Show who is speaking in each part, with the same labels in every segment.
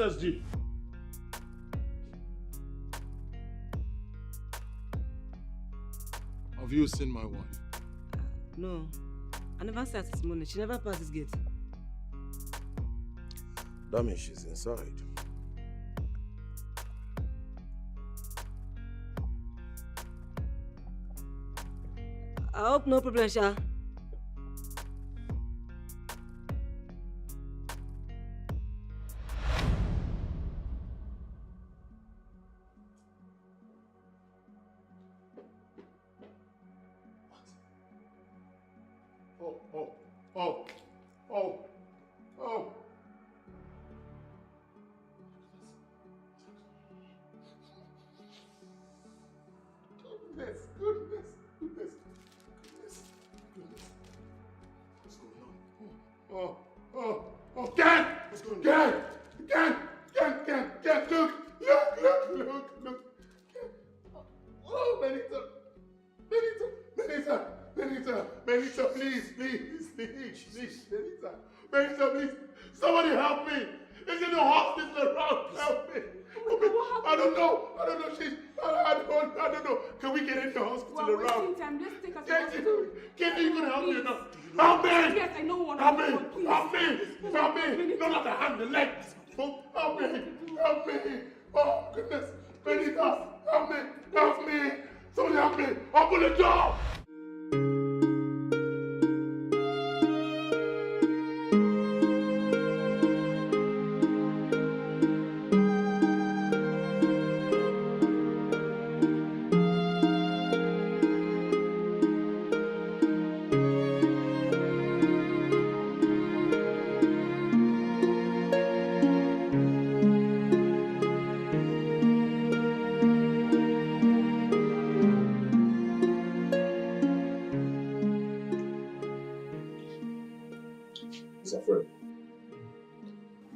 Speaker 1: SSG. Have you seen my wife?
Speaker 2: No. I never sat this morning. She never passed this gate.
Speaker 1: That means she's inside.
Speaker 2: I hope no problem, Sha.
Speaker 1: Oh. Goodness. What's going on? Ken! What's going on? Ken! Look. Oh, Benita, please. Benita, please. Somebody help me. Is in the hospital around? Help me. I don't know. I don't know. Can we get in the hospital around?
Speaker 3: Time. Let's take us to the hospital.
Speaker 1: Can you help me now? Help me!
Speaker 3: Yes, I know one.
Speaker 1: Help me! No, not the hand, the leg. Help me! Oh, goodness. Benita, help me! Somebody help me! Open the door!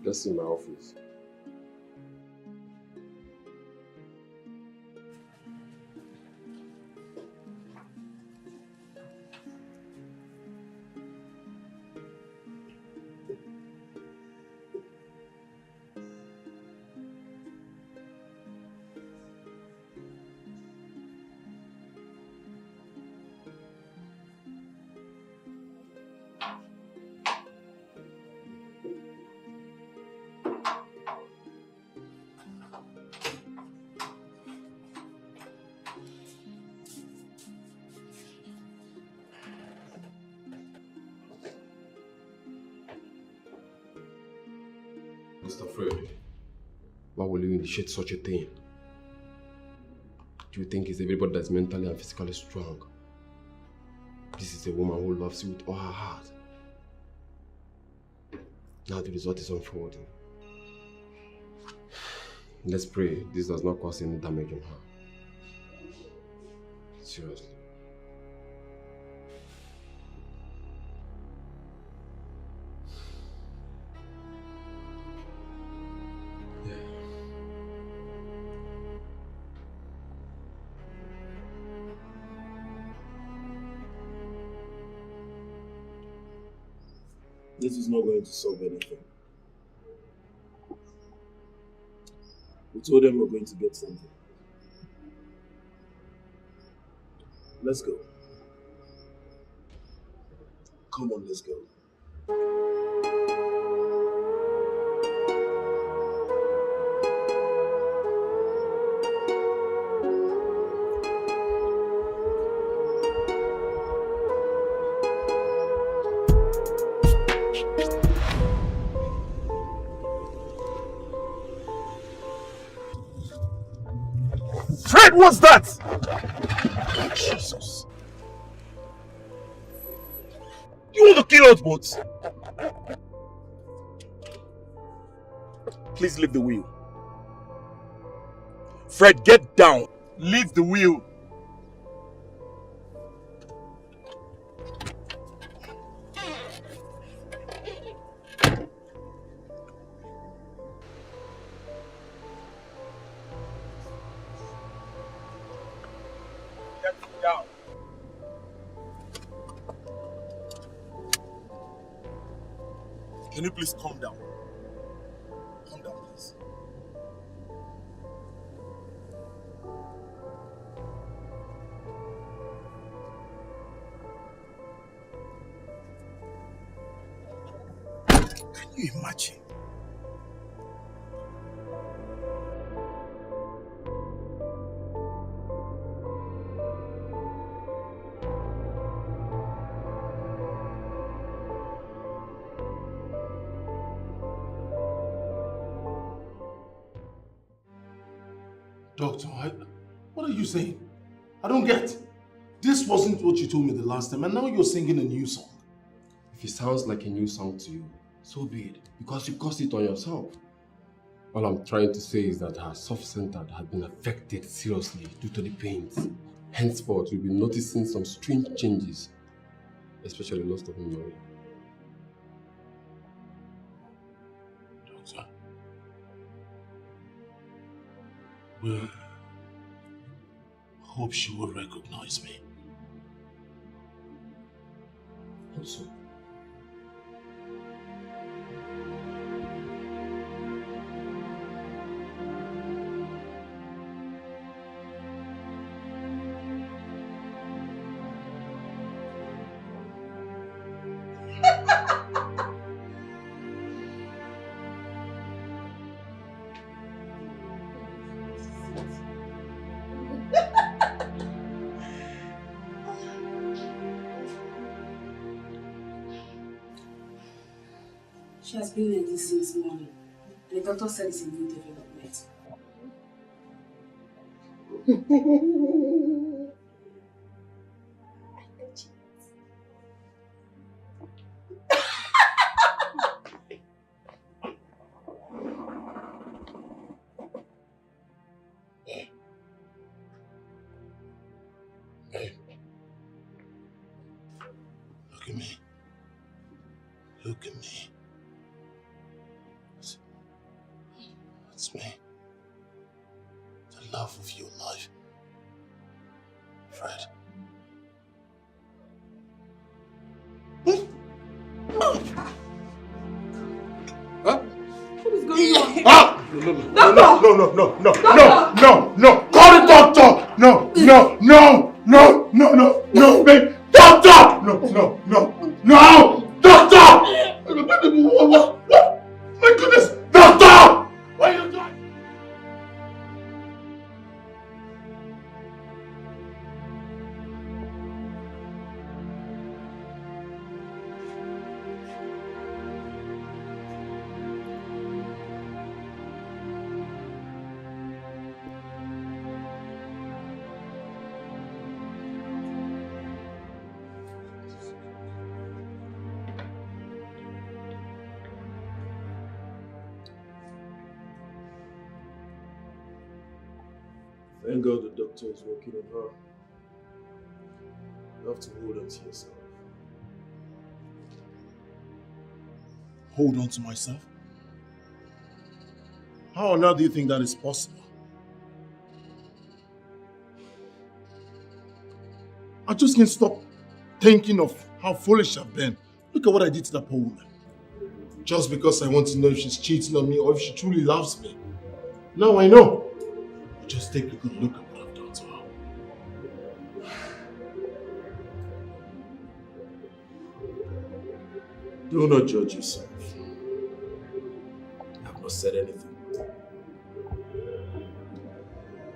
Speaker 4: Just in my office. Mr. Fred, why will you initiate such a thing? Do you think it's everybody that's mentally and physically strong? This is a woman who loves you with all her heart. Now the result is unfolding. Let's pray this does not cause any damage on her. Seriously.
Speaker 1: This is not going to solve anything. We told them we're going to get something. Let's go. Come on, let's go. Fred, what's that? Jesus. You want to kill us both? Please leave the wheel. Fred, get down. Leave the wheel. Can you please calm down? Calm down, please. Can you imagine? Doctor, what are you saying? I don't get. This wasn't what you told me the last time, and now you're singing a new song.
Speaker 4: If it sounds like a new song to you, so be it, because you caused it on yourself. All I'm trying to say is that her soft center had been affected seriously due to the pains. Henceforth, you'll be noticing some strange changes, especially loss of memory.
Speaker 1: Doctor, well, hope she will recognize me.
Speaker 4: Also,
Speaker 2: She has been like this since morning. And the doctor said it's a new development.
Speaker 1: Look at me. Look at me. That's me. The love of your life. Fred.
Speaker 4: huh?
Speaker 2: What is going on?
Speaker 1: Ah! No! Call the doctor! No, babe! Doctor! No! Doctor! What? My goodness! Doctor! Why are you doing?
Speaker 4: Thank God the doctor is working on her. You have to hold on to yourself.
Speaker 1: Hold on to myself? How on earth do you think that is possible? I just can't stop thinking of how foolish I've been. Look at what I did to that poor woman. Just because I want to know if she's cheating on me or if she truly loves me. Now I know. Just take a good look at what I've done to her.
Speaker 4: Do not judge yourself. I have not said anything.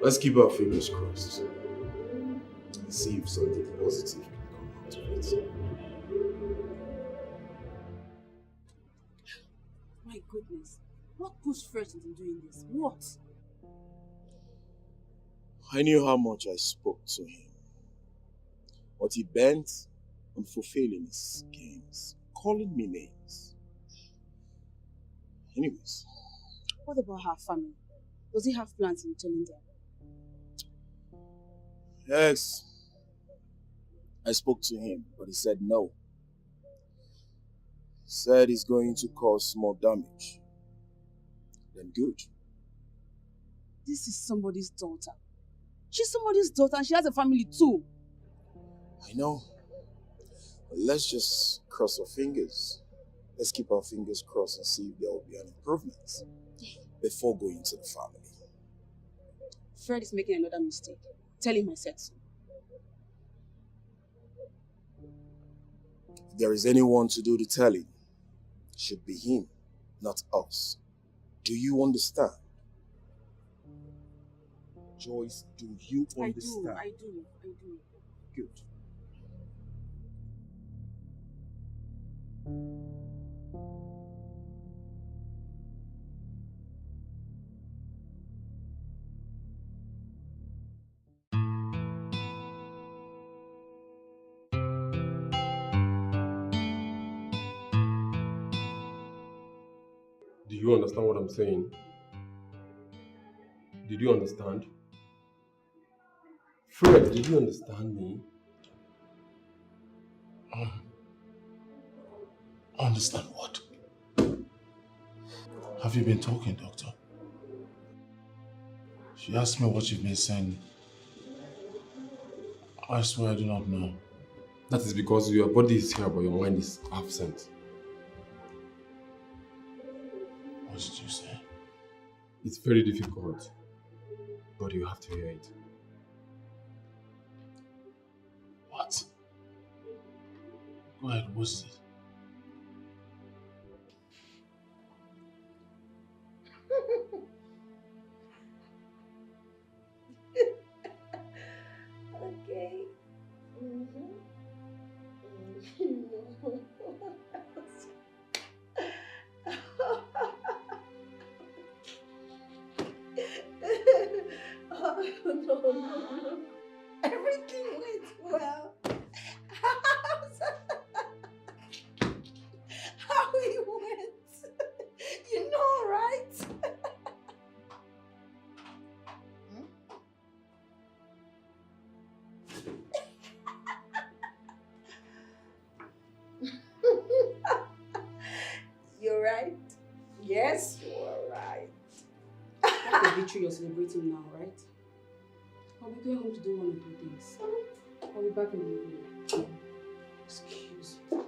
Speaker 4: Let's keep our fingers crossed and see if something positive can come out of it.
Speaker 2: My goodness. What pushed Fred into doing this? What?
Speaker 3: I knew how much I spoke to him, but he bent on fulfilling his games, calling me names. Anyways.
Speaker 2: What about her family? Does he have plans in telling them?
Speaker 3: Yes, I spoke to him, but he said no. He said he's going to cause small damage. Then good.
Speaker 2: This is somebody's daughter. She's somebody's daughter and she has a family too.
Speaker 3: I know. But let's just cross our fingers. Let's keep our fingers crossed and see if there will be an improvement before going to the family.
Speaker 2: Fred is making another mistake. Tell him I said so.
Speaker 3: If there is anyone to do the telling, should be him, not us. Do you understand? Joyce, do you understand?
Speaker 2: I do.
Speaker 3: Good.
Speaker 4: Do you understand what I'm saying? Did you understand? Fred, did you understand me?
Speaker 1: Understand what? Have you been talking, Doctor? She asked me what you've been saying. I swear I do not know.
Speaker 4: That is because your body is here but your mind is absent.
Speaker 1: What did you say?
Speaker 4: It's very difficult, but you have to hear it.
Speaker 1: What? Go ahead, what is it?
Speaker 5: Okay. Oh, no. Everything went well. How it went. You know, right? You're right. Yes, you are right.
Speaker 2: That's the victory you're celebrating now, right? I'll be going home to do one or two things. I'll be back in a minute. Excuse me.
Speaker 5: Oh,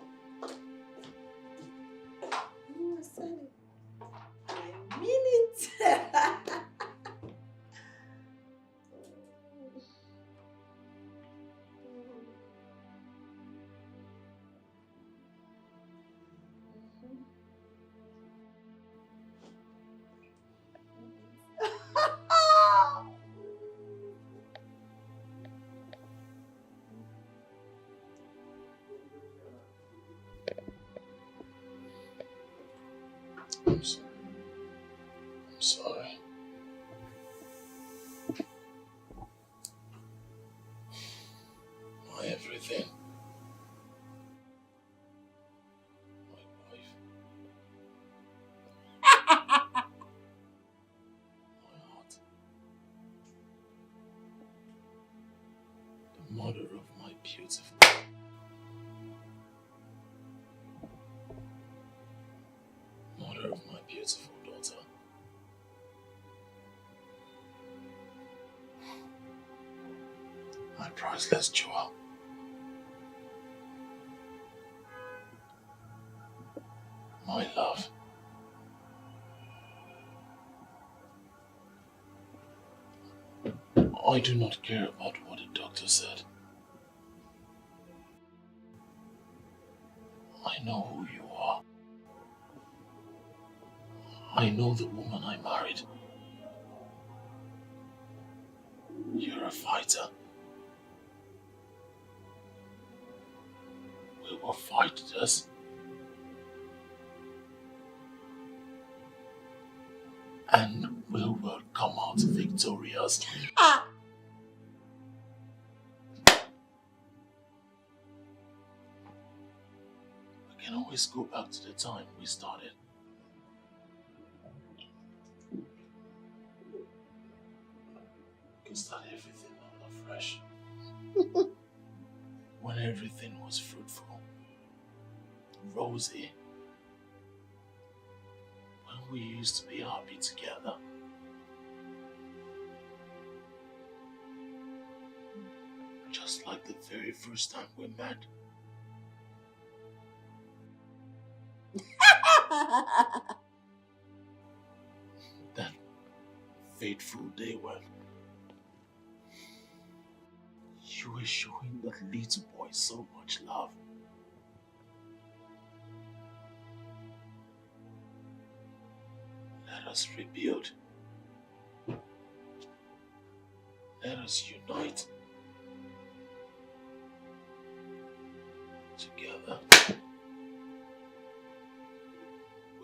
Speaker 5: I said it. I mean it.
Speaker 1: I'm sorry. I'm sorry. My everything. My wife. My heart. The mother of my beautiful. Mother of my beautiful daughter. My priceless jewel. My love. I do not care about what the doctor said. I know who you are. I know the woman I married. You're a fighter. We will fight this. And we will come out victorious.
Speaker 5: Ah!
Speaker 1: We can always go back to the time we started. We can start everything all afresh. When everything was fruitful, rosy. When we used to be happy together. Just like the very first time we met. That fateful day when you were showing that little boy so much love. Let us rebuild. Let us unite. Together,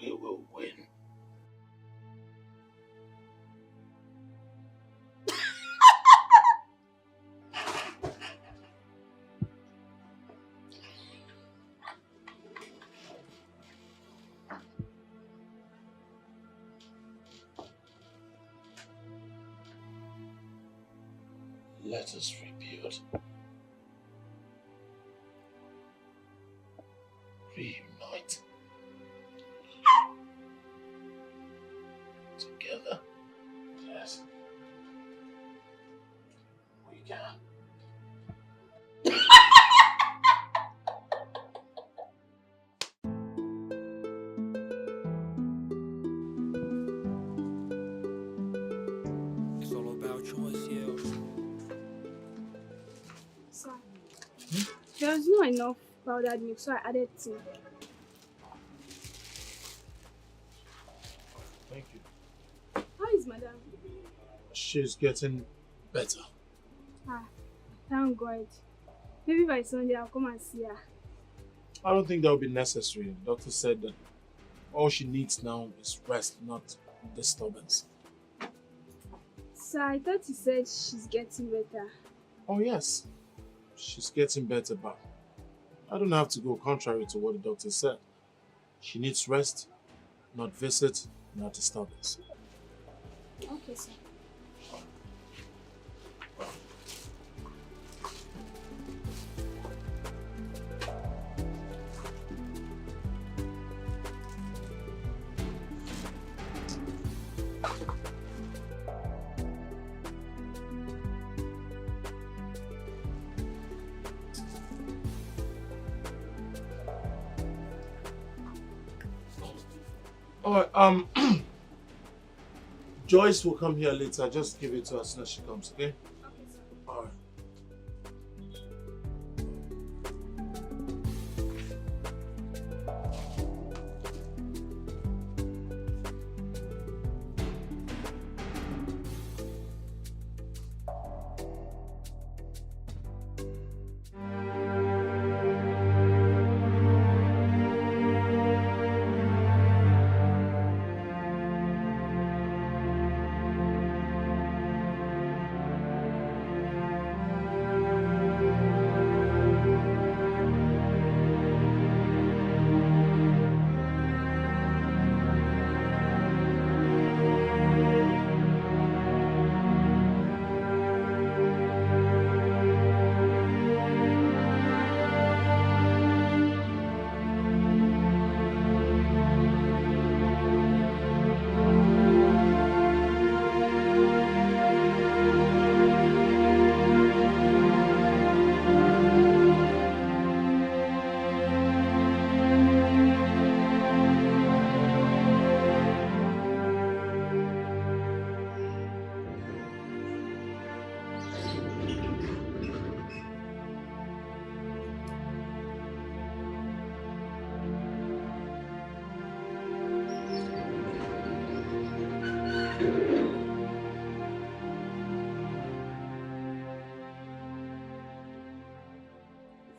Speaker 1: we will win. Let us rebuild. Reunite. Together. Yes. We can.
Speaker 6: It's all about choice, yeah.
Speaker 2: Sir, there was not enough powdered milk, so I added tea.
Speaker 1: Thank you.
Speaker 2: How is madam?
Speaker 1: She's getting better.
Speaker 2: Ah, thank God. Maybe by Sunday I'll come and see her.
Speaker 1: I don't think that will be necessary. The doctor said that all she needs now is rest, not disturbance.
Speaker 2: Sir, I thought you said she's getting better.
Speaker 1: Oh yes, she's getting better, but I don't have to go contrary to what the doctor said. She needs rest, not visit, not disturbance.
Speaker 2: Okay, sir.
Speaker 1: Alright, Joyce will come here later. Just give it to her as soon as she comes, okay?
Speaker 2: Okay, sir.
Speaker 1: Alright.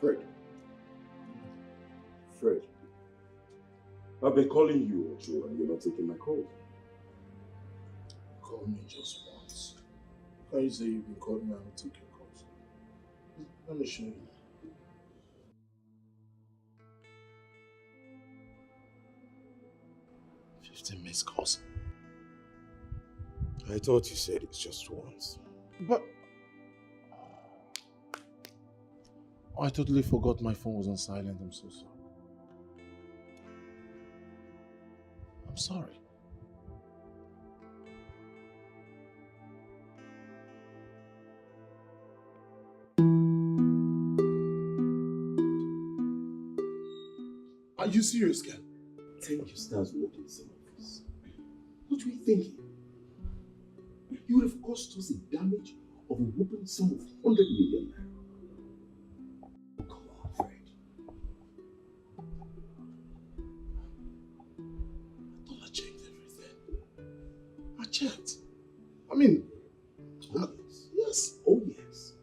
Speaker 3: Fred. Fred. I've been calling you, Ocho, and you're not taking my call.
Speaker 1: Call me just once. Can you say you've been calling me and I'll take your calls? Let me show you. Missed calls.
Speaker 3: I thought you said it's just once.
Speaker 1: But I totally forgot my phone was on silent. I'm so sorry. I'm sorry. Are you serious, Ken?
Speaker 3: Think your stars working in some office. What were you thinking? You would have caused us a damage of a whopping sum of 100 million naira. Come on, Fred.
Speaker 1: I thought I checked everything.
Speaker 3: checked. I mean, yes, oh yes.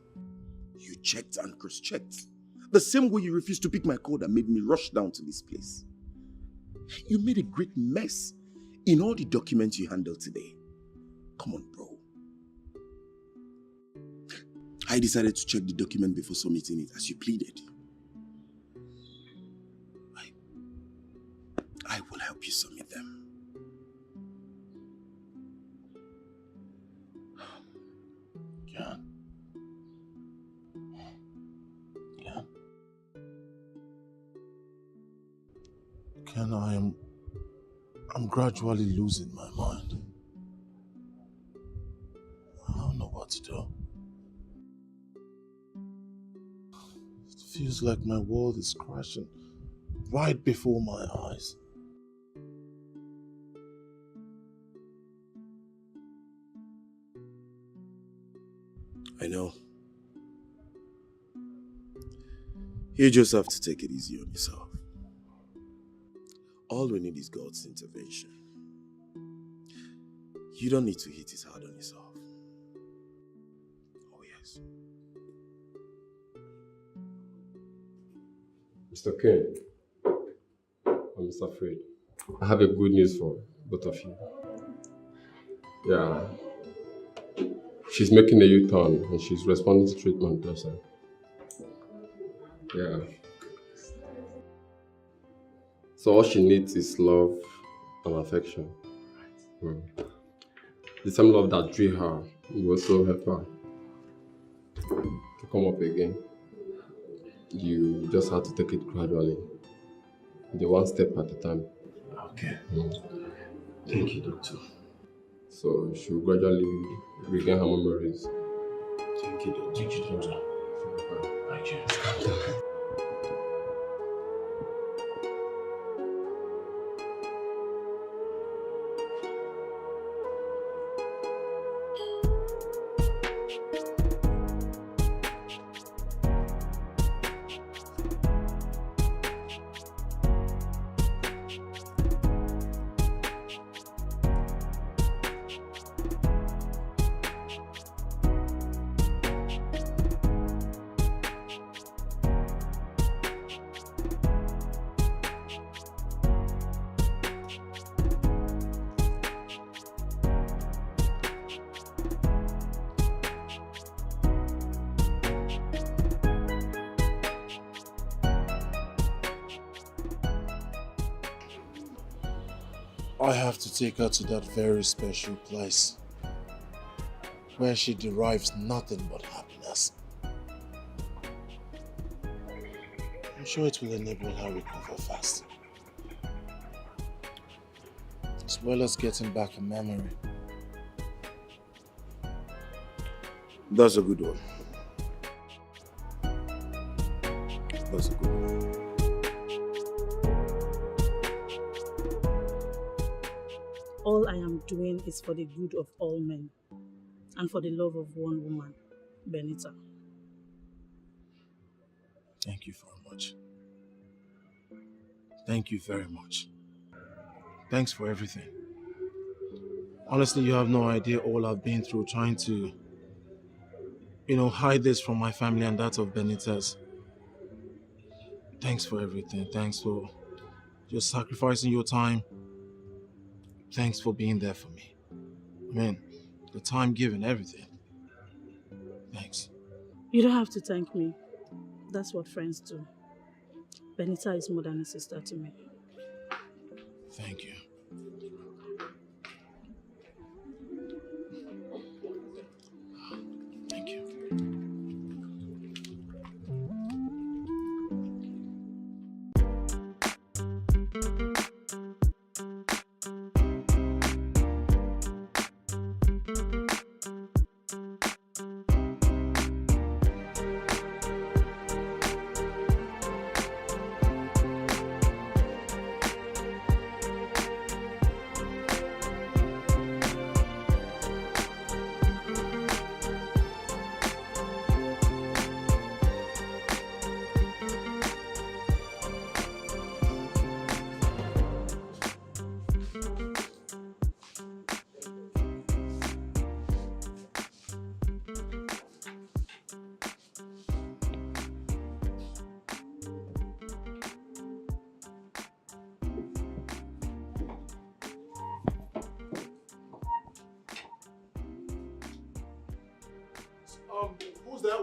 Speaker 3: You checked and cross-checked. The same way you refused to pick my call that made me rush down to this place. You made a great mess in all the documents you handled today. Come on, bro. I decided to check the document before submitting it as you pleaded. I will help you submit them.
Speaker 1: Yeah. Ken, I'm gradually losing my mind. I don't know what to do. It feels like my world is crashing right before my eyes.
Speaker 3: I know. You just have to take it easy on yourself. All we need is God's intervention. You don't need to hit it hard on yourself. Oh yes.
Speaker 4: Mr. Ken, I'm Mr. Fred. I have a good news for both of you. Yeah. She's making a U-turn and she's responding to treatment also. Yeah. So all she needs is love and affection. The same love that drew her will also help her to come up again. You just have to take it gradually. The one step at a time.
Speaker 1: Okay. Thank you, doctor.
Speaker 4: So she will gradually regain her memories.
Speaker 1: Thank you, doctor. Thank you, doctor. Thank you. I have to take her to that very special place where she derives nothing but happiness. I'm sure it will enable her recover fast, as well as getting back a memory.
Speaker 3: That's a good one. That's a good one.
Speaker 7: All I am doing is for the good of all men and for the love of one woman, Benita.
Speaker 1: Thank you very much. Thank you very much. Thanks for everything. Honestly, you have no idea all I've been through trying to, hide this from my family and that of Benita's. Thanks for everything. Thanks for just sacrificing your time. Thanks for being there for me. I mean, the time given, everything. Thanks.
Speaker 7: You don't have to thank me. That's what friends do. Benita is more than a sister to me.
Speaker 1: Thank you. Thank you.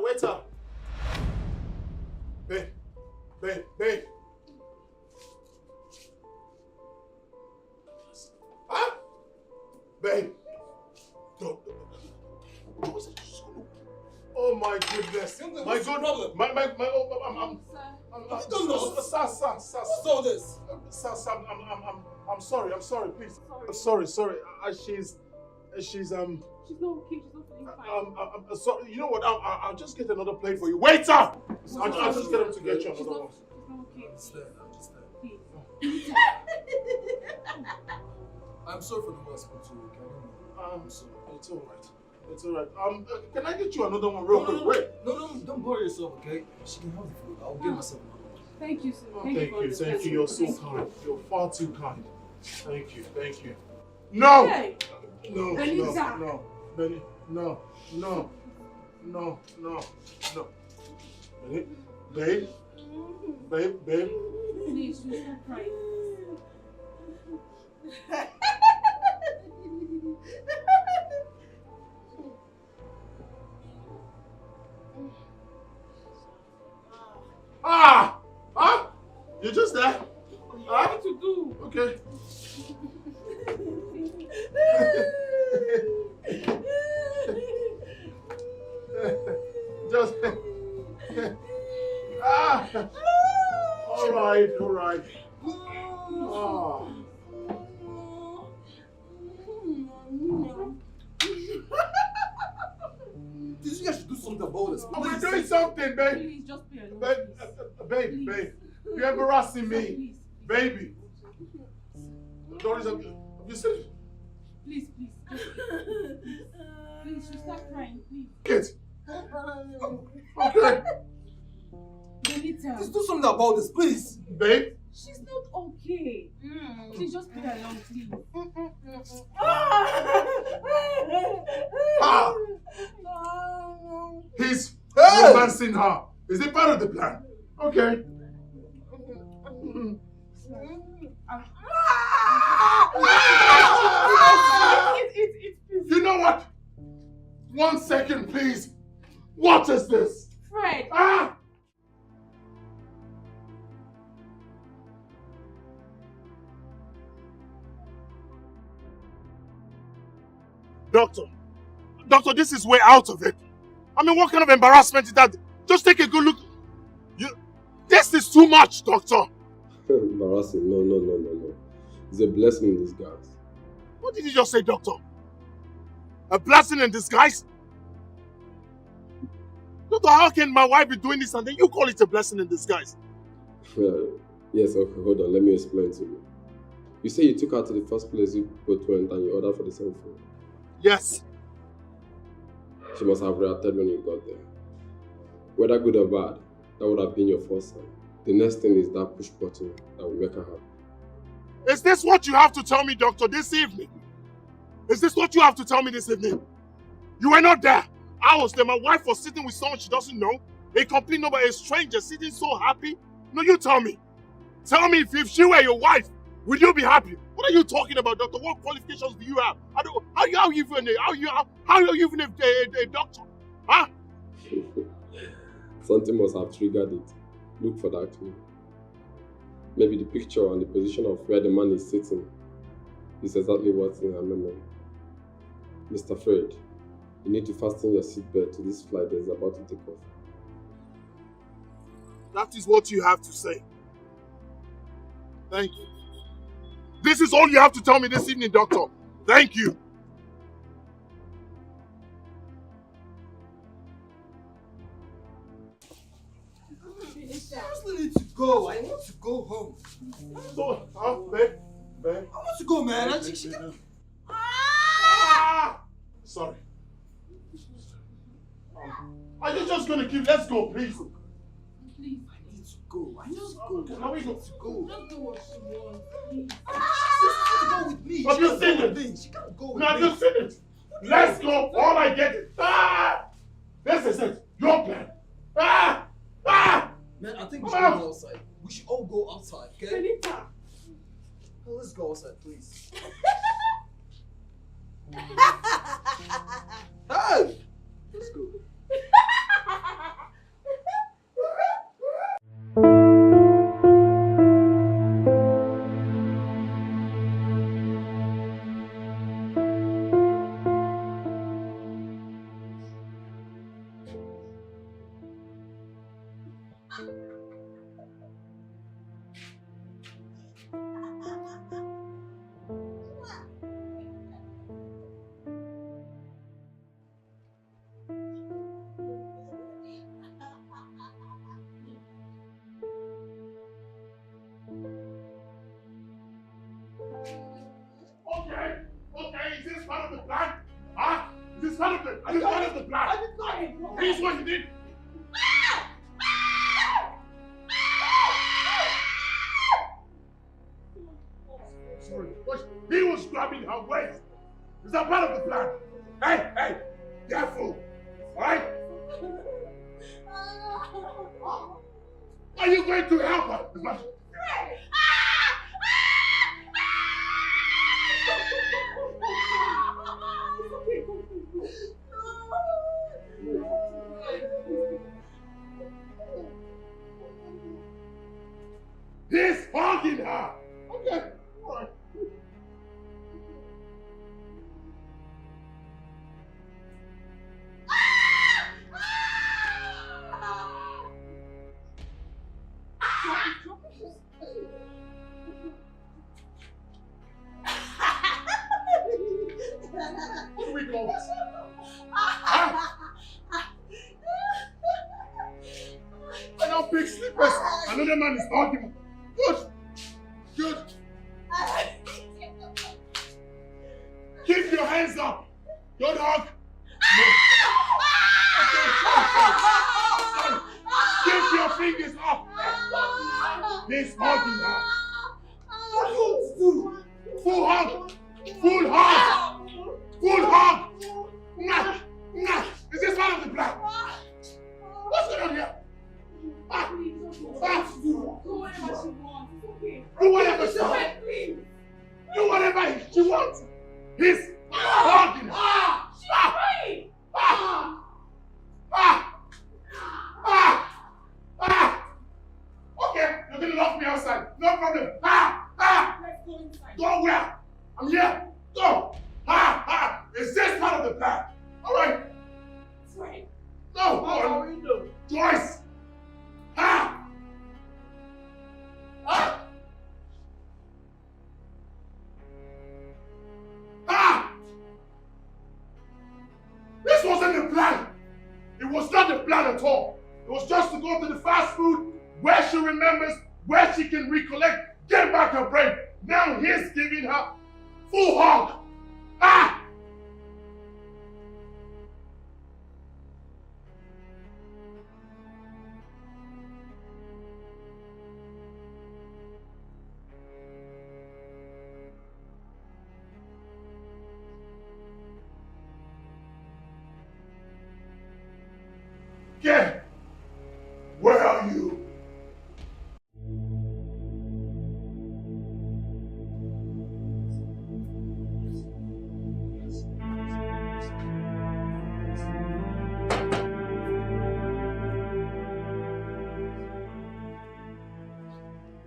Speaker 1: waiter. Babe. Huh? Babe. Don't. Oh my goodness. My good problem. Sir.
Speaker 8: What's all this?
Speaker 1: Sir, I'm sorry, please. Sorry. She's
Speaker 2: She's not okay. She's not feeling fine.
Speaker 1: I'm sorry. You know what? I'll just get another plate for you. Waiter! I'll just get him to get you another one.
Speaker 2: She's not okay.
Speaker 8: Understand.
Speaker 2: Please.
Speaker 8: I'm sorry for the way I spoke to you.
Speaker 1: I'm sorry. It's alright. Can I get you another one real quick? Wait.
Speaker 8: No, don't bother yourself, okay? She can have the food. I'll get myself another one.
Speaker 2: Thank you, sir.
Speaker 1: Thank you. You're so kind. You're far too kind. Thank you. No!
Speaker 2: Hey.
Speaker 1: No.
Speaker 2: Benita.
Speaker 1: No. Babe.
Speaker 2: Please, you stop crying.
Speaker 1: Huh? You're just there?
Speaker 2: What to do?
Speaker 1: Okay. Just all right.
Speaker 8: This guy should do something about this.
Speaker 1: We're doing something, babe.
Speaker 2: Please, just be alone.
Speaker 1: Babe, you're embarrassing me,
Speaker 2: Please.
Speaker 1: baby. Doris, have you seen it?
Speaker 2: Please. Please, you stop crying, please.
Speaker 1: Kids. Okay.
Speaker 2: Benita.
Speaker 8: Just do something about this, please.
Speaker 1: Babe.
Speaker 2: She's not okay. Please just be alone, please.
Speaker 1: He's romancing her. Is it part of the plan? Okay. You know what? 1 second, please. What is this?
Speaker 2: Fred. Doctor, this is way out of it. I mean, what kind of embarrassment is that? Just take a good look. This is too much, doctor.
Speaker 4: Embarrassing. No. It's a blessing in disguise.
Speaker 1: What did you just say, doctor? A blessing in disguise? Doctor, how can my wife be doing this and then you call it a blessing in disguise?
Speaker 4: Yes, okay, hold on. Let me explain to you. You say you took her to the first place you both went and you ordered for the same food.
Speaker 1: Yes.
Speaker 4: She must have reacted when you got there. Whether good or bad, that would have been your first sign. The next thing is that push button that will make her happy.
Speaker 1: Is this what you have to tell me, doctor, this evening? Is this what you have to tell me this evening? You were not there. I was there. My wife was sitting with someone she doesn't know. A complete number, a stranger sitting so happy. No, you tell me. Tell me if she were your wife, would you be happy? What are you talking about, doctor? What qualifications do you have? How are you even a doctor? Huh?
Speaker 4: Something must have triggered it. Look for that clue. Maybe the picture and the position of where the man is sitting is exactly what's in her memory. Mr. Fred, you need to fasten your seatbelt to this flight that is about to take off.
Speaker 1: That is what you have to say. Thank you. This is all you have to tell me this evening, doctor. Thank you.
Speaker 8: I need to go. I want to go home.
Speaker 1: So, babe.
Speaker 8: I want to go, man.
Speaker 1: Sorry. Are you just gonna keep? Let's go, please.
Speaker 2: Please.
Speaker 8: I need to go. I need to go.
Speaker 1: Can we go?
Speaker 2: Don't do what she wants, please.
Speaker 8: She can't go with me.
Speaker 1: Have you seen it?
Speaker 8: She can't go with
Speaker 1: Now, have
Speaker 8: me.
Speaker 1: you seen it? Let's go. All I get is this is it. Your plan.
Speaker 8: Man, I think we should go outside. We should all go outside, okay?
Speaker 2: Benita.
Speaker 8: Oh, let's go outside, please. Hey! Let's go.
Speaker 1: This is what you did. Sorry, but he was grabbing her waist. Is that part of the plan? Hey, careful. Alright? Are you going to help her? He's hugging her. Okay, all right. What do we call this? Huh? I know big sleepers. Another man is hugging. Good. Keep your hands up. Don't hug. No. Keep your fingers up. He's hugging her. What do you do? Full hug. Full hug. Full hug. Nah. Is this part of the plan? What's going on here? Do whatever she wants. Do whatever she wants. He's hugging her.
Speaker 2: She's crying.
Speaker 1: Okay, you're gonna lock me outside. No problem.
Speaker 2: Let's go inside.
Speaker 1: Go where? I'm here. Go. Is this part of the plan? All right.
Speaker 2: That's right.
Speaker 1: No. Twice. This wasn't the plan. It was not the plan at all. It was just to go to the fast food where she remembers, where she can recollect, get back her brain. Now he's giving her full hug. Get! Where are you?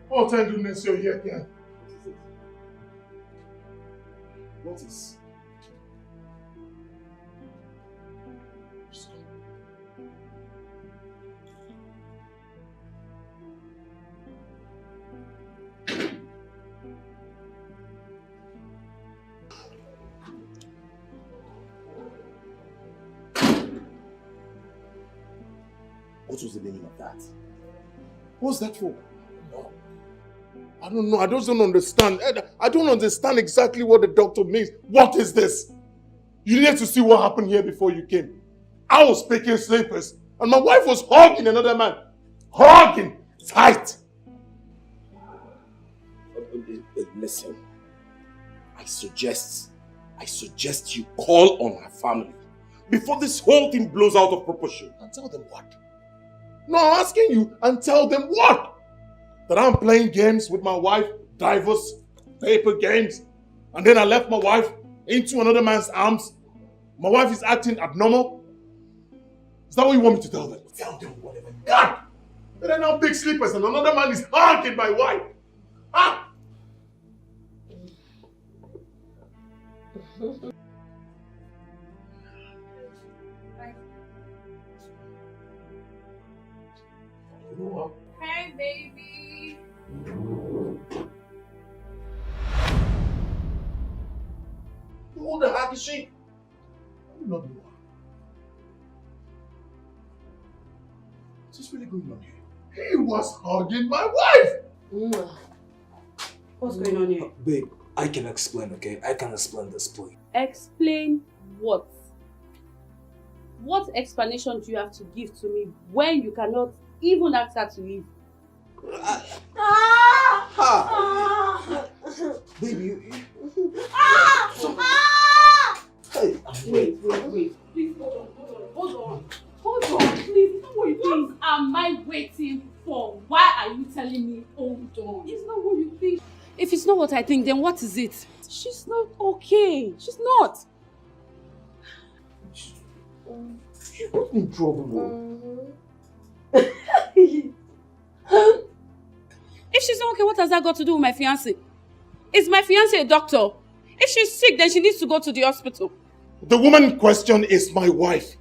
Speaker 1: Oh, thank goodness you're here again.
Speaker 3: What is? What was the meaning of that? What's that for?
Speaker 1: I don't know. I just don't understand. I don't understand exactly what the doctor means. What is this? You needed to see what happened here before you came. I was picking sleepers and my wife was hugging another man. Hugging tight.
Speaker 3: Listen, I suggest you call on her family before this whole thing blows out of proportion.
Speaker 1: And tell them what? No, I'm asking you, and tell them what? That I'm playing games with my wife, diverse paper games, and then I left my wife into another man's arms. My wife is acting abnormal. Is that what you want me to tell them?
Speaker 3: Tell them whatever.
Speaker 1: God! They're now big sleepers and another man is hugging my wife.
Speaker 2: Hey, baby.
Speaker 3: Who the heck is she?
Speaker 1: I do not know. What's really going on here? He was hugging my wife!
Speaker 2: What's going on here?
Speaker 8: Babe, I can explain, okay? I can explain this, please.
Speaker 2: Explain what? What explanation do you have to give to me when you cannot even ask her to leave?
Speaker 8: Baby,
Speaker 2: Hey. Wait. Please, hold on. Please, what am I waiting for? Why are you telling me hold on? It's not what you think. If it's not what I think, then what is it? She's not okay. She's not.
Speaker 8: she put me in trouble.
Speaker 2: If she's not okay, what has that got to do with my fiancé? Is my fiancé a doctor? If she's sick, then she needs to go to the hospital.
Speaker 1: The woman in question is my wife.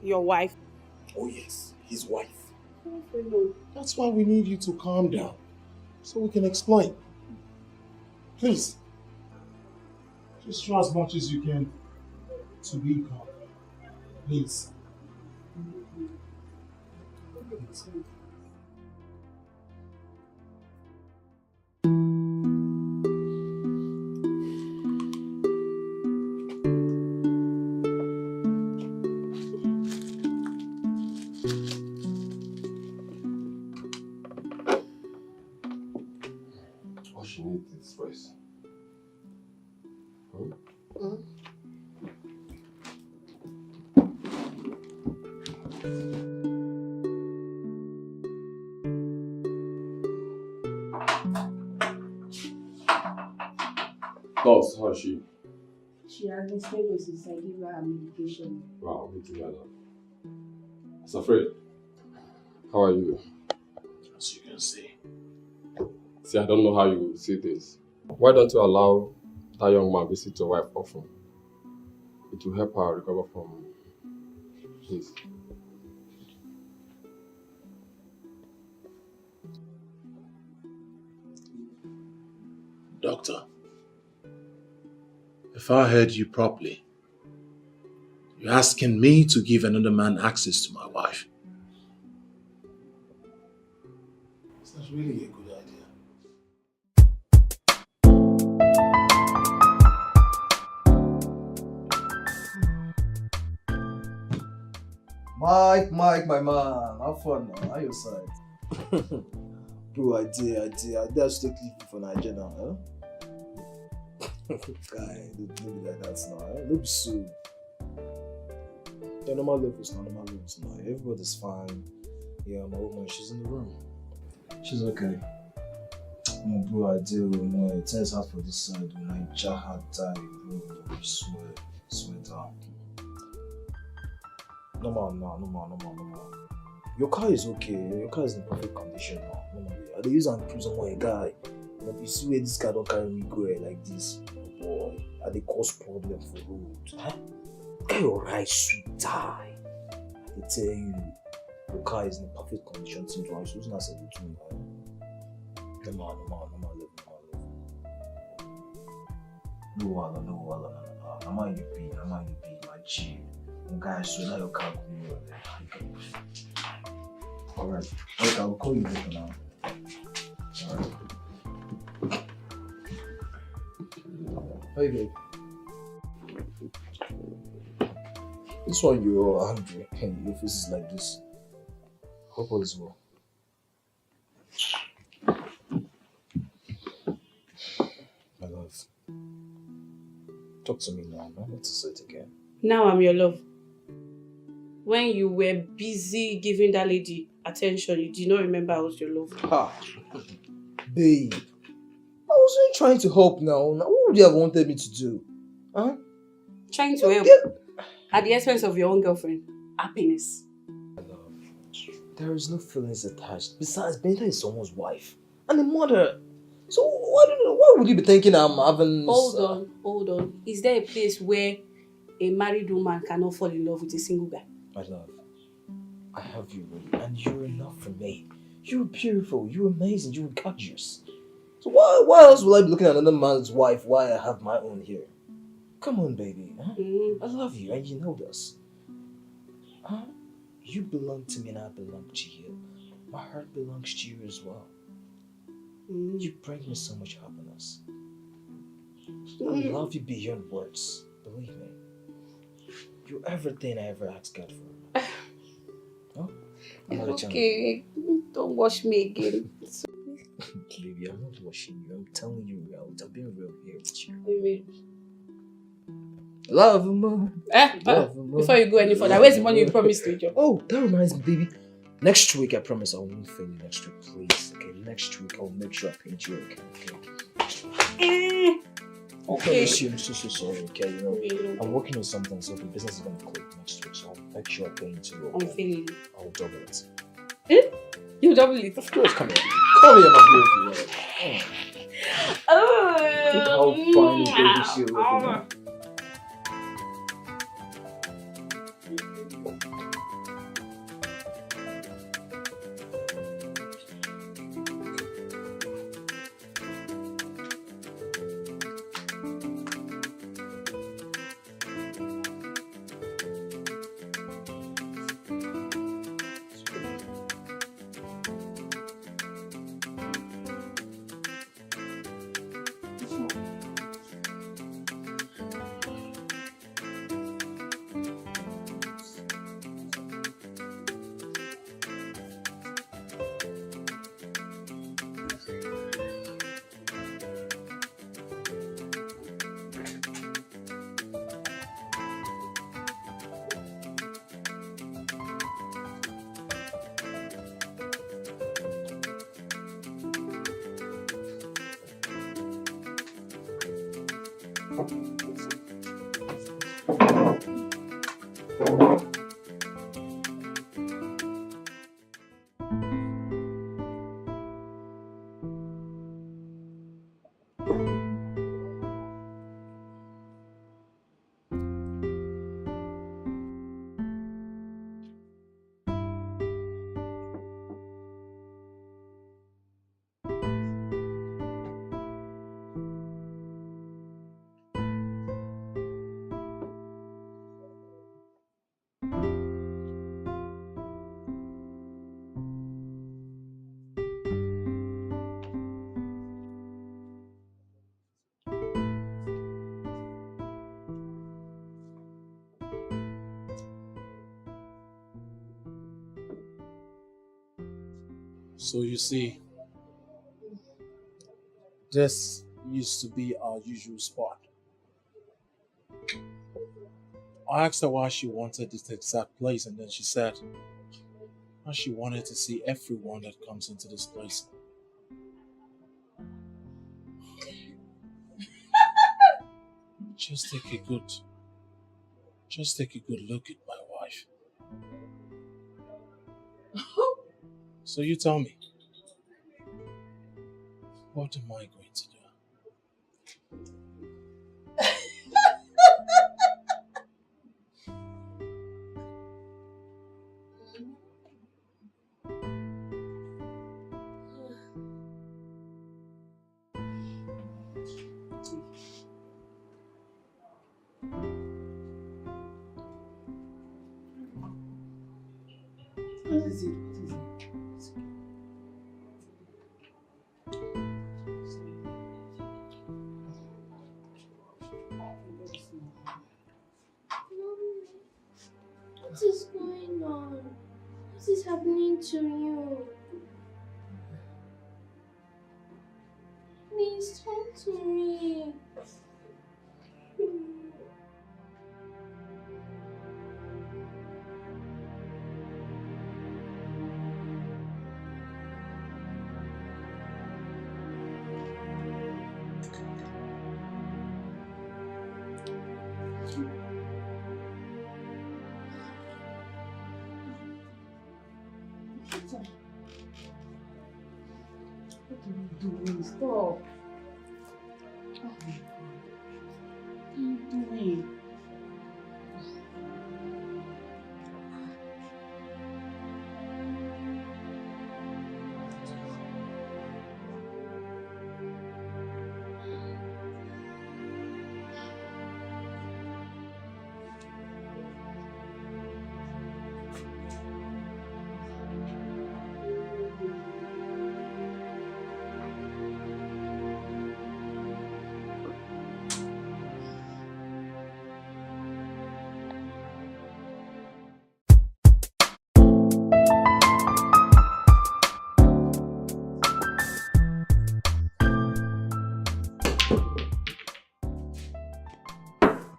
Speaker 2: Your wife?
Speaker 1: Oh yes, his wife. That's why we need you to calm down, so we can explain. Please.
Speaker 9: Just try as much as you can to be calm. Please.
Speaker 4: All she needs is space. Boss, how is she?
Speaker 2: She has been stable since I gave her medication.
Speaker 4: Wow, good to hear that. I was afraid. How are you?
Speaker 1: As you can see.
Speaker 4: See, I don't know how you see this. Why don't you allow that young man visit your wife often? It will help her recover from this.
Speaker 1: Doctor, if I heard you properly, you're asking me to give another man access to my wife. Is that really a good idea?
Speaker 8: Mike, my man, have fun now. How your side? Bro, I did have to take leave for Nigeria now, Guy, don't be like that now, Don't be so. The normal levels now. Everybody's fine. Yeah, my woman, she's in the room. She's okay. No, bro, I did. No, it turns out for this side when I just had died, bro. I swear down. No. Your car is okay. Your car is in perfect condition now. I dey use and prove someone a guy. You see where this car don't carry me go like this. Oh boy, I dey cause problem for road. Get your right sweet tie. I tell you, your car is in perfect condition since I was using as a little normal level. No wala. I'm on my G. Guys, so now your car go. Alright. Okay, I'll call you later now. Alright. Hey babe. This one you're angry and your face is like this. Hope all is well. My love. Talk to me now, not to say it again.
Speaker 2: Now I'm your love. When you were busy giving that lady attention, you did not remember I was your love.
Speaker 8: Ha! Babe, I wasn't trying to help now. What would you have wanted me to do? Huh?
Speaker 2: Trying to help at the expense of your own girlfriend. Happiness.
Speaker 8: My love, there is no feelings attached. Besides, Benta is someone's wife and a mother. So why would you be thinking I'm having...
Speaker 2: Hold on. Is there a place where a married woman cannot fall in love with a single guy?
Speaker 8: My love, I have you, baby, and you're enough for me. You're beautiful, you're amazing, you're gorgeous. So why else will I be looking at another man's wife while I have my own here? Come on, baby. Huh? I love you, and you know this. Huh? You belong to me and I belong to you. My heart belongs to you as well. You bring me so much happiness. I love you beyond words, believe me. You're everything I ever asked God for. Huh?
Speaker 2: It's okay. Don't wash me again.
Speaker 8: Baby, I'm not washing you. I'm telling you real. I'm being real here with you.
Speaker 2: Baby.
Speaker 8: Love more.
Speaker 2: Before you go any further, where's the money you promised me, Joe?
Speaker 8: Oh, that reminds me, baby. Next week, I promise I won't fail you next week, please. Okay, next week I'll make sure I pay you. Okay.
Speaker 2: Okay.
Speaker 8: I'm so sorry. Okay, you know, I'm working on something, so the business is gonna click next week. So I'll make sure I pay you too. Okay?
Speaker 2: I'm feeling.
Speaker 8: I'll double it.
Speaker 2: You double it.
Speaker 8: Of course, come here. Come here, my beautiful. Look how fine baby she looking.
Speaker 9: So you see, this used to be our usual spot. I asked her why she wanted this exact place, and then she said how she wanted to see everyone that comes into this place. Just take a good look at my wife. So you tell me, what am I going to do?
Speaker 2: What is it?
Speaker 10: What is going on? What is happening to you? Please talk to me.
Speaker 2: What are you doing? Stop. Oh my God. What are you doing?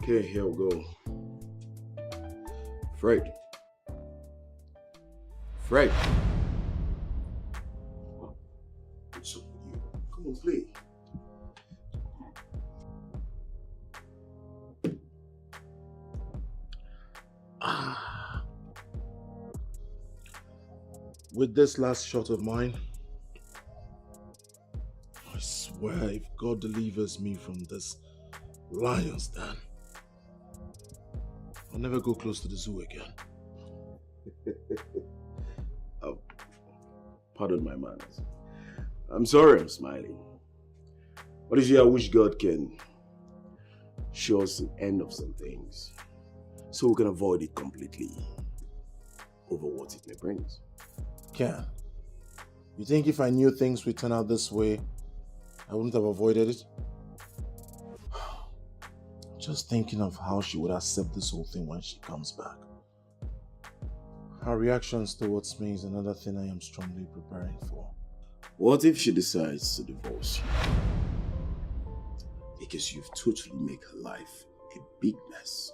Speaker 3: Okay, here we go. Fred. Fred. What's up with you? Come on, play.
Speaker 9: With this last shot of mine, I swear if God delivers me from this lion's den, I'll never go close to the zoo again.
Speaker 3: Oh, pardon my manners. I'm sorry I'm smiling. But you see, I wish God can show us the end of some things so we can avoid it completely over what it may bring.
Speaker 9: Ken, you think if I knew things would turn out this way, I wouldn't have avoided it? Just thinking of how she would accept this whole thing when she comes back. Her reactions towards me is another thing I am strongly preparing for.
Speaker 3: What if she decides to divorce you? Because you've totally made her life a big mess.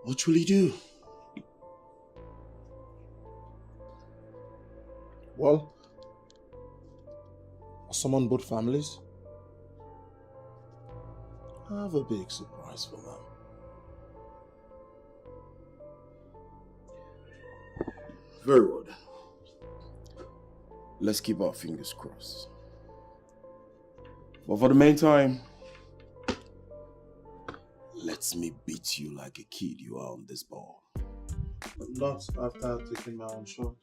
Speaker 3: What will you do?
Speaker 9: Well, I'll summon both families. I have a big surprise for them.
Speaker 3: Very well. Let's keep our fingers crossed. But for the meantime, let me beat you like a kid you are on this ball.
Speaker 9: But not after taking my own shot.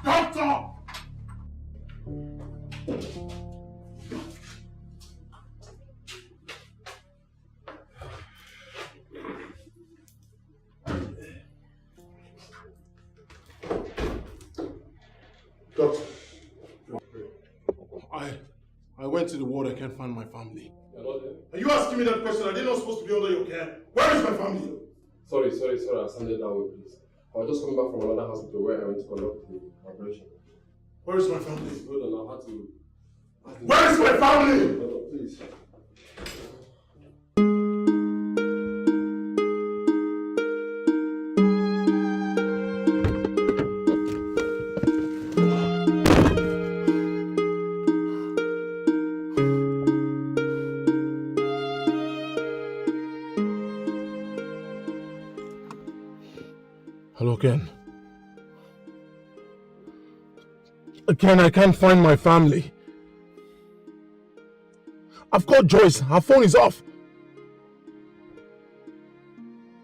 Speaker 1: Doctor!
Speaker 9: Doctor, I went to the ward. I can't find my family.
Speaker 4: You're not there?
Speaker 1: Are you asking me that question? I didn't know supposed to be under your care. Where is my family?
Speaker 4: Sorry, I'll stand it down, please. I was just coming back from another hospital where I went to conduct the operation.
Speaker 1: Where is my family?
Speaker 4: Hold on, I had to...
Speaker 1: Where is my family?
Speaker 4: Hold on, please.
Speaker 9: Hello, Ken. Ken, I can't find my family. I've called Joyce. Her phone is off.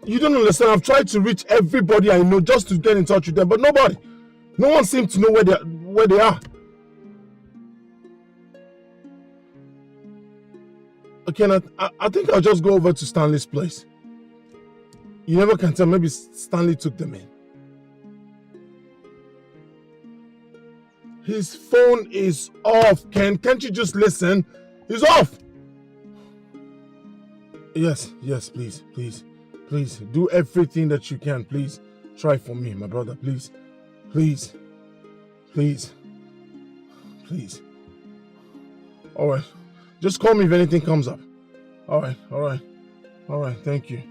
Speaker 9: You don't understand. I've tried to reach everybody I know just to get in touch with them, but nobody. No one seems to know where they are. Ken, I think I'll just go over to Stanley's place. You never can tell. Maybe Stanley took them in. His phone is off, Ken. Can't you just listen? He's off. Yes, please. Please, do everything that you can. Please, try for me, my brother. Please. All right. Just call me if anything comes up. All right. Thank you.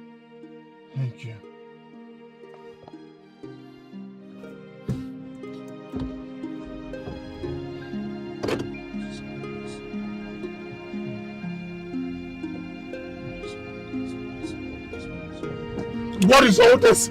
Speaker 1: what is all this?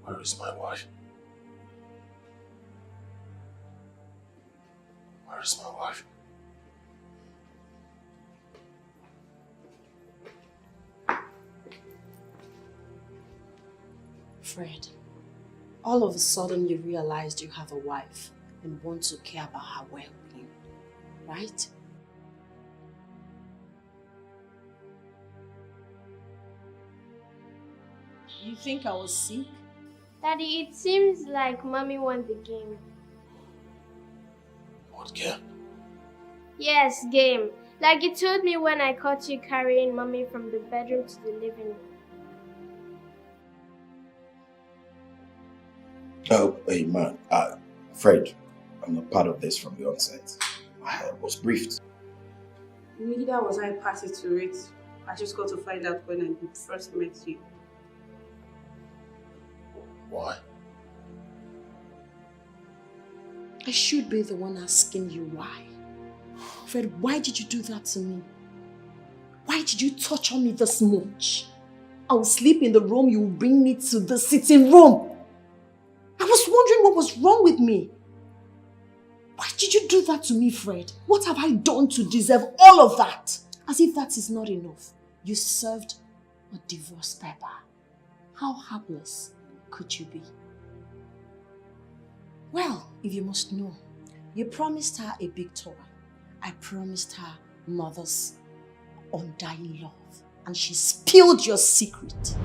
Speaker 3: Where is my wife? Where is my wife?
Speaker 5: Fred, all of a sudden you realized you have a wife and want to care about her well-being, right? You think I was sick?
Speaker 10: Daddy, it seems like Mommy won the game.
Speaker 3: What game?
Speaker 10: Yes, game. Like you told me when I caught you carrying Mommy from the bedroom to the living room.
Speaker 3: Oh, hey man, Fred, I'm not part of this from the onset. I was briefed.
Speaker 7: Neither was I party to it. I just got to find out when I first met you.
Speaker 3: Why?
Speaker 5: I should be the one asking you why. Fred, why did you do that to me? Why did you torture me this much? I will sleep in the room, you will bring me to the sitting room. I was wondering what was wrong with me. Why did you do that to me, Fred? What have I done to deserve all of that? As if that is not enough. You served a divorce paper. How heartless could you be? Well, if you must know, you promised her a big toy. I promised her mother's undying love. And she spilled your secret.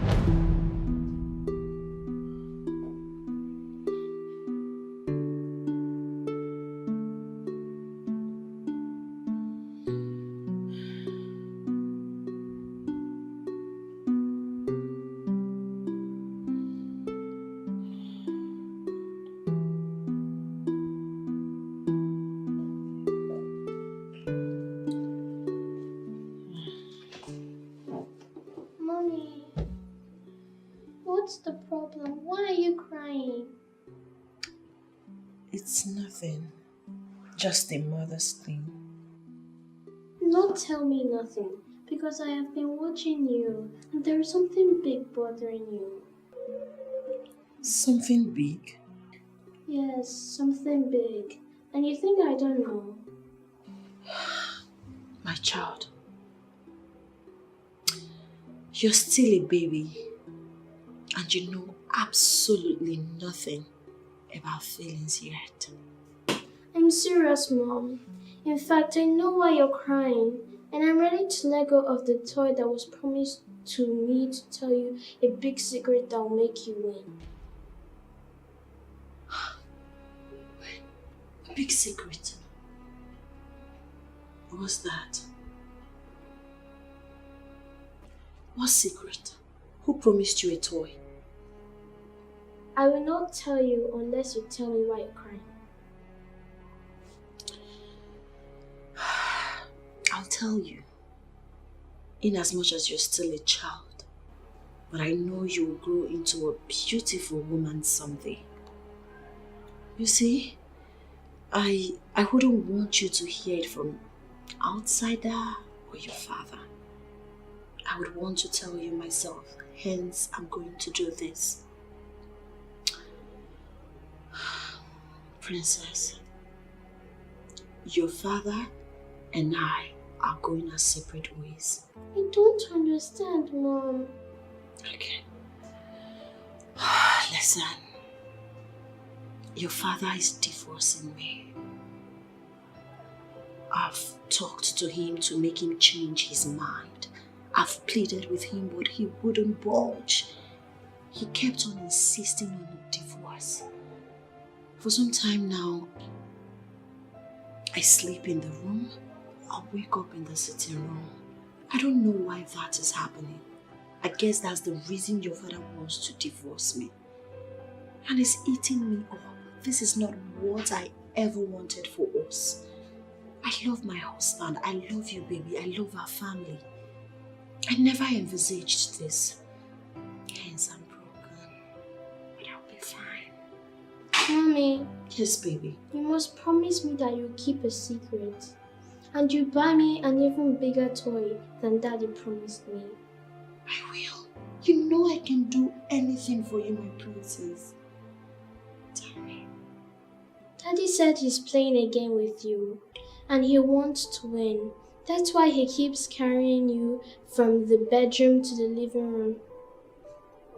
Speaker 10: Mommy, what's the problem? Why are you crying?
Speaker 5: It's nothing. Just a mother's thing.
Speaker 10: Don't tell me nothing, because I have been watching you, and there is something big bothering you.
Speaker 5: Something big?
Speaker 10: Yes, something big. And you think I don't know?
Speaker 5: My child, you're still a baby and you know absolutely nothing about feelings yet.
Speaker 10: I'm serious, Mom. In fact, I know why you're crying, and I'm ready to let go of the toy that was promised to me to tell you a big secret that will make you win.
Speaker 5: A big secret? What's that? What secret? Who promised you a toy?
Speaker 10: I will not tell you unless you tell me why you're crying.
Speaker 5: I'll tell you, in as much as you're still a child, but I know you'll grow into a beautiful woman someday. You see, I wouldn't want you to hear it from outsider or your father. I would want to tell you myself, hence I'm going to do this. Princess, your father and I are going our separate ways.
Speaker 10: I don't understand, Mom.
Speaker 5: Okay. Listen, your father is divorcing me. I've talked to him to make him change his mind. I've pleaded with him, but he wouldn't budge. He kept on insisting on a divorce. For some time now, I sleep in the room, I wake up in the sitting room. I don't know why that is happening. I guess that's the reason your father wants to divorce me. And it's eating me up. This is not what I ever wanted for us. I love my husband. I love you, baby. I love our family. I never envisaged this. Hence, I'm broken. But I'll be fine.
Speaker 10: Mommy.
Speaker 5: Yes, baby.
Speaker 10: You must promise me that you'll keep a secret. And you buy me an even bigger toy than Daddy promised me.
Speaker 5: I will. You know I can do anything for you, my princess. Tell me.
Speaker 10: Daddy said he's playing a game with you. And he wants to win. That's why he keeps carrying you from the bedroom to the living room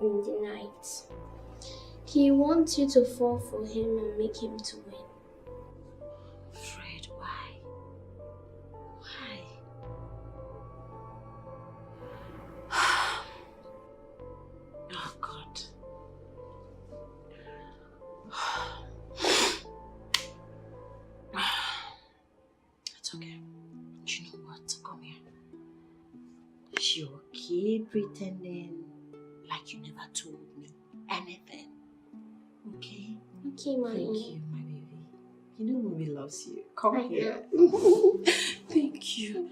Speaker 10: in the night. He wants you to fall for him and make him to win.
Speaker 5: Fred, why? Why? Oh, God. It's okay. You know what? Come here. You keep pretending like you never told me anything. Okay?
Speaker 10: Okay, Mommy.
Speaker 5: Thank you, my baby. You know Mommy loves you. Come
Speaker 10: I
Speaker 5: here. Thank you.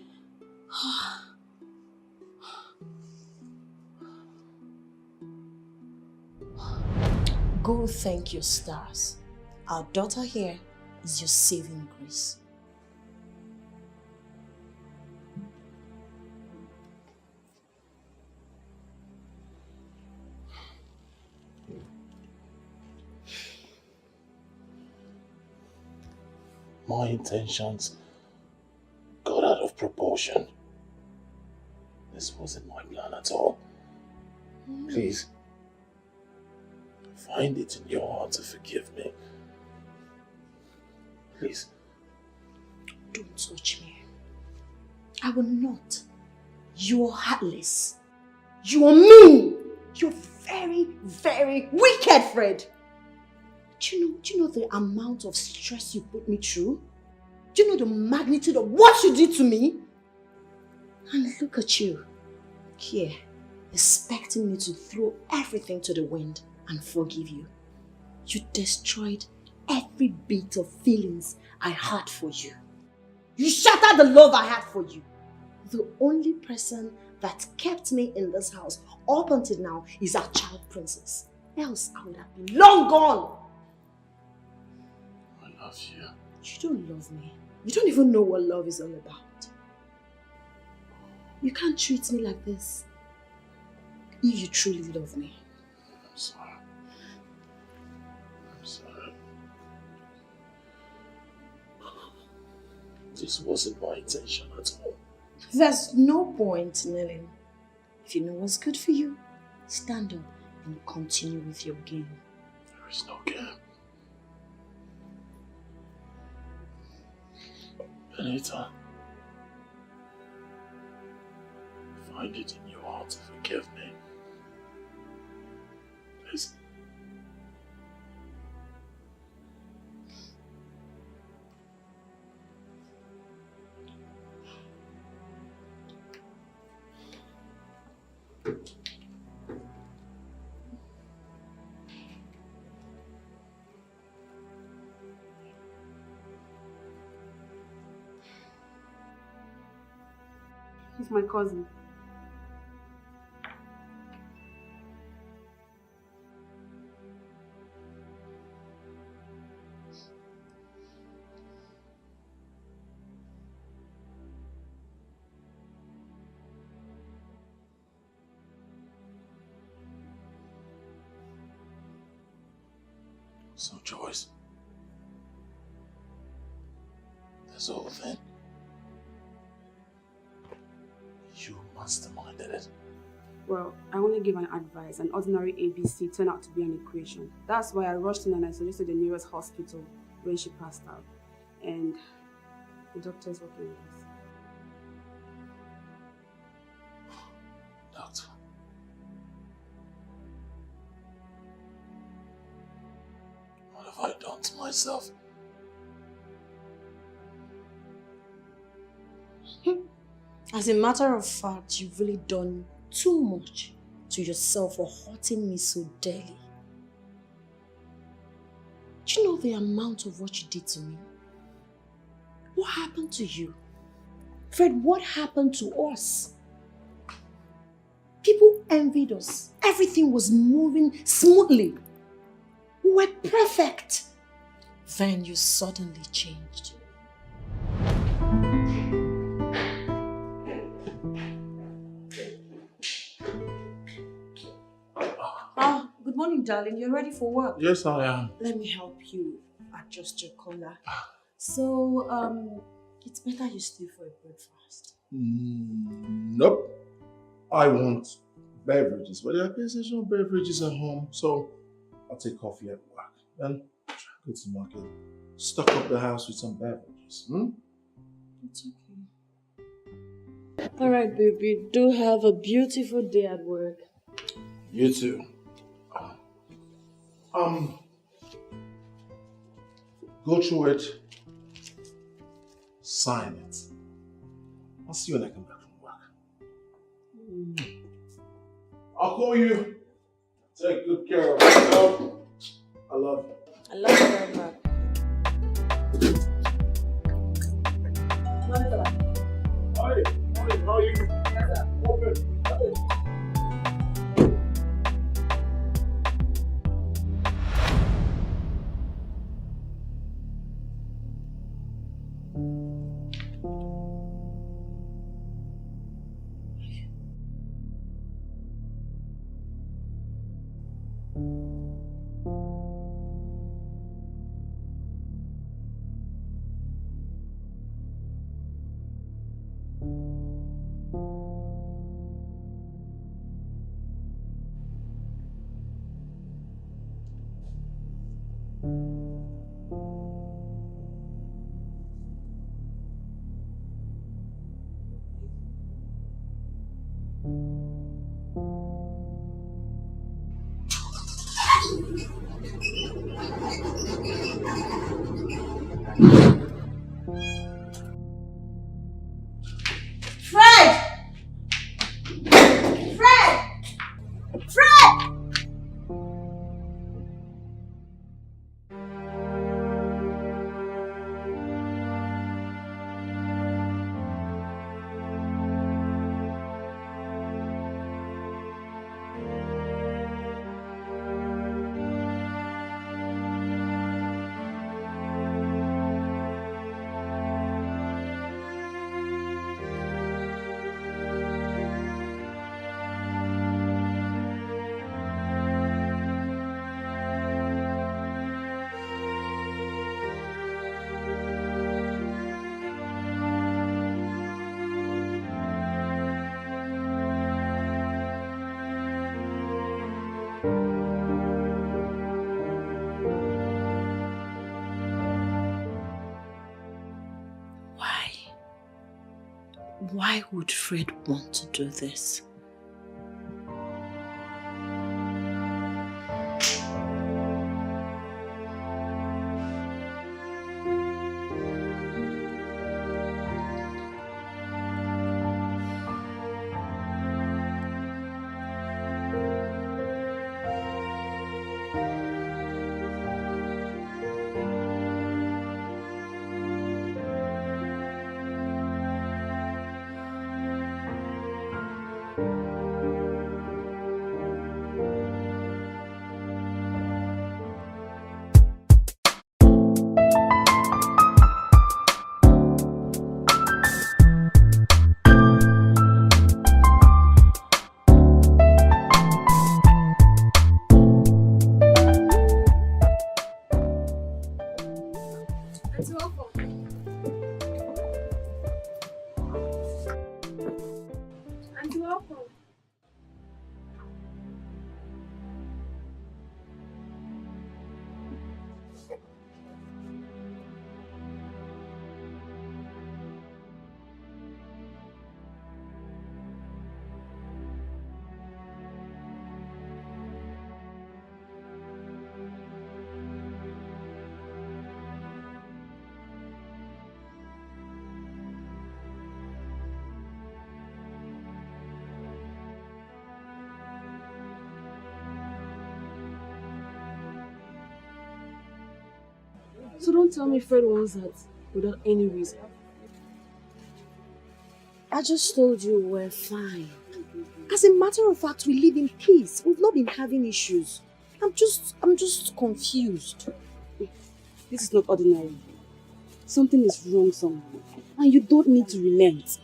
Speaker 5: Go thank your stars. Our daughter here is your saving grace.
Speaker 9: My intentions got out of proportion. This wasn't my plan at all. Please, find it in your heart to forgive me. Please.
Speaker 5: Don't touch me. I will not. You're heartless. You're mean. You're very, very wicked, Fred. Do you know the amount of stress you put me through? Do you know the magnitude of what you did to me? And look at you, here, expecting me to throw everything to the wind and forgive you. You destroyed every bit of feelings I had for you. You shattered the love I had for you. The only person that kept me in this house up until now is our child princess. Else I would have been long gone.
Speaker 9: I love you.
Speaker 5: You don't love me. You don't even know what love is all about. You can't treat me like this if you truly love me.
Speaker 9: I'm sorry. I'm sorry. This wasn't my intention at all.
Speaker 5: There's no point, kneeling. If you know what's good for you, stand up and continue with your game.
Speaker 9: There is no game. Benita, find it in your heart to forgive me. Please.
Speaker 2: He's my cousin.
Speaker 9: So, Joyce, that's all then. You masterminded it.
Speaker 2: Well, I only gave an advice. An ordinary ABC turned out to be an equation. That's why I rushed in and I suggested the nearest hospital when she passed out. And the doctor's working with us.
Speaker 9: Doctor. What have I done to myself?
Speaker 5: As a matter of fact, you've really done too much to yourself for hurting me so dearly. Do you know the amount of what you did to me? What happened to you? Fred, what happened to us? People envied us. Everything was moving smoothly. We were perfect. Then you suddenly changed. Good morning, darling. You're ready for work?
Speaker 9: Yes, I am.
Speaker 5: Let me help you adjust your collar. So, it's better you stay for a breakfast.
Speaker 9: Nope. I want beverages, but there are essential beverages at home, so I'll take coffee at work. Then go to the market, stock up the house with some beverages.
Speaker 5: It's okay. Alright, baby. Do have a beautiful day at work.
Speaker 9: You too. Go through it. Sign it. I'll see you when I come back from work. I'll call you. Take good care of yourself. I love you.
Speaker 5: I love you very much.
Speaker 9: Hi, how are you? Open.
Speaker 5: Why would Fred want to do this?
Speaker 11: So don't tell me Fred wants that without any reason.
Speaker 5: I just told you we're fine. As a matter of fact, we live in peace. We've not been having issues. I'm just confused.
Speaker 11: This is not ordinary. Something is wrong somewhere. And you don't need to relent.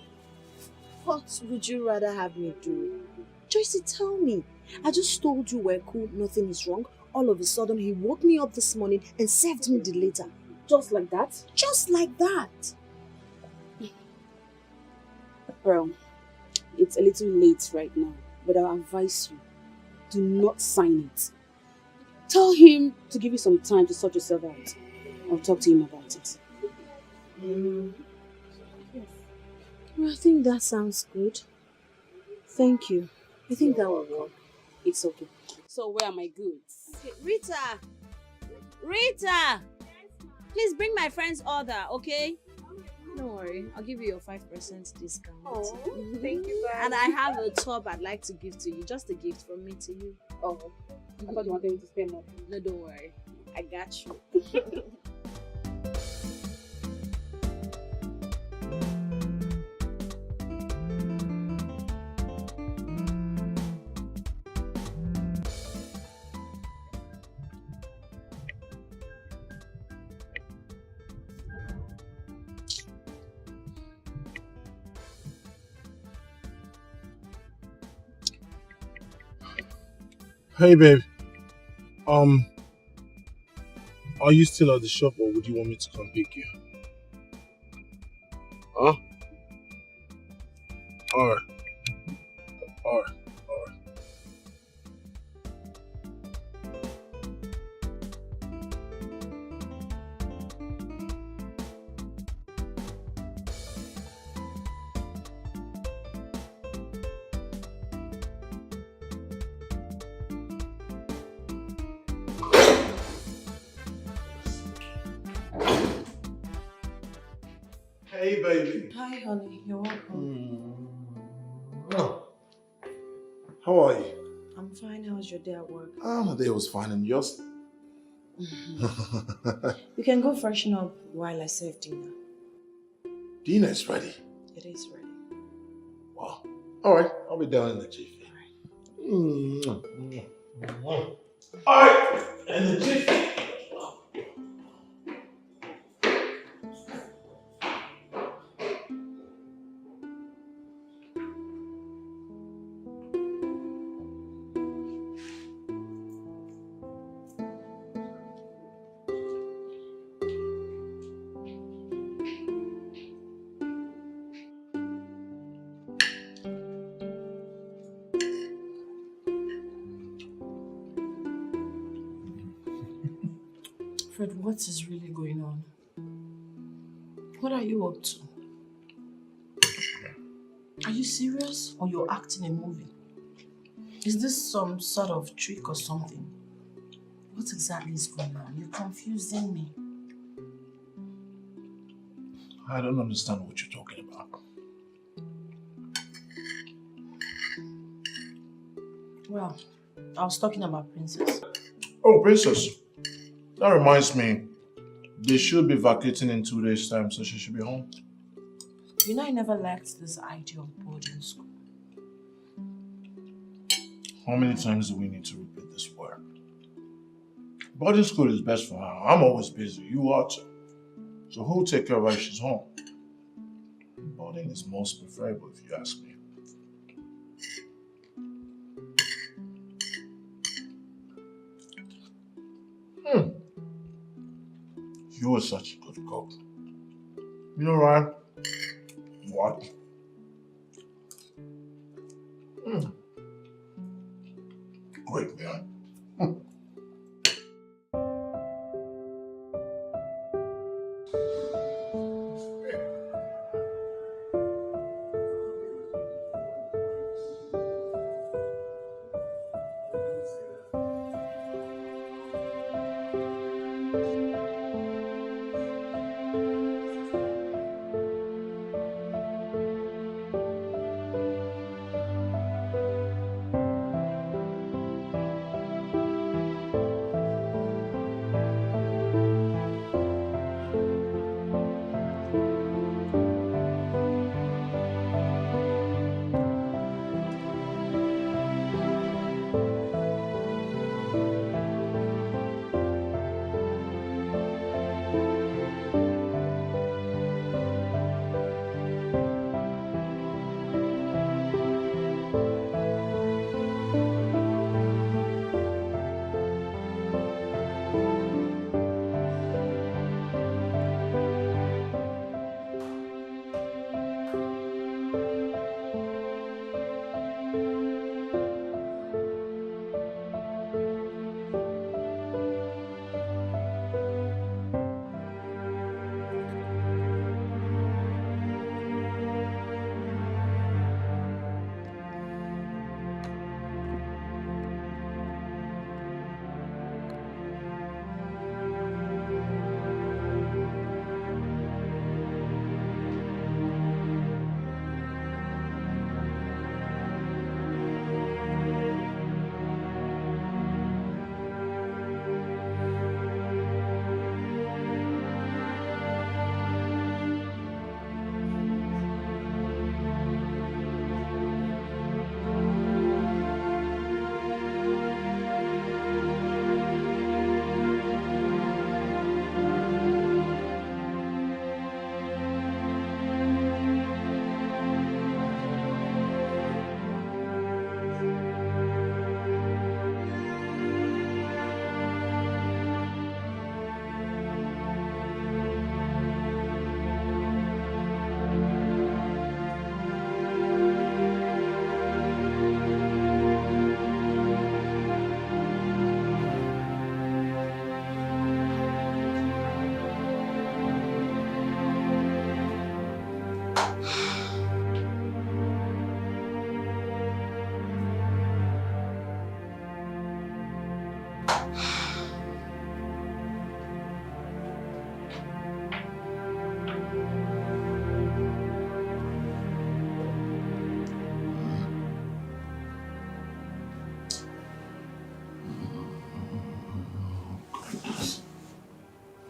Speaker 5: What would you rather have me do? Joyce, tell me. I just told you we're cool, nothing is wrong. All of a sudden, he woke me up this morning and served me the letter.
Speaker 11: Just like that?
Speaker 5: Just like that.
Speaker 11: Well, it's a little late right now, but I'll advise you, do not sign it. Tell him to give you some time to sort yourself out. I'll talk to him about it.
Speaker 5: Yes. Well, I think that sounds good. Thank you. I think that will work.
Speaker 11: It's okay. So where are my goods?
Speaker 5: Rita! Rita! Please bring my friend's order, okay? Don't worry, I'll give you your 5% discount.
Speaker 11: Oh, thank you guys.
Speaker 5: And I have a top I'd like to give to you. Just a gift from me to you.
Speaker 11: Oh, I thought you wanted me to spend more.
Speaker 5: No, don't worry. I got you.
Speaker 9: Hey, babe. Are you still at the shop or would you want me to come pick you? Huh? Alright. Alright. Hey, baby.
Speaker 7: Hi, honey. You're welcome.
Speaker 9: How are you?
Speaker 7: I'm fine. How was your day at work?
Speaker 9: My day was fine, and yours?
Speaker 7: You can go freshen up while I serve dinner.
Speaker 9: Dinner's ready.
Speaker 7: It is ready.
Speaker 9: Wow. Alright, I'll be down in the jiffy. Alright, in the jiffy.
Speaker 7: Fred, what is really going on? What are you up to?
Speaker 5: Are you serious or you're acting a movie? Is this some sort of trick or something? What exactly is going on? You're confusing me.
Speaker 9: I don't understand what you're talking about.
Speaker 5: Well, I was talking about Princess.
Speaker 9: Oh, Princess. That reminds me. They should be vacating in 2 days' time, so she should be home.
Speaker 5: You know I never liked this idea of boarding school.
Speaker 9: How many times do we need to repeat this word? Boarding school is best for her. I'm always busy. You are too. So who'll take care of her if she's home? Boarding is most preferable if you ask me. You are such a good cook. You know, Ryan? What? Great, man.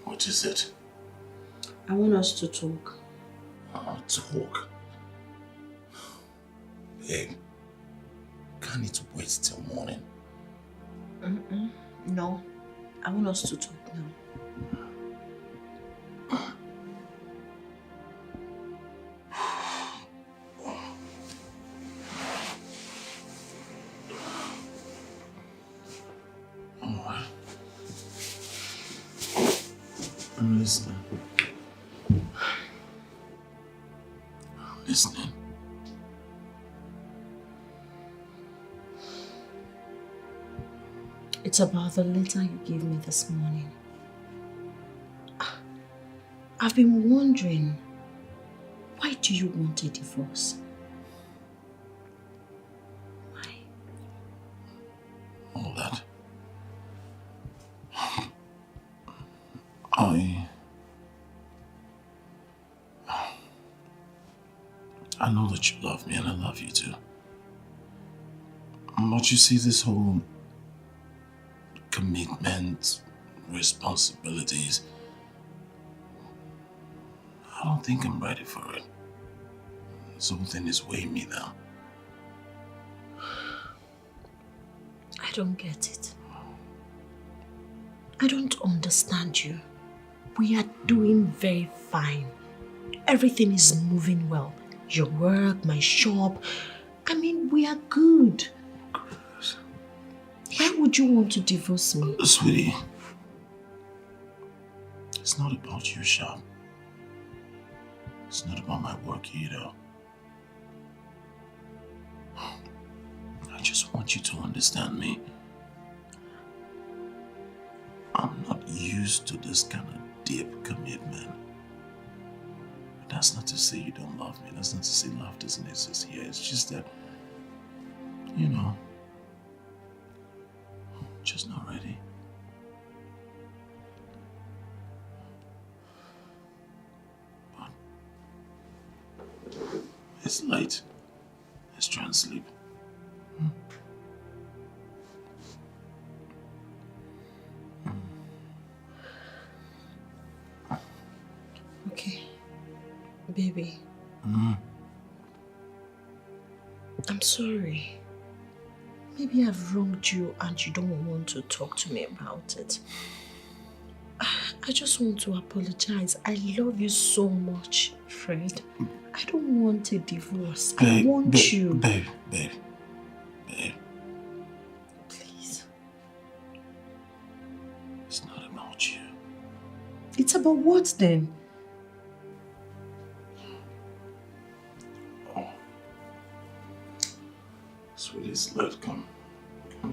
Speaker 9: What is it?
Speaker 5: I want us to talk.
Speaker 9: Talk? Babe, can't it wait till morning?
Speaker 5: No, I want us to talk now.
Speaker 9: Alright. I'm listening. I'm listening.
Speaker 5: It's about the letter you gave me this morning. I've been wondering, why do you want a divorce?
Speaker 9: I know that you love me and I love you too. But you see, this whole commitment, responsibilities, I don't think I'm ready for it. Something is weighing me down.
Speaker 5: I don't get it. I don't understand you. We are doing very fine. Everything is moving well. Your work, my shop. I mean, we are good. Why would you want to divorce me?
Speaker 9: Sweetie, it's not about your shop. It's not about my work either. I just want you to understand me. I'm not used to this kind of deep commitment. But that's not to say you don't love me. That's not to say love doesn't exist here. It's just that, you know, I'm just not ready. But it's late. Let's try and sleep.
Speaker 5: Okay. Baby. I'm sorry. Maybe I've wronged you and you don't want to talk to me about it. I just want to apologize. I love you so much, Fred. I don't want a divorce. I want you.
Speaker 9: Babe.
Speaker 5: Please.
Speaker 9: It's not about you.
Speaker 5: It's about what then?
Speaker 9: Sweetie, it's late. Come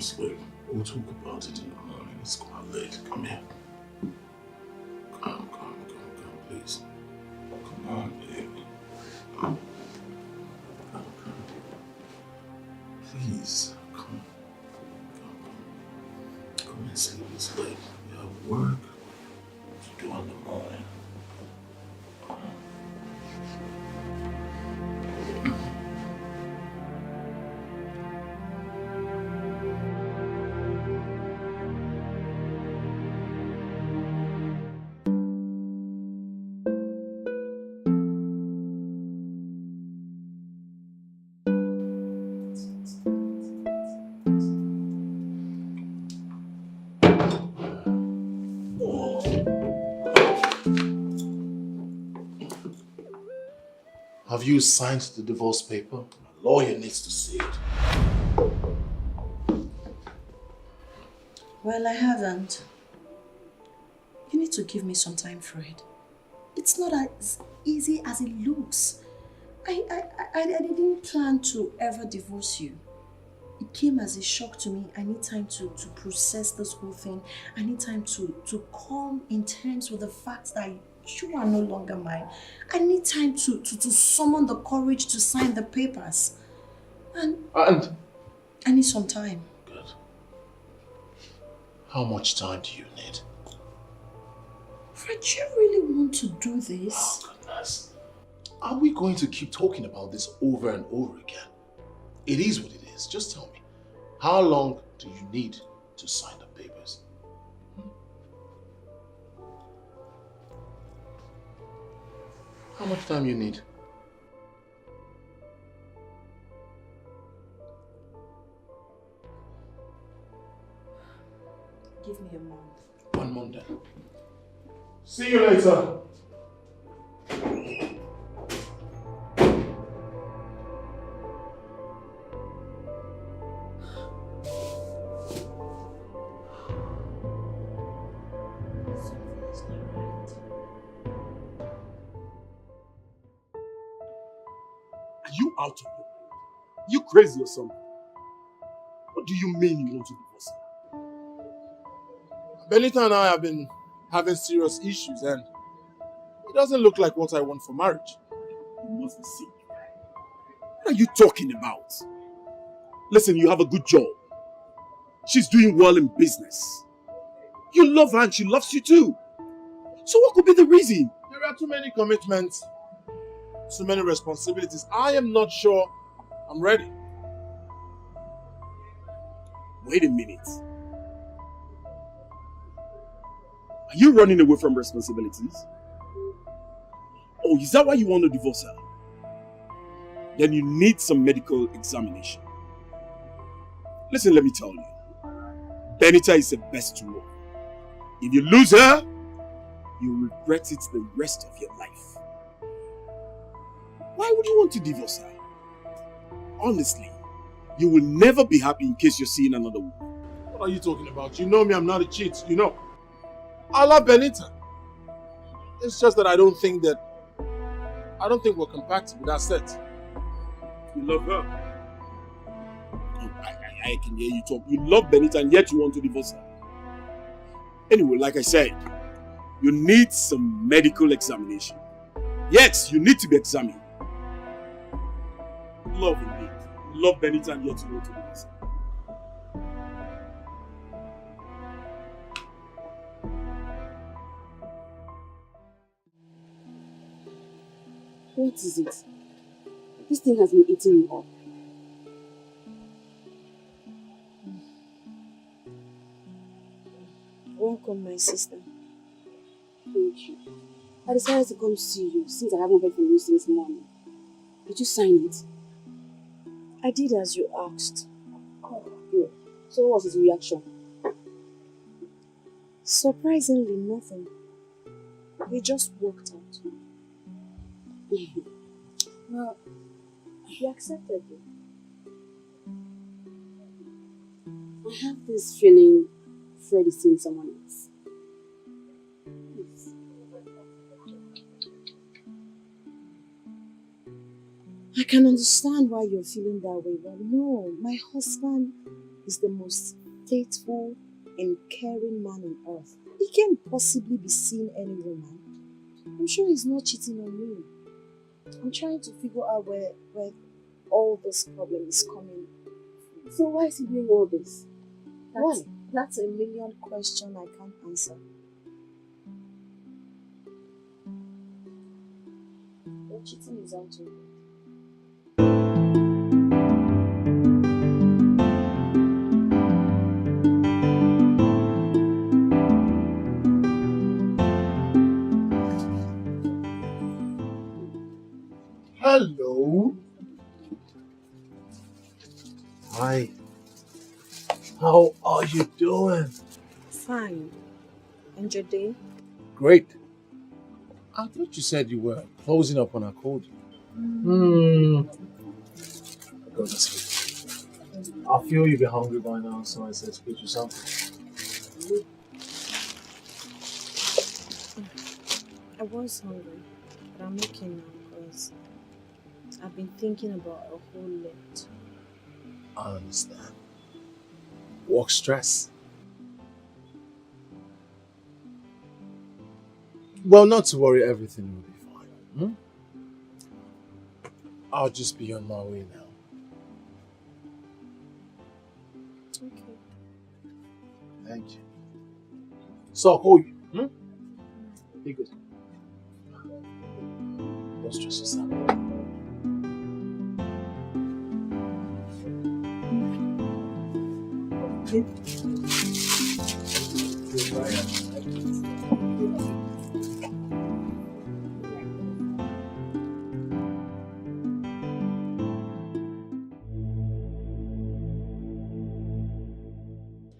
Speaker 9: sleep. We'll talk about it in the morning. It's quite late. Come here. Come, please. Come on, baby. Come. Please, come and sleep. It's late. We have work to do in the morning. Have you signed the divorce paper? My lawyer needs to see it.
Speaker 5: Well, I haven't. You need to give me some time, Fred. It's not as easy as it looks. I didn't plan to ever divorce you. It came as a shock to me. I need time to process this whole thing. I need time to come in terms with the fact that you are no longer mine. I need time to summon the courage to sign the papers. And I need some time.
Speaker 9: Good. How much time do you need?
Speaker 5: Fred, you really want to do this?
Speaker 9: Oh, goodness. Are we going to keep talking about this over and over again? It is what it is. Just tell me, how long do you need to sign the papers? How much time you need?
Speaker 5: Give me a month.
Speaker 9: 1 month then. See you later.
Speaker 3: Are you out of your mind? You crazy or something? What do you mean you want to divorce her?
Speaker 9: Benita and I have been having serious issues and it doesn't look like what I want for marriage.
Speaker 3: You must be sick. What are you talking about? Listen, you have a good job. She's doing well in business. You love her and she loves you too. So what could be the reason?
Speaker 9: There are too many commitments too many responsibilities. I am not sure I'm ready.
Speaker 12: Wait a minute. Are you running away from responsibilities? Oh, is that why you want to divorce her? Then you need some medical examination. Listen, let me tell you. Benita is the best woman. If you lose her, you'll regret it the rest of your life. Why would you want to divorce her? Honestly, you will never be happy in case you're seeing another woman.
Speaker 9: What are you talking about? You know me, I'm not a cheat, you know. I love Benita. It's just that I don't think we're compatible, that's it.
Speaker 12: You love her? I can hear you talk. You love Benita and yet you want to divorce her. Anyway, like I said, you need some medical examination. Yes, you need to be examined. Love indeed. You love Benita and yet you want to divorce her.
Speaker 11: What is it? This thing has been eating me up. Welcome, my sister. Thank you. I decided to come see you since I haven't heard from you since morning. Did you sign it?
Speaker 5: I did as you asked.
Speaker 11: Oh, good. So what was his reaction?
Speaker 5: Surprisingly, nothing. He just walked out.
Speaker 11: Well,
Speaker 5: He accepted you.
Speaker 11: I have this feeling Fred is seeing someone else. Yes.
Speaker 5: I can understand why you're feeling that way, but no, my husband is the most faithful and caring man on earth. He can't possibly be seeing any woman. I'm sure he's not cheating on me. I'm trying to figure out where all this problem is coming from.
Speaker 11: So why is he doing all this? Why?
Speaker 5: That's a million question I can't answer. But cheating is out to me.
Speaker 9: Hello. Hi. How are you doing?
Speaker 5: Fine. And your day?
Speaker 9: Great. I thought you said you were closing up when I called you. Go to sleep. I feel you'll be hungry by now, so I said to get you something.
Speaker 5: I was hungry, but I'm okay now because I've been thinking about a whole lot.
Speaker 9: I understand. Work stress. Well, not to worry, everything will be fine. I'll just be on my way now.
Speaker 5: Okay.
Speaker 9: Thank you. So I'll call you. Be good. Don't stress yourself.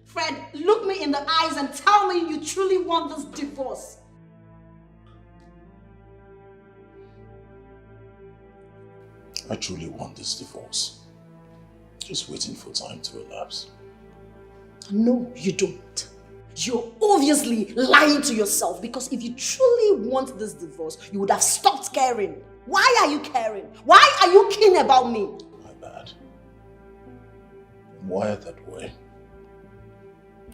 Speaker 5: Fred, look me in the eyes and tell me you truly want this divorce.
Speaker 3: I truly want this divorce. Just waiting for time to elapse.
Speaker 5: No, you don't. You're obviously lying to yourself because if you truly want this divorce, you would have stopped caring. Why are you caring? Why are you keen about me?
Speaker 3: My bad. I'm wired that way.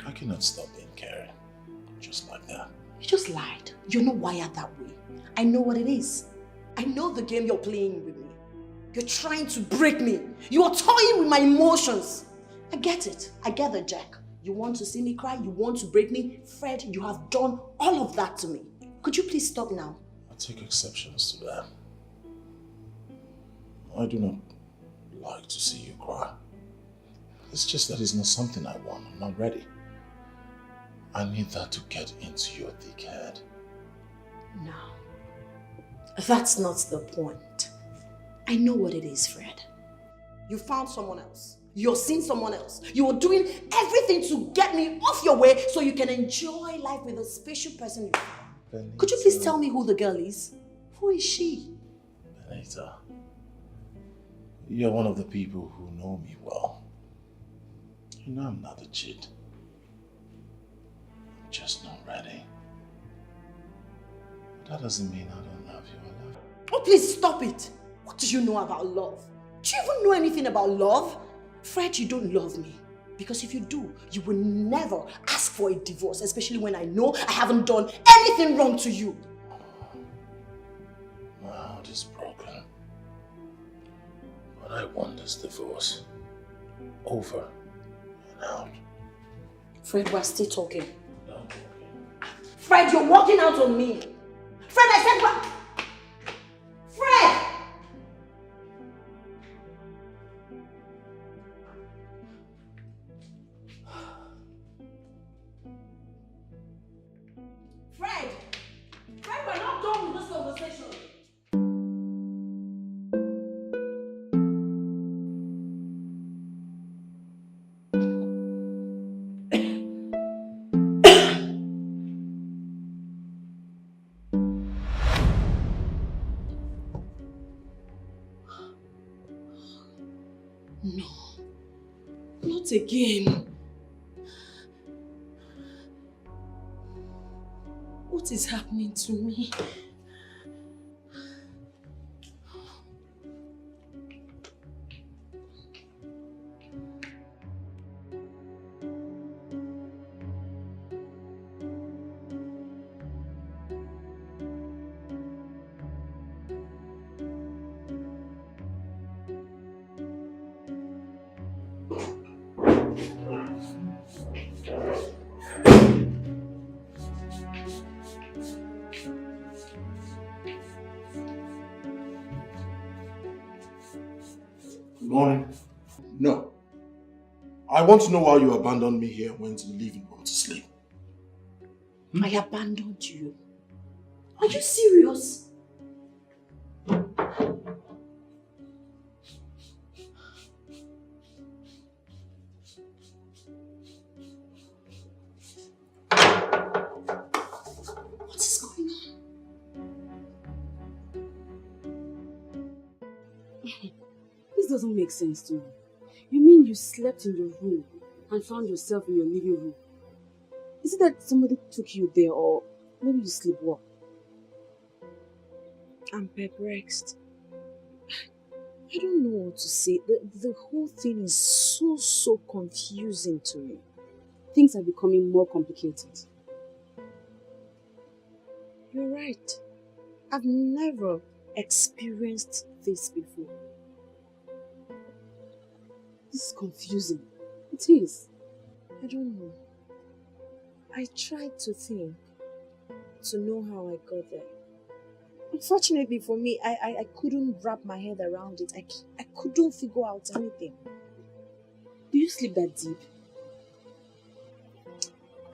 Speaker 3: I cannot stop being caring. Just like that.
Speaker 5: You just lied. You're not wired that way. I know what it is. I know the game you're playing with me. You're trying to break me. You are toying with my emotions. I get it. I get it, Jack. You want to see me cry? You want to break me? Fred, you have done all of that to me. Could you please stop now?
Speaker 3: I take exceptions to that.
Speaker 9: I do not like to see you cry. It's just that it's not something I want. I'm not ready. I need that to get into your thick head.
Speaker 5: No. That's not the point. I know what it is, Fred. You found someone else. You're seeing someone else. You are doing everything to get me off your way so you can enjoy life with a special person you found.
Speaker 9: Benita.
Speaker 5: Could you please tell me who the girl is? Who is she?
Speaker 9: Benita, you're one of the people who know me well. You know I'm not a cheat. I'm just not ready. That doesn't mean I don't love you. I love you.
Speaker 5: Oh, please stop it. What do you know about love? Do you even know anything about love? Fred, you don't love me. Because if you do, you will never ask for a divorce, especially when I know I haven't done anything wrong to you.
Speaker 9: My heart is broken. But I want this divorce over and out.
Speaker 5: Fred, we're still talking. Fred, you're walking out on me. Fred, I said what? Fred! Fred! Fred, we're not done with this conversation. No, not again. What is happening to me?
Speaker 9: Good morning. No. I want to know why you abandoned me here and went to the living room to sleep.
Speaker 5: I abandoned you. Are you serious? What is going on?
Speaker 11: This doesn't make sense to me. You mean you slept in your room and found yourself in your living room? Is it that somebody took you there or maybe you sleepwalk?
Speaker 5: I'm perplexed. I don't know what to say. The whole thing is so confusing to me.
Speaker 11: Things are becoming more complicated.
Speaker 5: You're right. I've never experienced this before.
Speaker 11: This is confusing. It is.
Speaker 5: I don't know. I tried to think, to know how I got there. Unfortunately for me, I couldn't wrap my head around it. I couldn't figure out anything.
Speaker 11: Do you sleep that deep?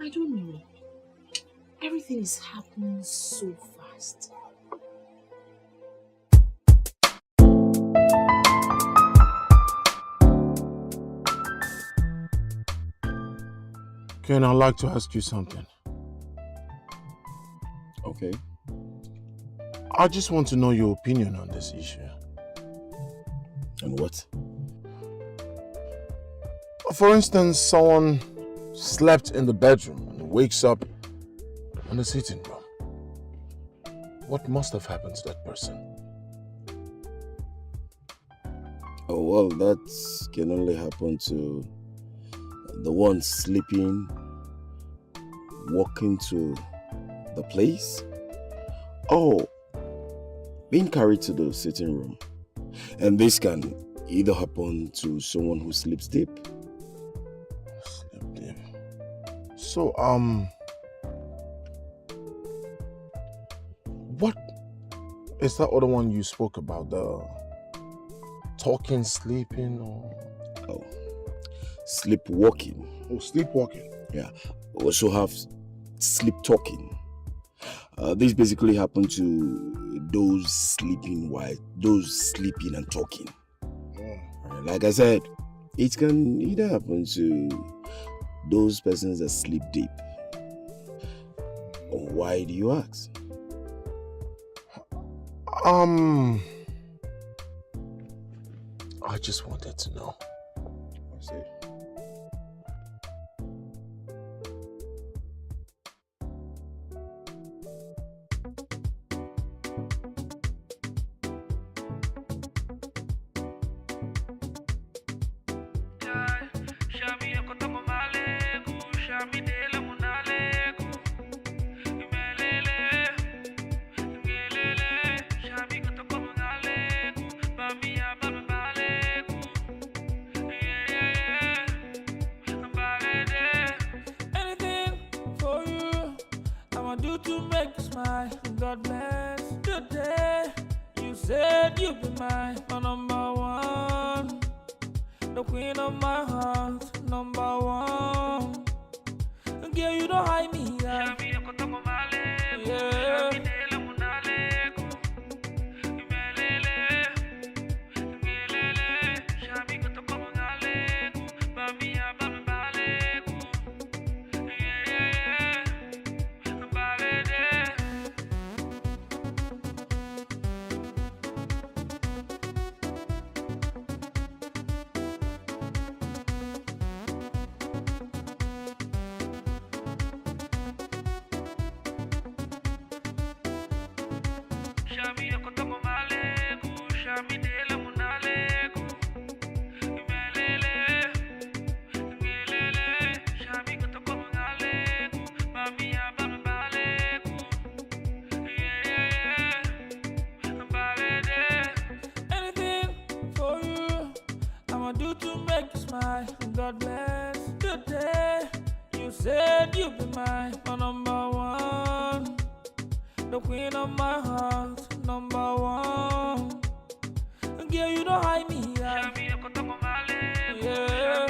Speaker 5: I don't know. Everything is happening so fast.
Speaker 9: Ken, I'd like to ask you something.
Speaker 4: Okay.
Speaker 9: I just want to know your opinion on this issue.
Speaker 4: And what?
Speaker 9: For instance, someone slept in the bedroom and wakes up in the sitting room. What must have happened to that person?
Speaker 4: Oh, well, that can only happen to the one sleeping, walking to the place, or being carried to the sitting room. And this can either happen to someone who sleeps deep.
Speaker 9: Sleep deep. So, what is that other one you spoke about? talking, sleeping, or...
Speaker 12: Oh, sleepwalking.
Speaker 9: Oh, sleepwalking.
Speaker 12: Yeah. We also have sleep talking. This basically happen to those sleeping and talking. Like I said, it can either happen to those persons that sleep deep. Why do you ask?
Speaker 9: I just wanted to know.
Speaker 12: I see.
Speaker 6: Anything for you, I'ma do to make you smile. God bless the day you said you'd be my number one, the queen of my heart, number one. Girl, you don't hide me, yeah. Yeah. Anything for you, I'ma do to make you smile. God bless the day you said you'd be my number one, the queen of my heart, number one. Girl, you don't hide me, yeah. Yeah.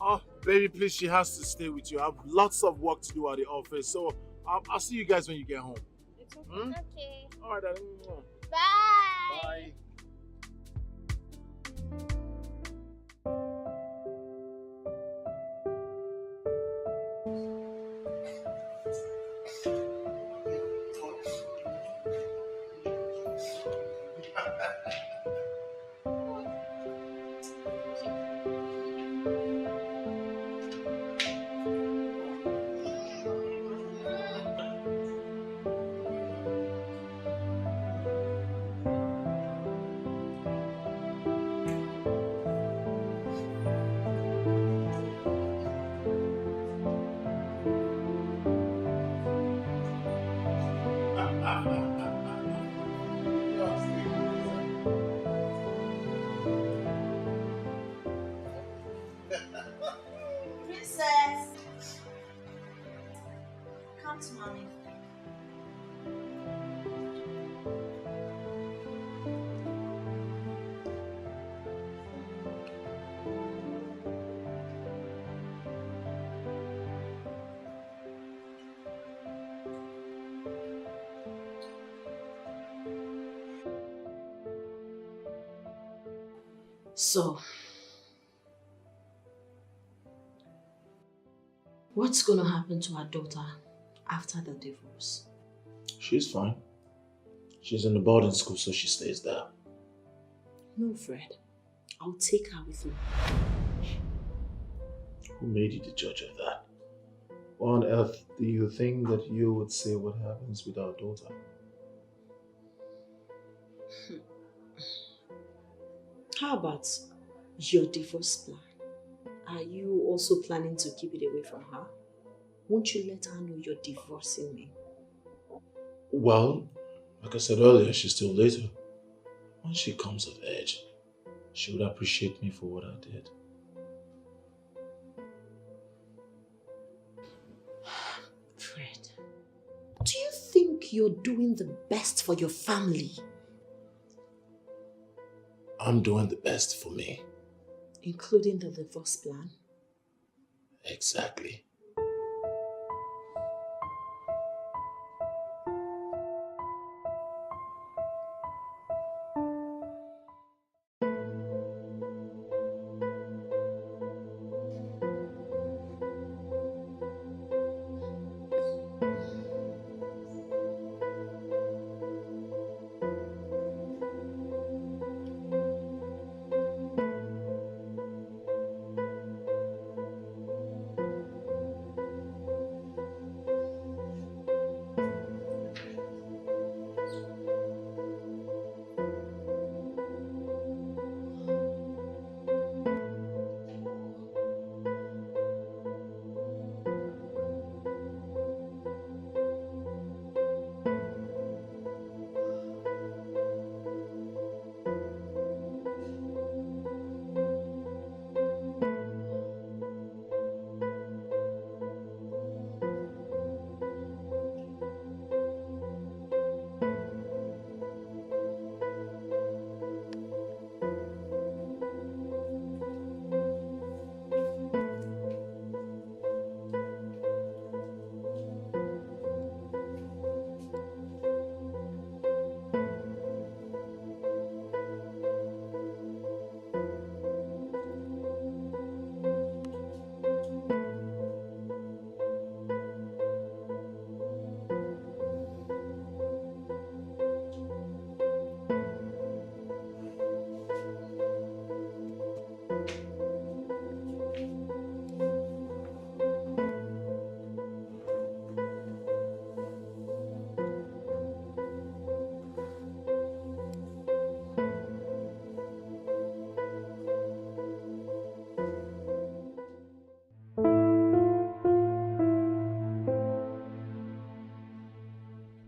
Speaker 9: Oh, baby, please, she has to stay with you. I have lots of work to do at the office, so I'll see you guys when you get home.
Speaker 10: It's okay.
Speaker 9: Okay. All right, darling.
Speaker 10: Bye.
Speaker 9: Bye.
Speaker 5: Princess! Come to mommy. So, what's going to happen to our daughter after the divorce?
Speaker 9: She's fine. She's in the boarding school, so she stays there.
Speaker 5: No, Fred. I'll take her with me.
Speaker 9: Who made you the judge of that? Why on earth do you think that you would say what happens with our daughter?
Speaker 5: How about your divorce plan? Are you also planning to keep it away from her? Won't you let her know you're divorcing me?
Speaker 9: Well, like I said earlier, she's still little. When she comes of age, she would appreciate me for what I did.
Speaker 5: Fred, do you think you're doing the best for your family?
Speaker 9: I'm doing the best for me.
Speaker 5: Including the divorce plan?
Speaker 9: Exactly.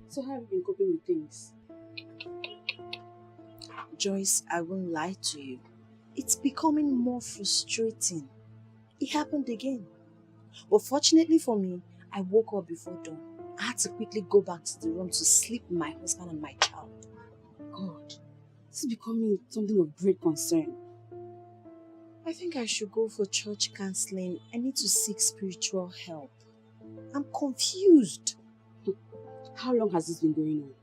Speaker 11: So how have you been coping with things?
Speaker 5: Joyce, I won't lie to you. It's becoming more frustrating. It happened again. But fortunately for me, I woke up before dawn. I had to quickly go back to the room to sleep with my husband and my child.
Speaker 11: God, this is becoming something of great concern.
Speaker 5: I think I should go for church counseling. I need to seek spiritual help. I'm confused.
Speaker 11: How long has this been going on?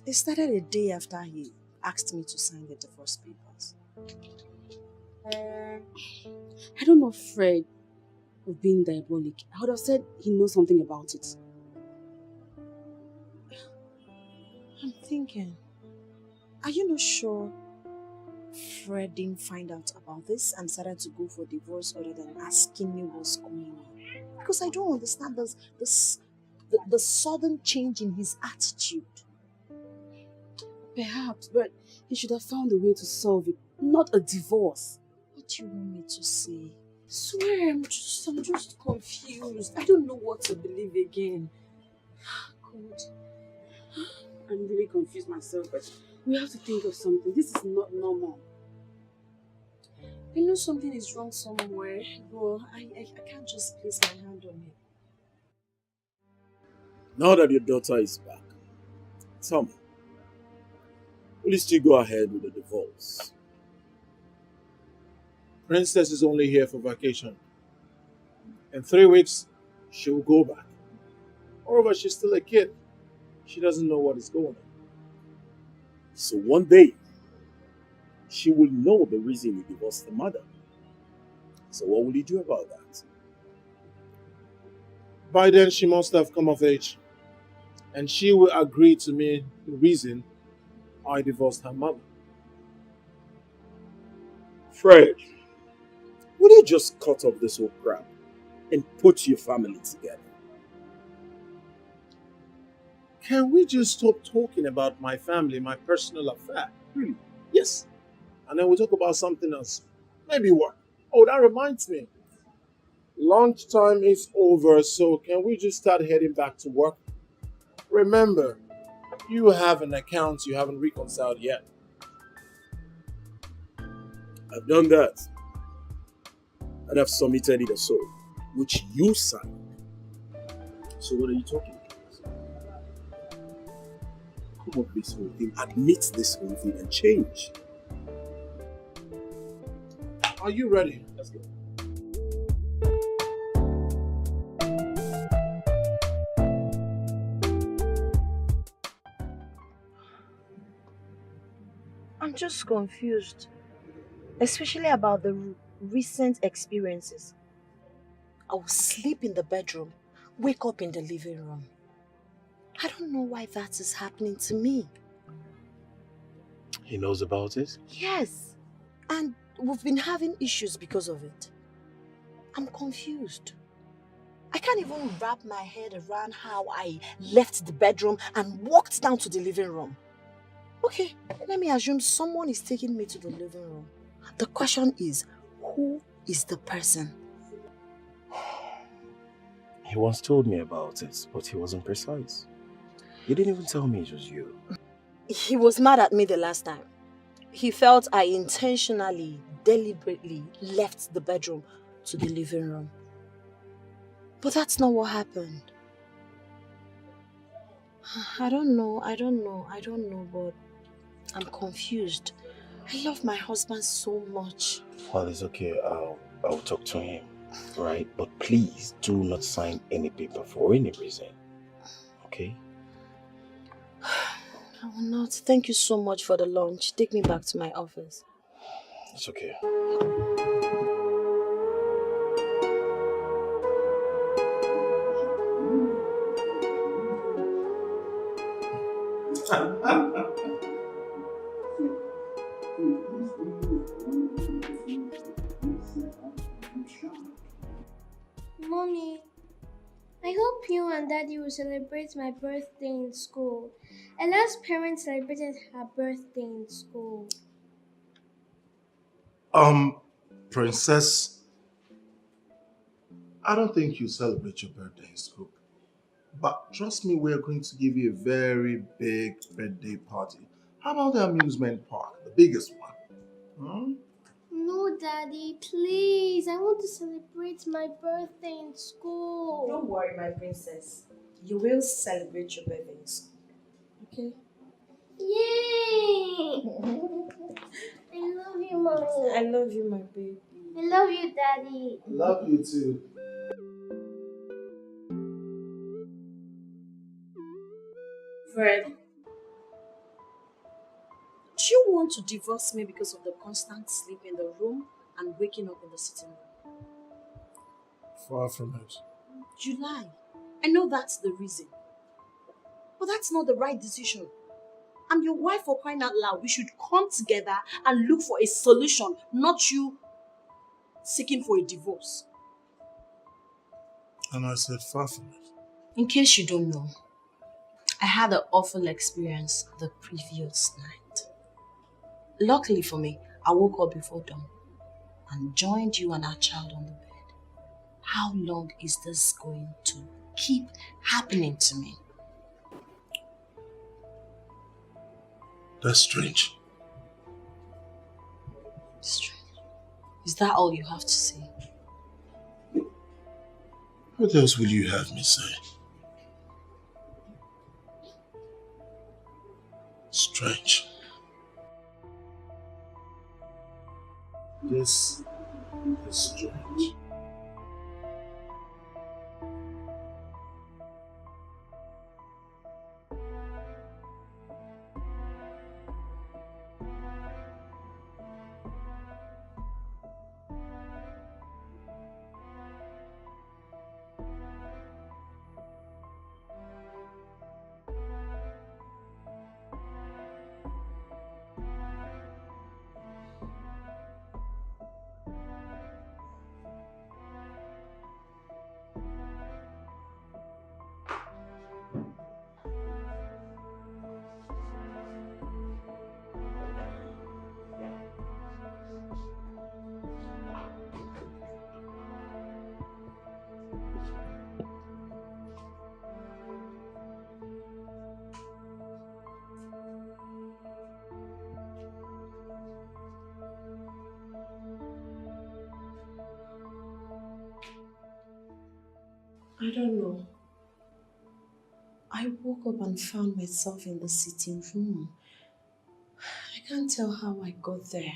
Speaker 5: It started a day after he asked me to sign the divorce papers.
Speaker 11: I don't know Fred of being diabolic. I would have said he knows something about it.
Speaker 5: I'm thinking, are you not sure Fred didn't find out about this and decided to go for divorce other than asking me what's going on? Because I don't understand the sudden change in his attitude.
Speaker 11: Perhaps, but he should have found a way to solve it, not a divorce.
Speaker 5: What do you want me to say?
Speaker 11: I swear, I'm just confused. I don't know what to believe again. God, I'm really confused myself, but we have to think of something. This is not normal.
Speaker 5: I know something is wrong somewhere, but I can't just place my hand on it.
Speaker 12: Now that your daughter is back, tell me, will you still go ahead with the divorce?
Speaker 9: Princess is only here for vacation. In 3 weeks, she will go back. Moreover, she's still a kid. She doesn't know what is going on.
Speaker 12: So one day, she will know the reason you divorced the mother. So what will you do about that?
Speaker 9: By then, she must have come of age. and she will agree to me the reason I divorced her mother.
Speaker 12: Fred, will you just cut off this whole crap and put your family together?
Speaker 9: Can we just stop talking about my family, my personal affair? Really? Yes. And then we'll talk about something else. Maybe what? Oh, that reminds me. Lunchtime is over, so can we just start heading back to work? Remember, you have an account you haven't reconciled yet.
Speaker 12: I've done that. And I've submitted it also, which you signed. So what are you talking about? Come up this whole thing, admit this whole thing and change.
Speaker 9: Are you ready?
Speaker 12: Let's go.
Speaker 5: I'm just confused, especially about the recent experiences. I will sleep in the bedroom, wake up in the living room. I don't know why that is happening to me.
Speaker 3: He knows about it?
Speaker 5: Yes, and we've been having issues because of it. I'm confused. I can't even wrap my head around how I left the bedroom and walked down to the living room. Okay, let me assume someone is taking me to the living room. The question is, who is the person?
Speaker 3: He once told me about it, but he wasn't precise. He didn't even tell me it was you.
Speaker 5: He was mad at me the last time. He felt I intentionally, deliberately left the bedroom to the living room. But that's not what happened. I don't know, but I'm confused. I love my husband so much.
Speaker 3: Well, it's okay. I'll talk to him, right? But please do not sign any paper for any reason, okay?
Speaker 5: I will not. Thank you so much for the lunch. Take me back to my office.
Speaker 3: It's okay.
Speaker 10: Mommy, I hope you and Daddy will celebrate my birthday in school. Ella's parents celebrated her birthday in school.
Speaker 9: Princess, I don't think you celebrate your birthday in school. But trust me, we're going to give you a very big birthday party. How about the amusement park, the biggest one? Hmm?
Speaker 10: No, Daddy, please. I want to celebrate my birthday in school.
Speaker 5: Don't worry, my princess. You will celebrate your birthday in school. Okay?
Speaker 10: Yay! I love you, Mommy.
Speaker 5: I love you, my baby.
Speaker 10: I love you, Daddy.
Speaker 9: Love you too.
Speaker 5: Fred, do you want to divorce me because of the constant sleep in the room and waking up in the sitting room?
Speaker 9: Far from it.
Speaker 5: You lie. I know that's the reason. But that's not the right decision. I'm your wife, for crying out loud. We should come together and look for a solution, not you seeking for a divorce.
Speaker 9: And I said far from it.
Speaker 5: In case you don't know, I had an awful experience the previous night. Luckily for me, I woke up before dawn and joined you and our child on the bed. How long is this going to keep happening to me?
Speaker 9: That's strange.
Speaker 5: Strange. Is that all you have to say?
Speaker 9: What else will you have me say? Strange. This is strange.
Speaker 5: I don't know. I woke up and found myself in the sitting room. I can't tell how I got there.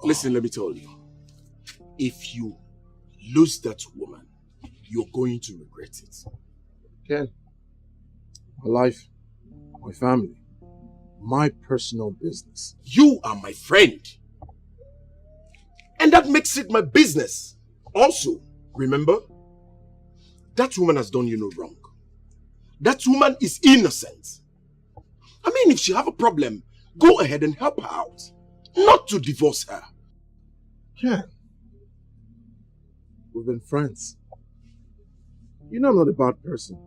Speaker 12: Listen, let me tell you. If you lose that woman, you're going to regret it.
Speaker 9: Ken, my life, my family, my personal business.
Speaker 12: You are my friend. And that makes it my business. Also, remember, that woman has done you no wrong. That woman is innocent. I mean, if she have a problem, go ahead and help her out. Not to divorce her.
Speaker 9: Ken, we've been friends. You know I'm not a bad person.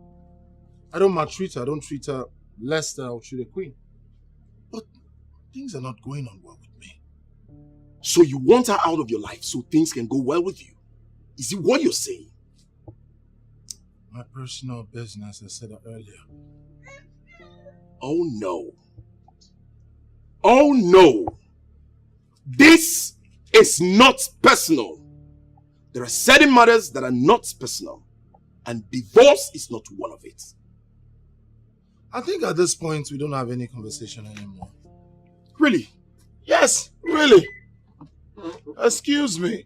Speaker 9: I don't maltreat her. I don't treat her less than I would treat a queen. But things are not going on well with me.
Speaker 12: So you want her out of your life so things can go well with you? Is it what you're saying?
Speaker 9: My personal business, I said that earlier.
Speaker 12: Oh no. Oh no. This is not personal. There are certain matters that are not personal. And divorce is not one of it.
Speaker 9: I think at this point we don't have any conversation anymore.
Speaker 12: Really?
Speaker 9: Yes, really. Excuse me.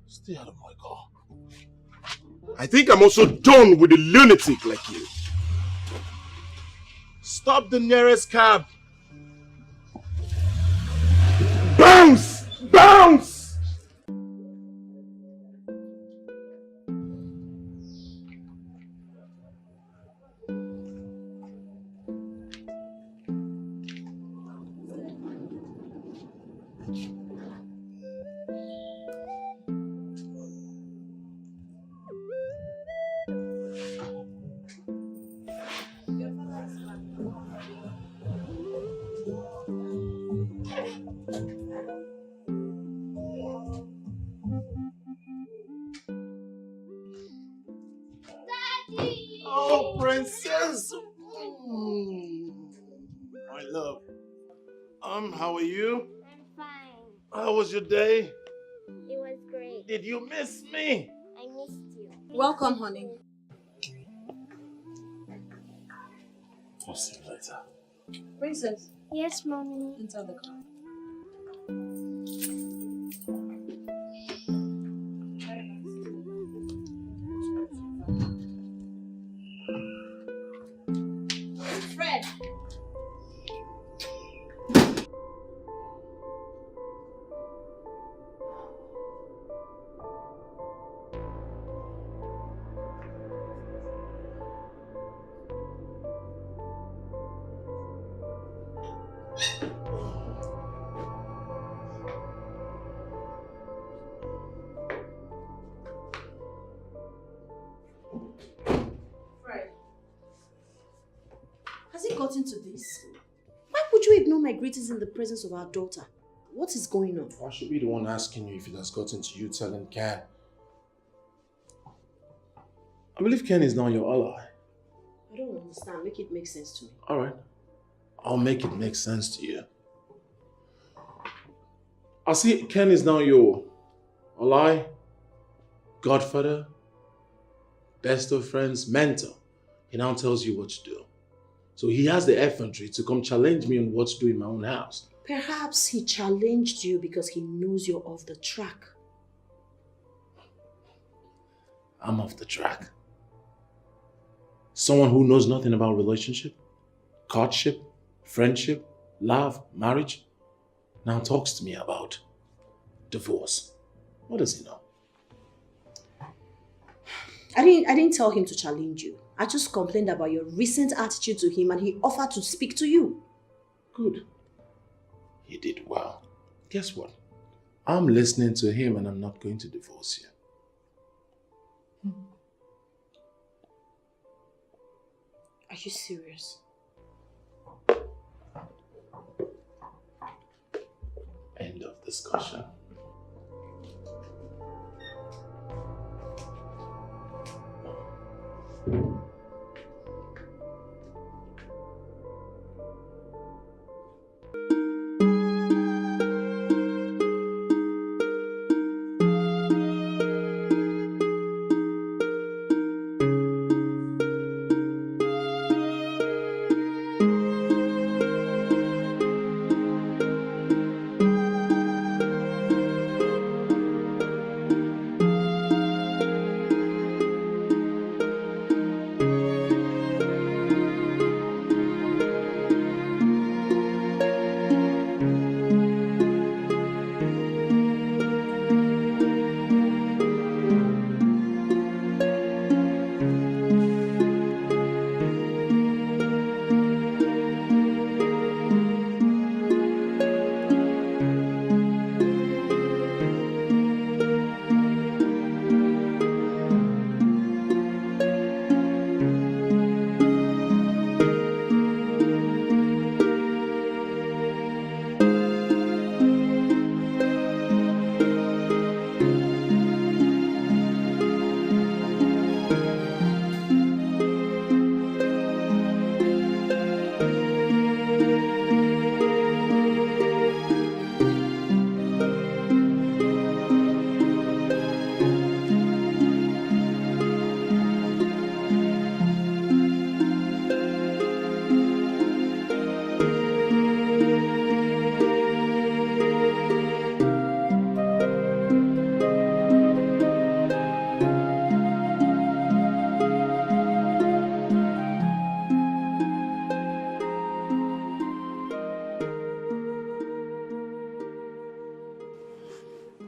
Speaker 9: Stay out of my car.
Speaker 12: I think I'm also done with a lunatic like you.
Speaker 9: Stop the nearest cab.
Speaker 12: Bounce! Bounce!
Speaker 9: Oh, princess. My love. How are you?
Speaker 10: I'm fine.
Speaker 9: How was your day?
Speaker 10: It was great.
Speaker 9: Did you miss me?
Speaker 10: I missed you.
Speaker 5: Welcome, honey.
Speaker 9: I'll see you later.
Speaker 5: Princess,
Speaker 10: Yes, Mommy.
Speaker 5: enter the car. Fred. Has it gotten to this? Why would you ignore my greetings in the presence of our daughter? What is going on?
Speaker 9: I should be the one asking you if it has gotten to you telling Ken. I believe Ken is now your ally.
Speaker 5: I don't understand. Make it make sense to me.
Speaker 9: Alright. I'll make it make sense to you. I see Ken is now your ally, godfather, best of friends, mentor. He now tells you what to do. So he has the effrontery to come challenge me on what to do in my own house.
Speaker 5: Perhaps he challenged you because he knows you're off the track.
Speaker 9: I'm off the track. Someone who knows nothing about relationship, courtship, friendship, love, marriage, now talks to me about divorce. What does he know?
Speaker 5: I didn't tell him to challenge you. I just complained about your recent attitude to him and he offered to speak to you.
Speaker 9: Good. He did well. Guess what? I'm listening to him and I'm not going to divorce you.
Speaker 5: Are you serious?
Speaker 9: End of discussion.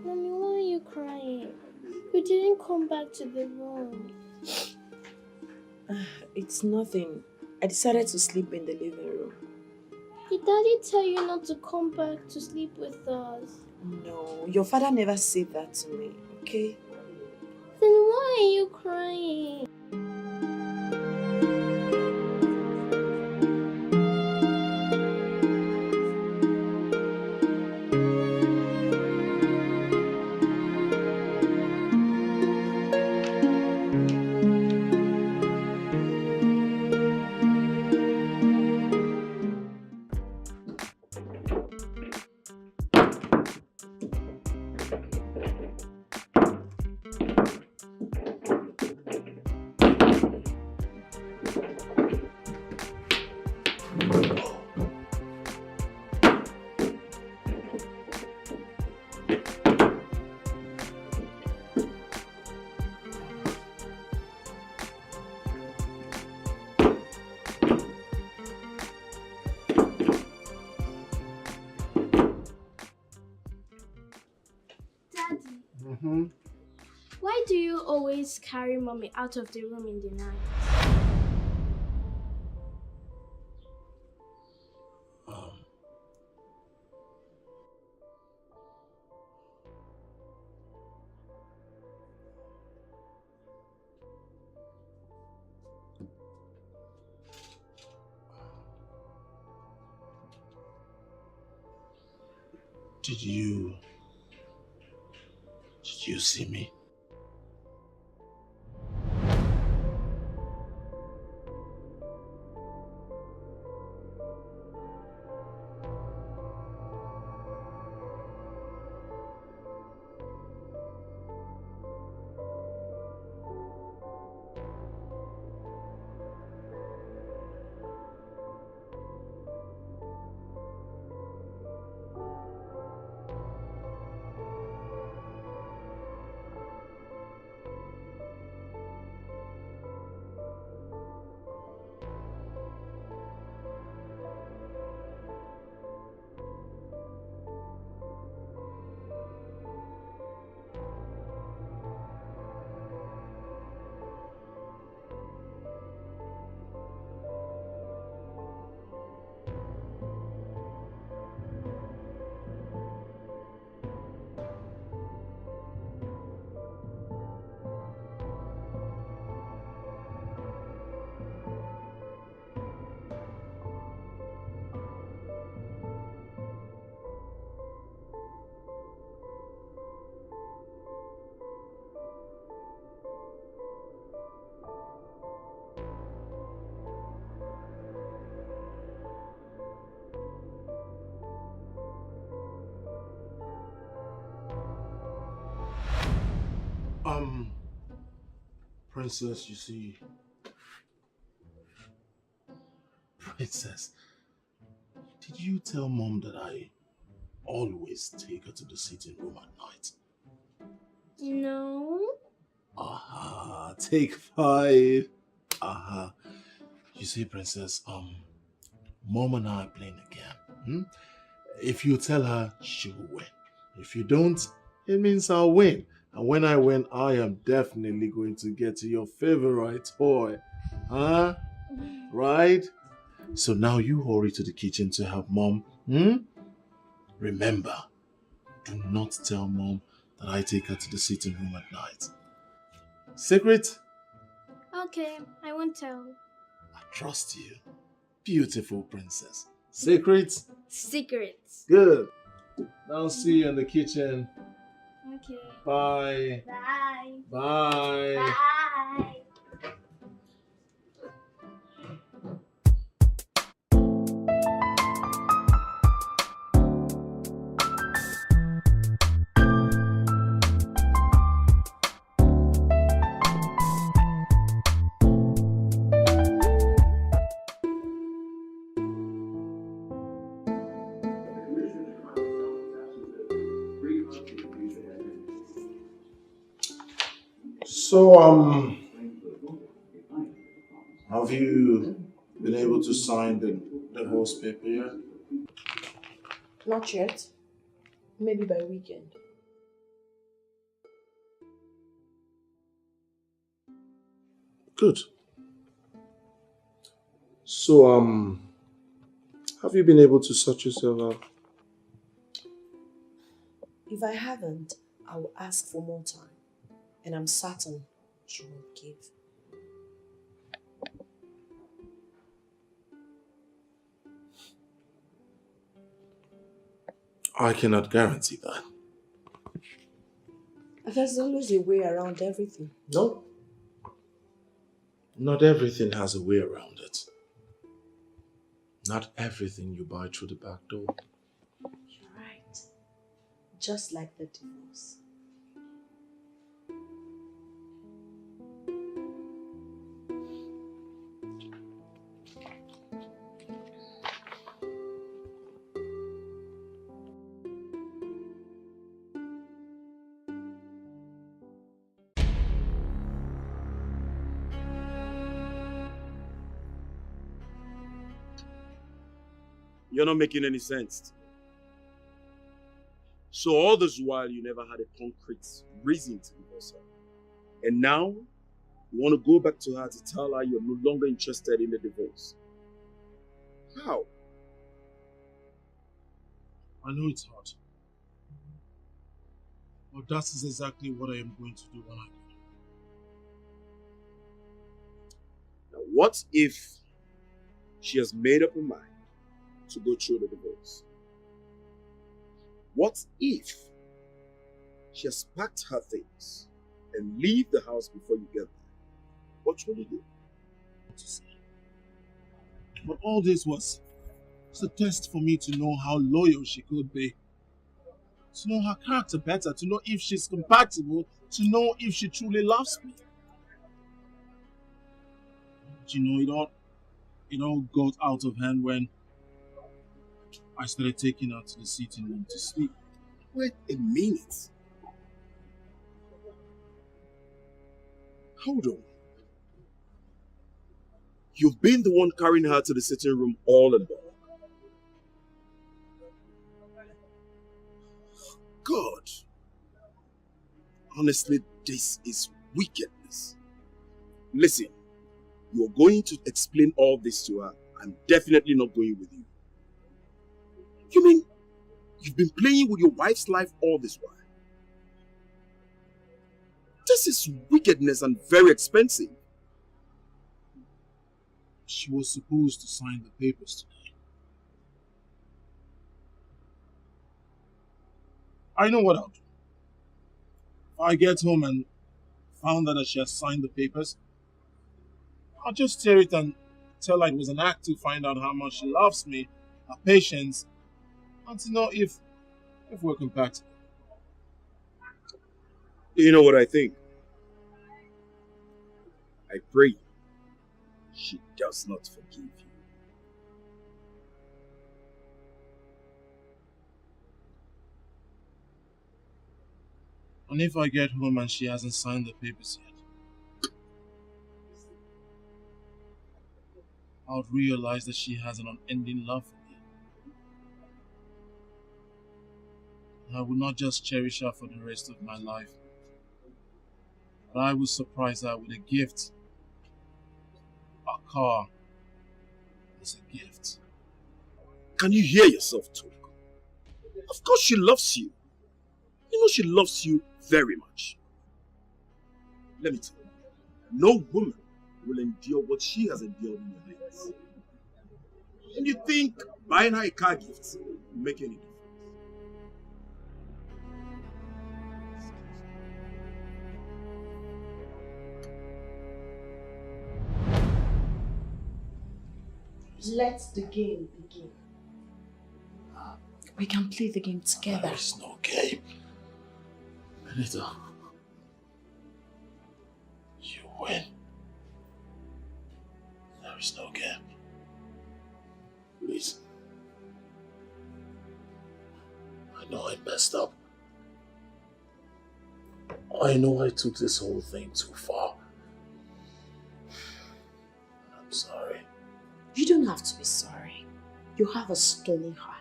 Speaker 10: Mommy, why are you crying? You didn't come back to the room.
Speaker 5: It's nothing. I decided to sleep in the living room.
Speaker 10: Did Daddy tell you not to come back to sleep with us?
Speaker 5: No, your father never said that to me, okay?
Speaker 10: Then why are you crying? Daddy, why do you always carry Mommy out of the room in the night?
Speaker 9: Did you see me? Princess, you see... Princess, did you tell Mom that I always take her to the sitting room at night?
Speaker 10: No.
Speaker 9: Aha, take 5. Aha. You see, Princess, Mom and I are playing a game. If you tell her, she will win. If you don't, it means I'll win. And when I win, I am definitely going to get your favorite toy. Huh? Right? So now you hurry to the kitchen to help Mom. Remember, do not tell Mom that I take her to the sitting room at night. Secret?
Speaker 10: Okay, I won't tell.
Speaker 9: I trust you. Beautiful princess. Secret?
Speaker 10: Secrets.
Speaker 9: Good. Now see you in the kitchen.
Speaker 10: Okay.
Speaker 9: Bye.
Speaker 10: Bye.
Speaker 9: Bye.
Speaker 10: Bye.
Speaker 9: So, have you been able to sign the divorce paper yet?
Speaker 5: Not yet. Maybe by weekend.
Speaker 9: Good. So, have you been able to sort yourself out?
Speaker 5: If I haven't, I will ask for more time. And I'm certain she will give.
Speaker 9: I cannot guarantee that.
Speaker 5: There's always a way around everything.
Speaker 9: No. Not everything has a way around it. Not everything you buy through the back door.
Speaker 5: You're right. Just like the divorce.
Speaker 12: You're not making any sense. So all this while you never had a concrete reason to divorce her. And now you want to go back to her to tell her you're no longer interested in the divorce. How?
Speaker 9: I know it's hard. But that is exactly what I am going to do when I get home.
Speaker 12: Now what if she has made up her mind to go through the divorce? What if she has packed her things and leave the house before you get there? What will you do?
Speaker 9: But all this was a test for me to know how loyal she could be. To know her character better, to know if she's compatible, to know if she truly loves me. But you know, it all got out of hand when I started taking her to the sitting room to sleep.
Speaker 12: Wait a minute. Hold on. You've been the one carrying her to the sitting room all along. God. Honestly, this is wickedness. Listen, you're going to explain all this to her. I'm definitely not going with you. You mean you've been playing with your wife's life all this while? This is wickedness and very expensive.
Speaker 9: She was supposed to sign the papers today. I know what I'll do. If I get home and found out that she has signed the papers, I'll just tear it and tell her it was an act to find out how much she loves me, her patience, and to know if we're compatible.
Speaker 12: You know what I think? I pray she does not forgive you.
Speaker 9: And if I get home and she hasn't signed the papers yet, I would realize that she has an unending love for me. I would not just cherish her for the rest of my life, but I would surprise her with a gift. A car is a gift.
Speaker 12: Can you hear yourself talk? Of course she loves you. You know she loves you very much. Let me tell you, no woman will endure what she has endured in your hands. And you think buying her a car gift will make any difference?
Speaker 5: Let the game begin. We can play the game together.
Speaker 9: There is no game. Benita, you win. There is no game. Please. I know I messed up. I know I took this whole thing too far. I'm sorry.
Speaker 5: You don't have to be sorry. You have a stony heart.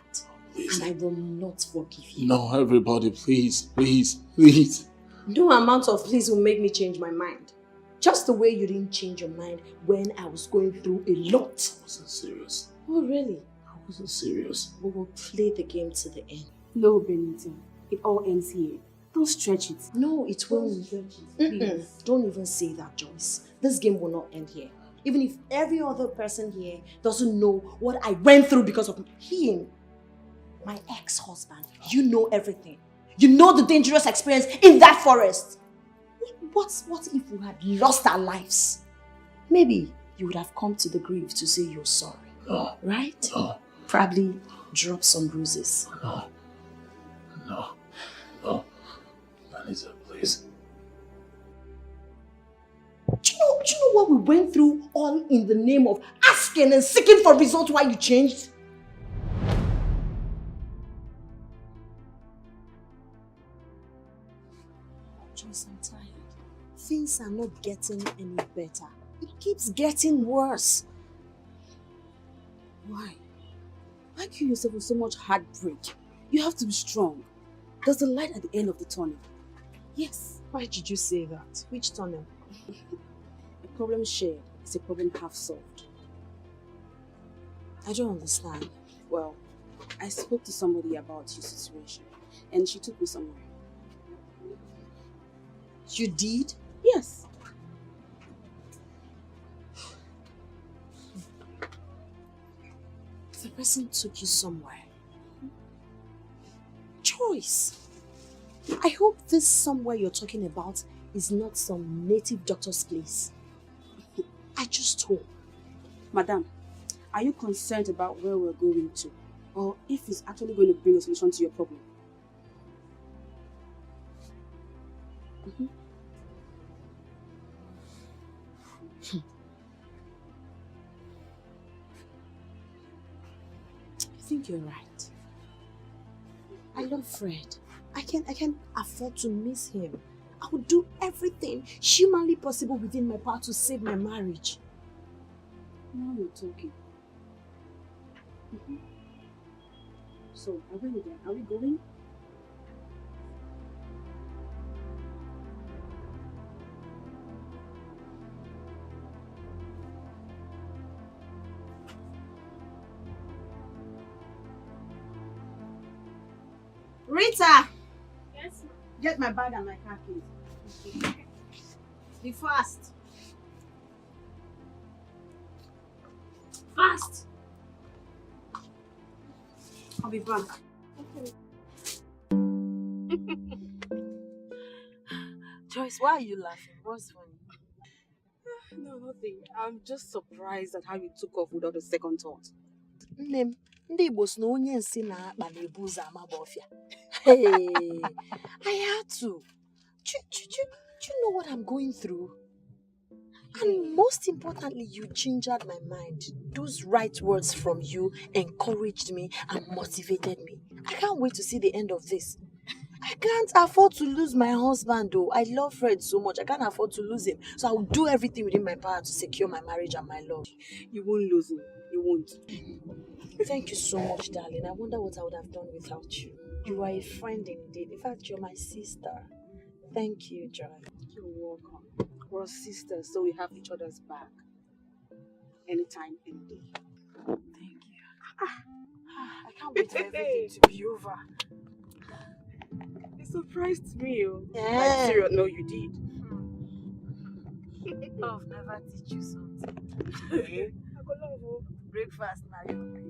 Speaker 9: Please.
Speaker 5: And I will not forgive you.
Speaker 9: No, everybody, please, please, please.
Speaker 5: No amount of please will make me change my mind. Just the way you didn't change your mind when I was going through a lot.
Speaker 9: I wasn't serious.
Speaker 5: Oh, really?
Speaker 9: I wasn't serious.
Speaker 5: We will play the game to the end.
Speaker 11: No, Benita. It all ends here. Don't stretch it.
Speaker 5: No, it won't. Don't even say that, Joyce. This game will not end here. Even if every other person here doesn't know what I went through because of him. My ex-husband, you know everything. You know the dangerous experience in that forest. What if we had lost our lives? Maybe you would have come to the grave to say you're sorry.
Speaker 9: No.
Speaker 5: Right?
Speaker 9: No.
Speaker 5: Probably drop some bruises.
Speaker 9: No. No. No. Benita, please.
Speaker 5: Do you know what we went through all in the name of asking and seeking for results why you changed? Joyce, I'm tired. Things are not getting any better. It keeps getting worse.
Speaker 11: Why? Why kill yourself with so much heartbreak? You have to be strong. There's a light at the end of the tunnel. Yes.
Speaker 5: Why did you say that? Which tunnel?
Speaker 11: A problem shared is a problem half solved.
Speaker 5: I don't understand.
Speaker 11: Well, I spoke to somebody about your situation and she took me somewhere.
Speaker 5: You did?
Speaker 11: Yes.
Speaker 5: The person took you somewhere. Joyce, I hope this somewhere you're talking about is not some native doctor's place. I just hope.
Speaker 11: Madam, are you concerned about where we're going to? Or if it's actually going to bring a solution to your problem?
Speaker 5: I think you're right. I love Fred. I can't afford to miss him. I would do everything humanly possible within my power to save my marriage.
Speaker 11: Now you're talking. So, are we again? Are we going?
Speaker 7: Rita!
Speaker 10: Yes, ma'am.
Speaker 7: Get my bag and my car keys. Be fast. Fast! I'll be back.
Speaker 10: Okay.
Speaker 11: Joyce, why are you laughing? What's funny?
Speaker 7: No, nothing. I'm just surprised at how you took off without a second thought.
Speaker 5: Name, ndị Igbo sị na onye nsị na-akpa na-ebu ụzọ amaba ọfịa. Hey, I had to. Do you know what I'm going through? And most importantly, you gingered my mind. Those right words from you encouraged me and motivated me. I can't wait to see the end of this. I can't afford to lose my husband though. I love Fred so much. I can't afford to lose him. So I will do everything within my power to secure my marriage and my love.
Speaker 11: You won't lose him. You won't.
Speaker 5: Thank you so much, darling. I wonder what I would have done without you. You are a friend indeed. In fact, you're my sister. Thank you, Joy.
Speaker 11: You're welcome. We're sisters, so we have each other's back. Anytime, any day.
Speaker 5: Thank you. I can't wait for everything to be over.
Speaker 11: You surprised me.
Speaker 5: Yeah.
Speaker 11: Like, serious? No, you did.
Speaker 5: Love never teach you something.
Speaker 11: I go love you.
Speaker 5: Breakfast now, you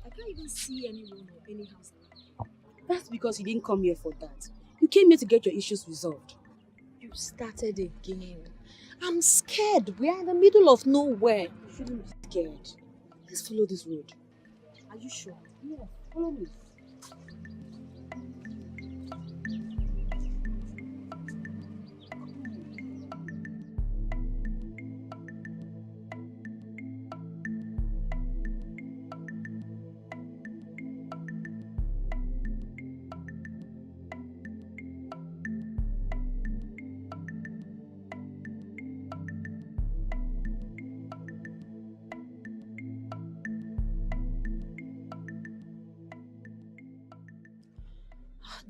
Speaker 11: I can't even see anyone or any house around. That's because you didn't come here for that. You came here to get your issues resolved.
Speaker 5: You started again. I'm scared. We are in the middle of nowhere.
Speaker 11: You shouldn't be scared. Let's follow this road.
Speaker 5: Are you sure?
Speaker 11: Yeah, follow me.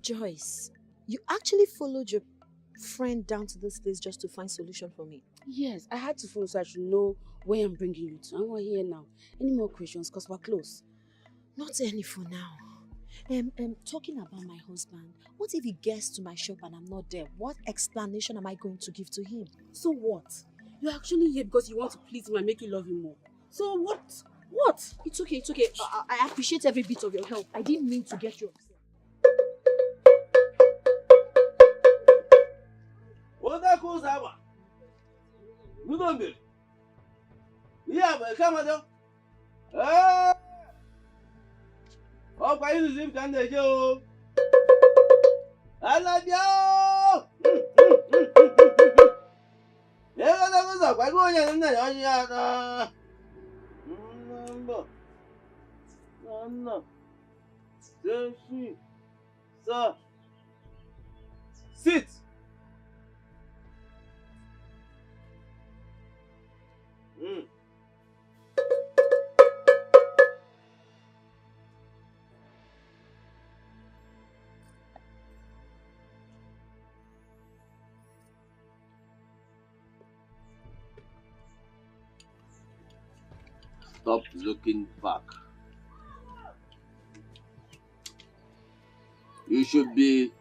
Speaker 5: Joyce, you actually followed your friend down to this place just to find solution for me?
Speaker 11: Yes, I had to follow so I should know where I'm bringing you to. And we're here now. Any more questions? Because we're close.
Speaker 5: Not any for now. Talking about my husband, what if he gets to my shop and I'm not there? What explanation am I going to give to him?
Speaker 11: So what? You're actually here because you want to please him and make you love him more. So what? What?
Speaker 5: It's okay, it's okay. I appreciate every bit of your help. I didn't mean to get you upset.
Speaker 13: ọkwa izuzu m ka m na-eje o alabịa ego ụzọ gwago onye nna ya onye ya na mbọ nna seshi sa sit Stop looking back. You should be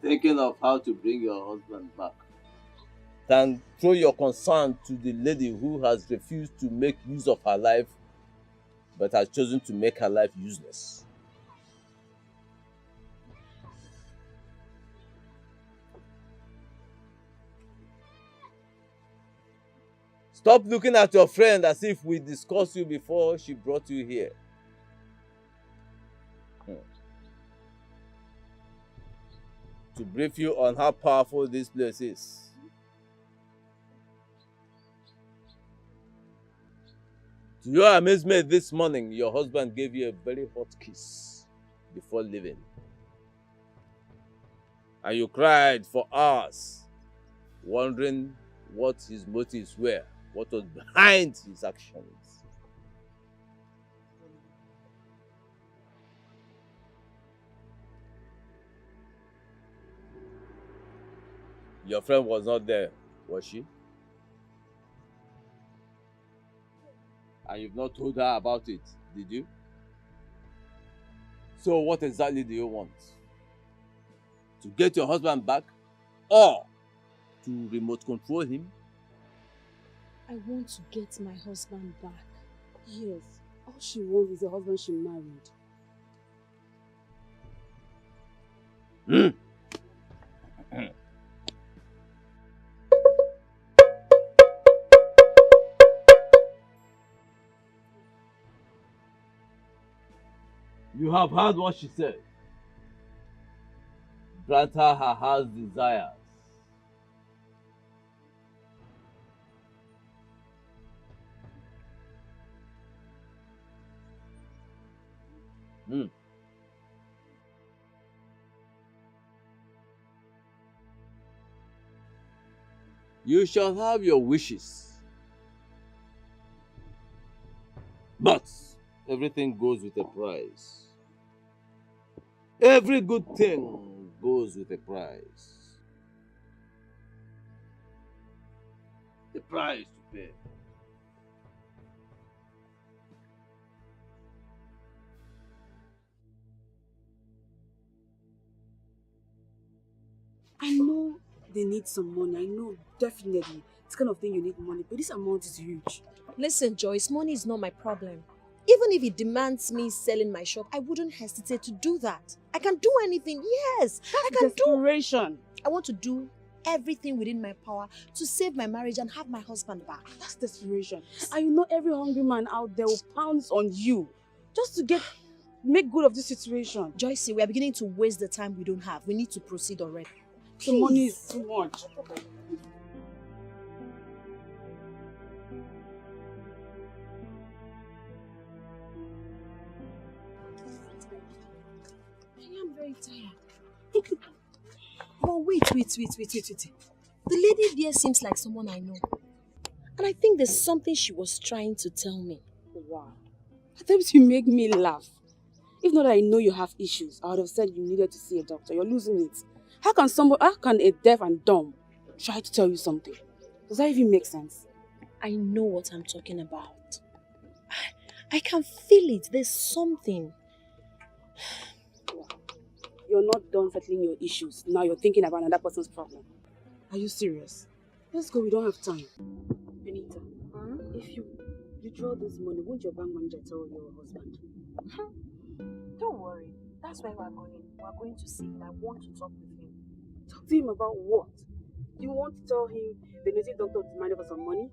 Speaker 13: thinking of how to bring your husband back. Than throw your concern to the lady who has refused to make use of her life but has chosen to make her life useless. Stop looking at your friend as if we discussed you before she brought you here. To brief you on how powerful this place is. To your amazement this morning, your husband gave you a very hot kiss before leaving. And you cried for hours, wondering what his motives were. What was behind his actions? Your friend was not there, was she? And you've not told her about it, did you? So what exactly do you want? To get your husband back? Or to remote control him?
Speaker 5: I want to get my husband back.
Speaker 11: Yes, all she wants is a husband she married.
Speaker 13: You have heard what she said. Grant her her heart's desires. You shall have your wishes. But everything goes with a price. Every good thing goes with a price. The price to pay.
Speaker 11: I know they need some money. I know, definitely. It's kind of thing you need money, but this amount is huge.
Speaker 5: Listen, Joyce, money is not my problem. Even if it demands me selling my shop, I wouldn't hesitate to do that. I can do anything, yes. I can
Speaker 11: Desperation.
Speaker 5: I want to do everything within my power to save my marriage and have my husband back.
Speaker 11: That's desperation. And you know every hungry man out there will pounce on you just to make good of this situation.
Speaker 5: Joyce, we are beginning to waste the time we don't have. We need to proceed already.
Speaker 11: The money is too much.
Speaker 5: I am very tired. But wait. The lady there seems like someone I know. And I think there's something she was trying to tell me.
Speaker 11: Wow. At times you make me laugh. If not that I know you have issues, I would have said you needed to see a doctor. You're losing it. How can a deaf and dumb try to tell you something? Does that even make sense?
Speaker 5: I know what I'm talking about. I can feel it. There's something.
Speaker 11: Wow. You're not done settling your issues. Now you're thinking about another person's problem. Are you serious? Let's go. We don't have time. Benita, if you draw this money, won't your bank manager tell your husband?
Speaker 5: Don't worry. That's why we're going. We're going to see him. I want to talk with him.
Speaker 11: Talk to him about what? You want to tell him the native doctor demanded for some money?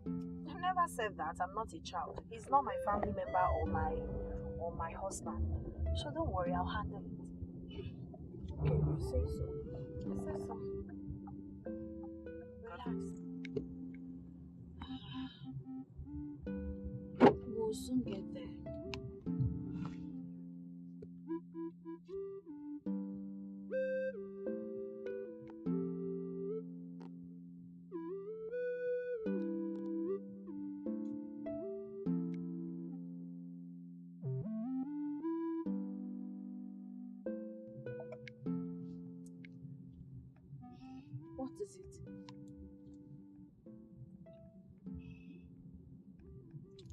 Speaker 5: I've never said that. I'm not a child. He's not my family member or my husband. So don't worry, I'll handle it.
Speaker 11: Okay, you say so.
Speaker 5: I say so. Relax. We'll soon get there.
Speaker 11: What is it?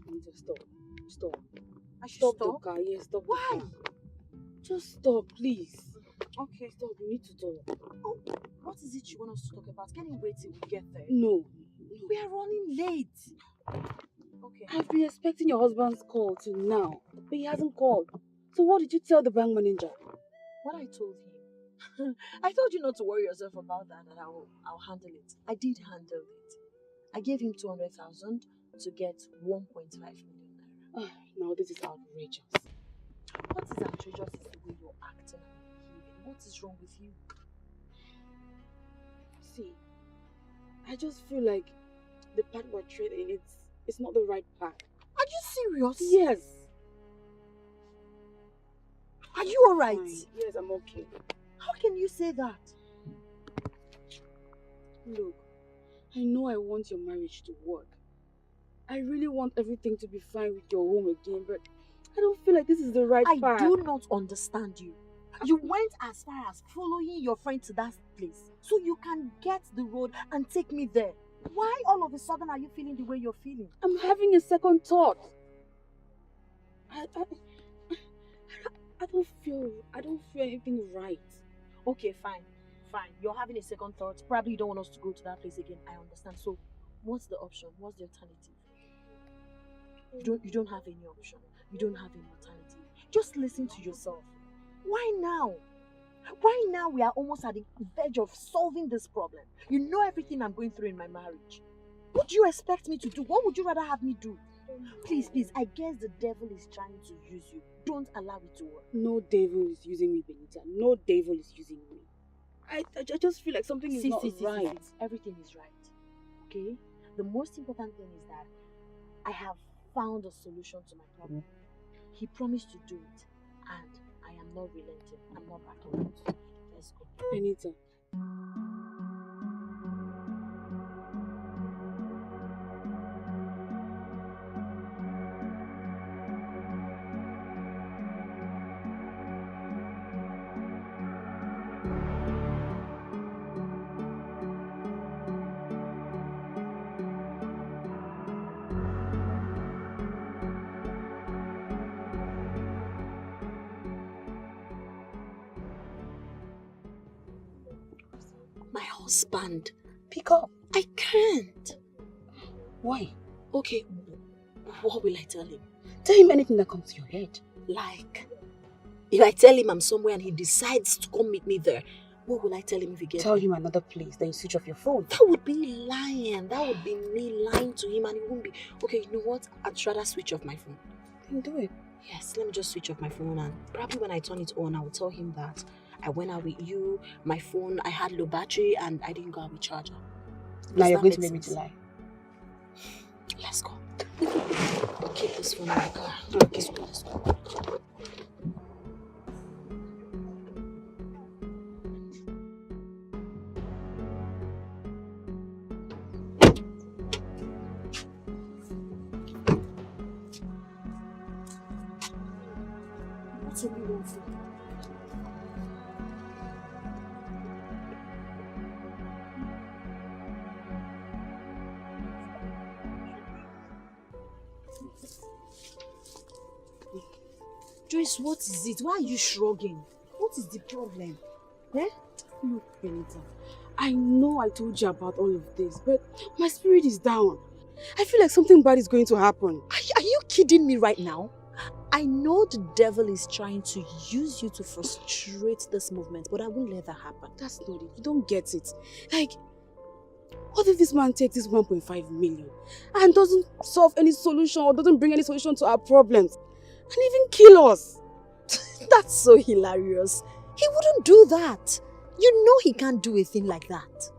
Speaker 11: Anita, stop.
Speaker 5: I should
Speaker 11: Stop
Speaker 5: stop?
Speaker 11: the car. Yes, stop.
Speaker 5: Why?
Speaker 11: The car. Just stop, please.
Speaker 5: Okay.
Speaker 11: Stop. We need to talk.
Speaker 5: Oh, what is it you want us to talk about? Can you wait till we get there?
Speaker 11: No.
Speaker 5: We are running late. Okay.
Speaker 11: I've been expecting your husband's call till now, but he hasn't called. So what did you tell the bank manager?
Speaker 5: What I told him. I told you not to worry yourself about that, and I'll handle it. I did handle it. I gave him 200,000 to get 1.5 million naira.
Speaker 11: Now this is outrageous.
Speaker 5: What is outrageous is the way you're acting and behaving. What is wrong with you?
Speaker 11: See, I just feel like the path we're treading, it's not the right path.
Speaker 5: Are you serious?
Speaker 11: Yes.
Speaker 5: Are you alright?
Speaker 11: Yes, I'm okay.
Speaker 5: How can you say that?
Speaker 11: Look, I know I want your marriage to work. I really want everything to be fine with your home again, but I don't feel like this is the right path.
Speaker 5: I do not understand you. You went as far as following your friend to that place so you can get the road and take me there. Why all of a sudden are you feeling the way you're feeling?
Speaker 11: I'm having a second thought. I don't feel anything right.
Speaker 5: Okay, fine. You're having a second thought. Probably you don't want us to go to that place again. I understand. So, what's the option? What's the alternative? You don't have any option. You don't have any alternative. Just listen to yourself. Why now? Why now we are almost at the verge of solving this problem? You know everything I'm going through in my marriage. What do you expect me to do? What would you rather have me do? Please, I guess the devil is trying to use you. Don't allow it to work.
Speaker 11: No devil is using me, Benita. No devil is using me. I just feel like something is not right.
Speaker 5: Everything is right. Okay? The most important thing is that I have found a solution to my problem. He promised to do it, and I am not relenting. I'm not backing out. Let's go.
Speaker 11: Benita.
Speaker 5: My husband. Pick up. I can't.
Speaker 11: Why?
Speaker 5: Okay, what will I tell him?
Speaker 11: Tell him anything that comes to your head.
Speaker 5: Like, if I tell him I'm somewhere and he decides to come meet me there, what will I tell him if he gets
Speaker 11: Tell
Speaker 5: there?
Speaker 11: him another place, then you switch off your phone.
Speaker 5: That would be lying. That would be me lying to him and it won't be... Okay, you know what? I'd rather switch off my phone.
Speaker 11: Then do it.
Speaker 5: Yes, let me just switch off my phone and probably when I turn it on, I will tell him that I went out with you, my phone, I had low battery and I didn't go out with charger.
Speaker 11: Now you're going to make me to lie.
Speaker 5: Let's go. Keep this phone in the car.
Speaker 11: Okay.
Speaker 5: Let's go. What's everyone for? Joyce, what is it? Why are you shrugging? What is the problem? Eh?
Speaker 11: Look, Benita, I know I told you about all of this, but my spirit is down. I feel like something bad is going to happen.
Speaker 5: Are you kidding me right now? I know the devil is trying to use you to frustrate this movement, but I won't let that happen.
Speaker 11: That's not it. You don't get it. Like, what if this man takes this 1.5 million and doesn't solve any solution or doesn't bring any solution to our problems and even kill us?
Speaker 5: That's so hilarious. He wouldn't do that. You know he can't do a thing like that.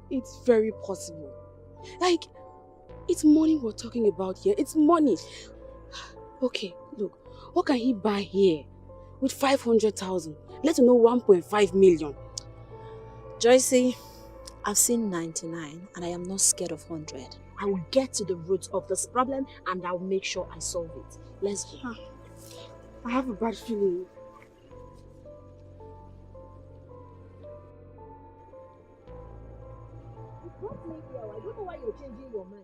Speaker 11: It's very possible. Like, it's money we're talking about here. It's money. Okay, look, what can he buy here with 500,000? Let alone 1.5 million.
Speaker 5: Joycey, I've seen 99 and I am not scared of 100. I will get to the root of this problem and I'll make sure I solve it. Let's go.
Speaker 11: I have a bad feeling.
Speaker 5: I don't know why you're changing your mind.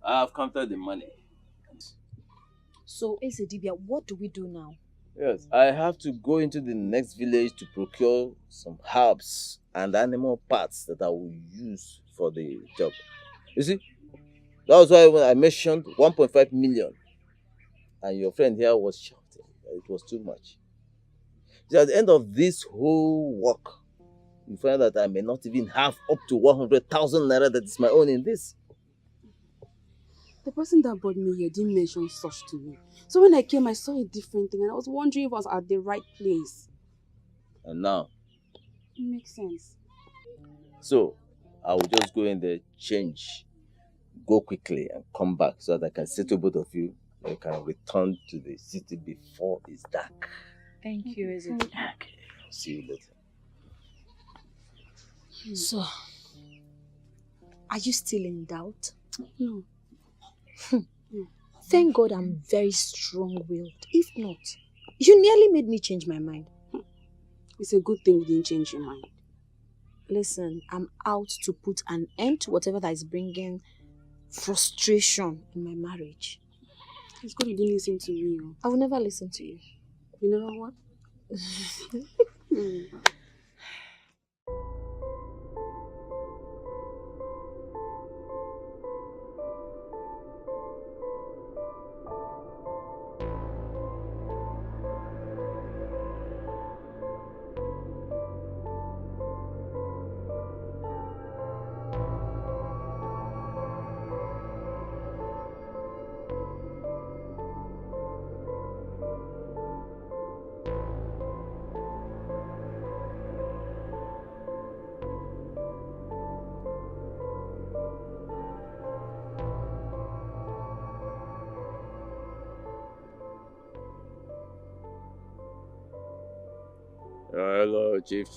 Speaker 13: I have counted the money.
Speaker 5: So, Dibia, what do we do now?
Speaker 13: Yes, I have to go into the next village to procure some herbs and animal parts that I will use for the job. You see, that was why when I mentioned 1.5 million and your friend here was shouting that it was too much. See, at the end of this whole work, you find that I may not even have up to 100,000 naira that is my own in this.
Speaker 11: The person that brought me here didn't mention such to me. So when I came, I saw a different thing and I was wondering if I was at the right place.
Speaker 13: And now,
Speaker 11: It makes sense.
Speaker 13: so I will just go in there, change, go quickly and come back so that I can settle both of you and can return to the city before it's dark.
Speaker 5: Thank you, Ezeke.
Speaker 13: Okay. See you later.
Speaker 5: So, are you still in doubt?
Speaker 11: No.
Speaker 5: Thank God I'm very strong-willed. If not, you nearly made me change my mind.
Speaker 11: It's a good thing you didn't change your mind.
Speaker 5: Listen, I'm out to put an end to whatever that is bringing frustration in my marriage.
Speaker 11: It's good you didn't listen to me.
Speaker 5: I will never listen to you.
Speaker 11: You know what?
Speaker 13: Hello, Chief.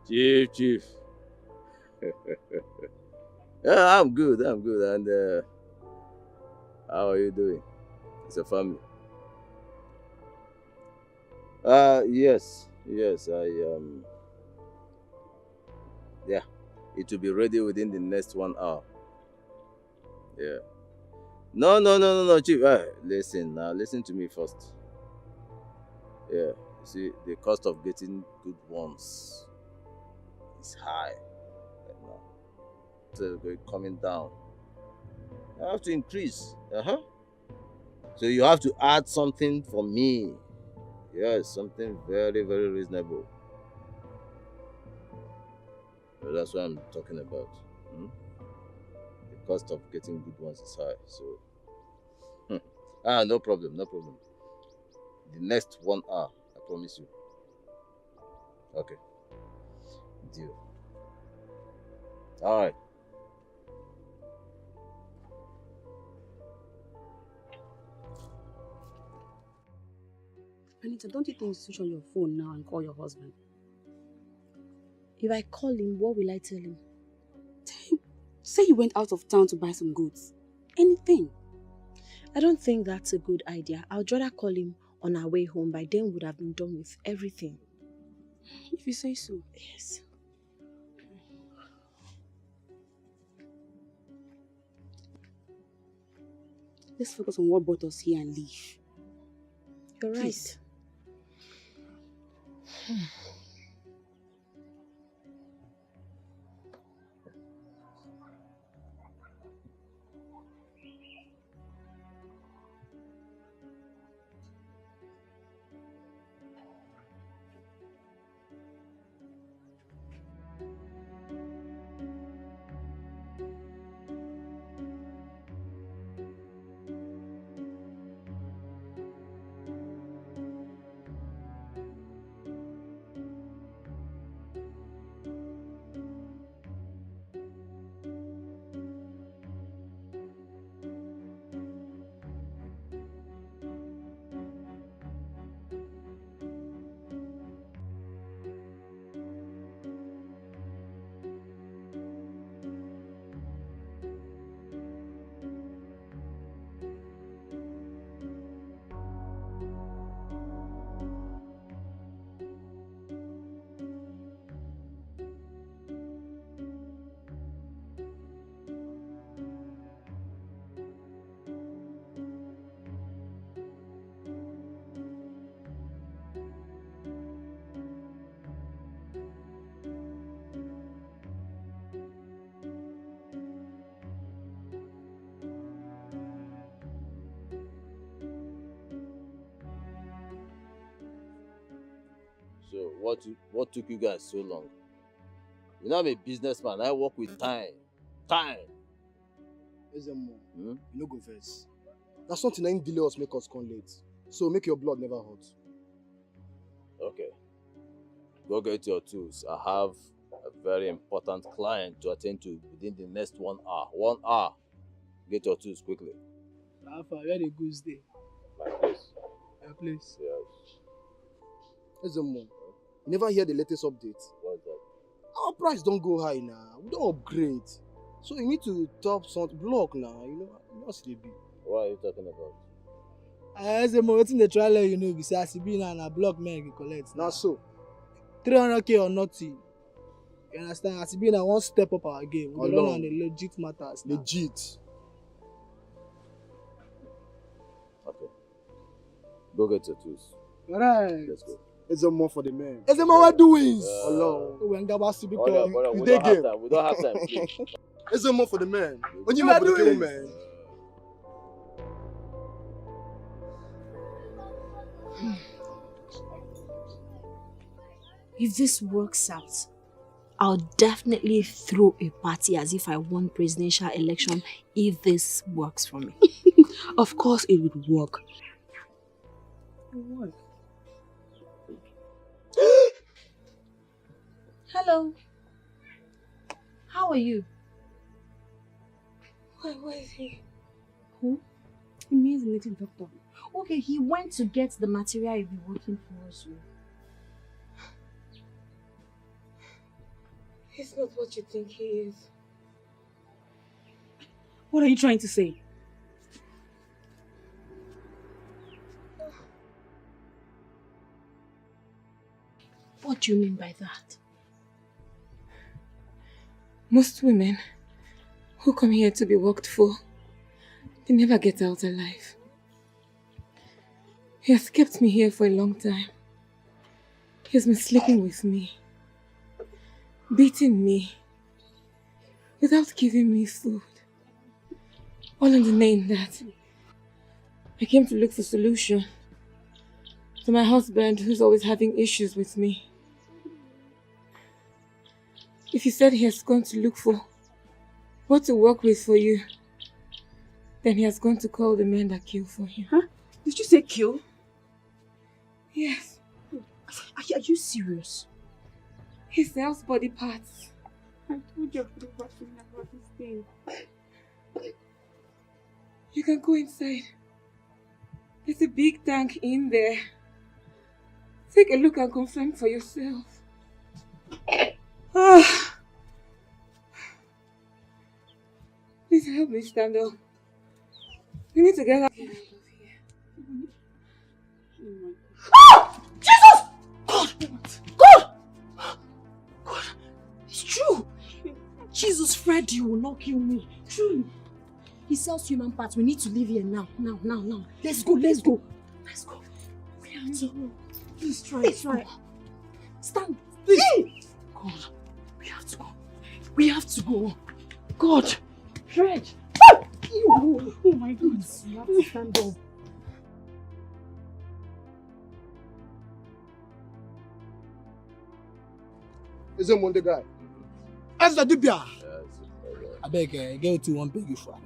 Speaker 13: Chief. Yeah, I'm good. And how are you doing? It's a family. Yes. Yeah, it will be ready within the next 1 hour. Yeah. No, Chief. Listen to me first. Yeah, you see, the cost of getting good ones is high right now. So we're coming down. I have to increase. So you have to add something for me. Yes, something very, very reasonable. Well, that's what I'm talking about. The cost of getting good ones is high. So, no problem. The next 1 hour, I promise you. Okay. Deal. All right.
Speaker 11: Anita, don't you think you switch on your phone now and call your husband?
Speaker 5: If I call him, what will I tell him?
Speaker 11: Say you went out of town to buy some goods. Anything.
Speaker 5: I don't think that's a good idea. I'd rather call him on our way home. By then, would have been done with everything.
Speaker 11: If you say so.
Speaker 5: Yes.
Speaker 11: Let's focus on what brought us here and leave.
Speaker 5: You're
Speaker 11: Please.
Speaker 5: right.
Speaker 13: So what took you guys so long? You know I'm a businessman. I work with time. Time.
Speaker 14: Ezemo,
Speaker 13: Hmm?
Speaker 14: you no go vex. That's something that delay us make us come late. So make your blood never hot.
Speaker 13: Okay. Go get your tools. I have a very important client to attend to within the next 1 hour. 1 hour. Get your tools quickly.
Speaker 15: Alpha, where the goods day?
Speaker 13: My place.
Speaker 15: Your place?
Speaker 13: Yes.
Speaker 14: Ezemo, you never hear the latest update?
Speaker 13: What's that?
Speaker 14: Our price don't go high now. We don't upgrade. So you need to top some block now. You know what's the be.
Speaker 13: What are you talking about?
Speaker 15: Ezemo, wetin dey try let you know be say as e be now na block men go collect.
Speaker 14: Na so.
Speaker 15: 300k or nothing. You understand? As e be now, one step up our game. We dey run on the legit matters. Now.
Speaker 14: Legit.
Speaker 13: Okay. Go get your tools.
Speaker 15: Alright.
Speaker 13: Let's go.
Speaker 14: Ezemo for the men.
Speaker 15: Ezemo, what doings?
Speaker 14: Hello.
Speaker 15: When Gabasi be
Speaker 13: Brother,
Speaker 15: called.
Speaker 13: we don't have time. We don't have time. Please.
Speaker 14: Ezemo for the men. When you
Speaker 15: What
Speaker 14: for the
Speaker 15: doings?
Speaker 14: man.
Speaker 5: If this works out, I'll definitely throw a party as if I won presidential election if this works for me.
Speaker 11: Of course it would work.
Speaker 5: What? Hello. How are you?
Speaker 11: Where is he?
Speaker 5: Who?
Speaker 11: He means the little doctor.
Speaker 5: Okay, he went to get the material you'll be working for us with.
Speaker 11: He's not what you think he is.
Speaker 7: What are you trying to say?
Speaker 5: What do you mean by that?
Speaker 11: Most women who come here to be worked for, they never get out alive. He has kept me here for a long time. He has been sleeping with me, beating me, without giving me food. All in the name that I came to look for solution to my husband who's always having issues with me. If you said he has gone to look for what to work with for you, then he has gone to call the men that kill for him.
Speaker 7: Huh? Did you say kill?
Speaker 11: Yes.
Speaker 7: Are you serious?
Speaker 11: He sells body parts.
Speaker 7: I told you about this thing.
Speaker 11: You can go inside. There's a big tank in there. Take a look and confirm for yourself. Please help me stand up. We need to get out of here.
Speaker 5: Jesus! God! God! It's true! Jesus, Fred, you will not kill me. Truly. He sells human parts. We need to leave here now. Now. Let's go. We have to go. Please try. Stand. Please. God. We have to go. God. Fred. Oh my God. You have to stand up.
Speaker 14: Ezemo the guy.
Speaker 15: As the Dibia. I beg, get to one beg you for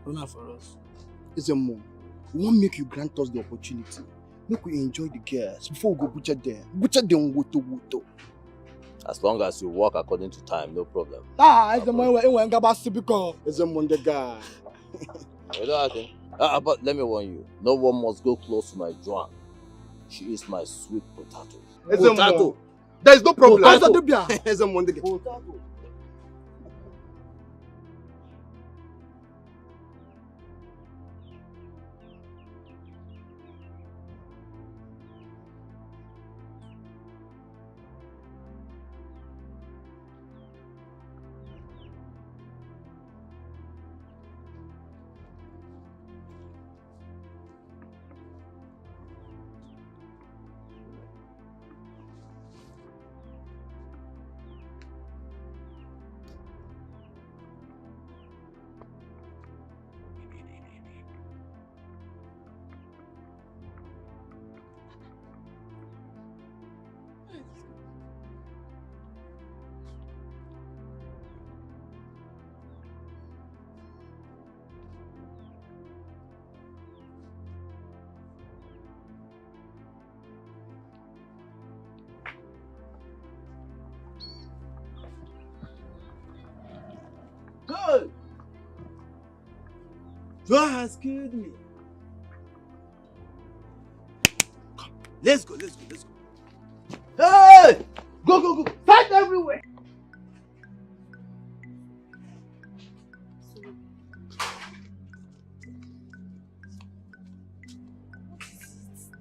Speaker 15: run out for us.
Speaker 14: Ezemo, we won't make you grant us the opportunity. Make we enjoy the girls before we go butcher them. Butcher them woto.
Speaker 13: As long as you work according to time, no problem.
Speaker 15: Ezemo, when Gabasi be called.
Speaker 14: Ezemo the guy.
Speaker 13: You know what I think? But let me warn you, no one must go close to my Joan. She is my sweet potato.
Speaker 14: Ezemo, there is no problem.
Speaker 15: Potato.
Speaker 14: Ezemo the guy.
Speaker 13: Potato.
Speaker 16: Joy has killed me. Come, let's go.
Speaker 14: Hey! Go! Fight everywhere!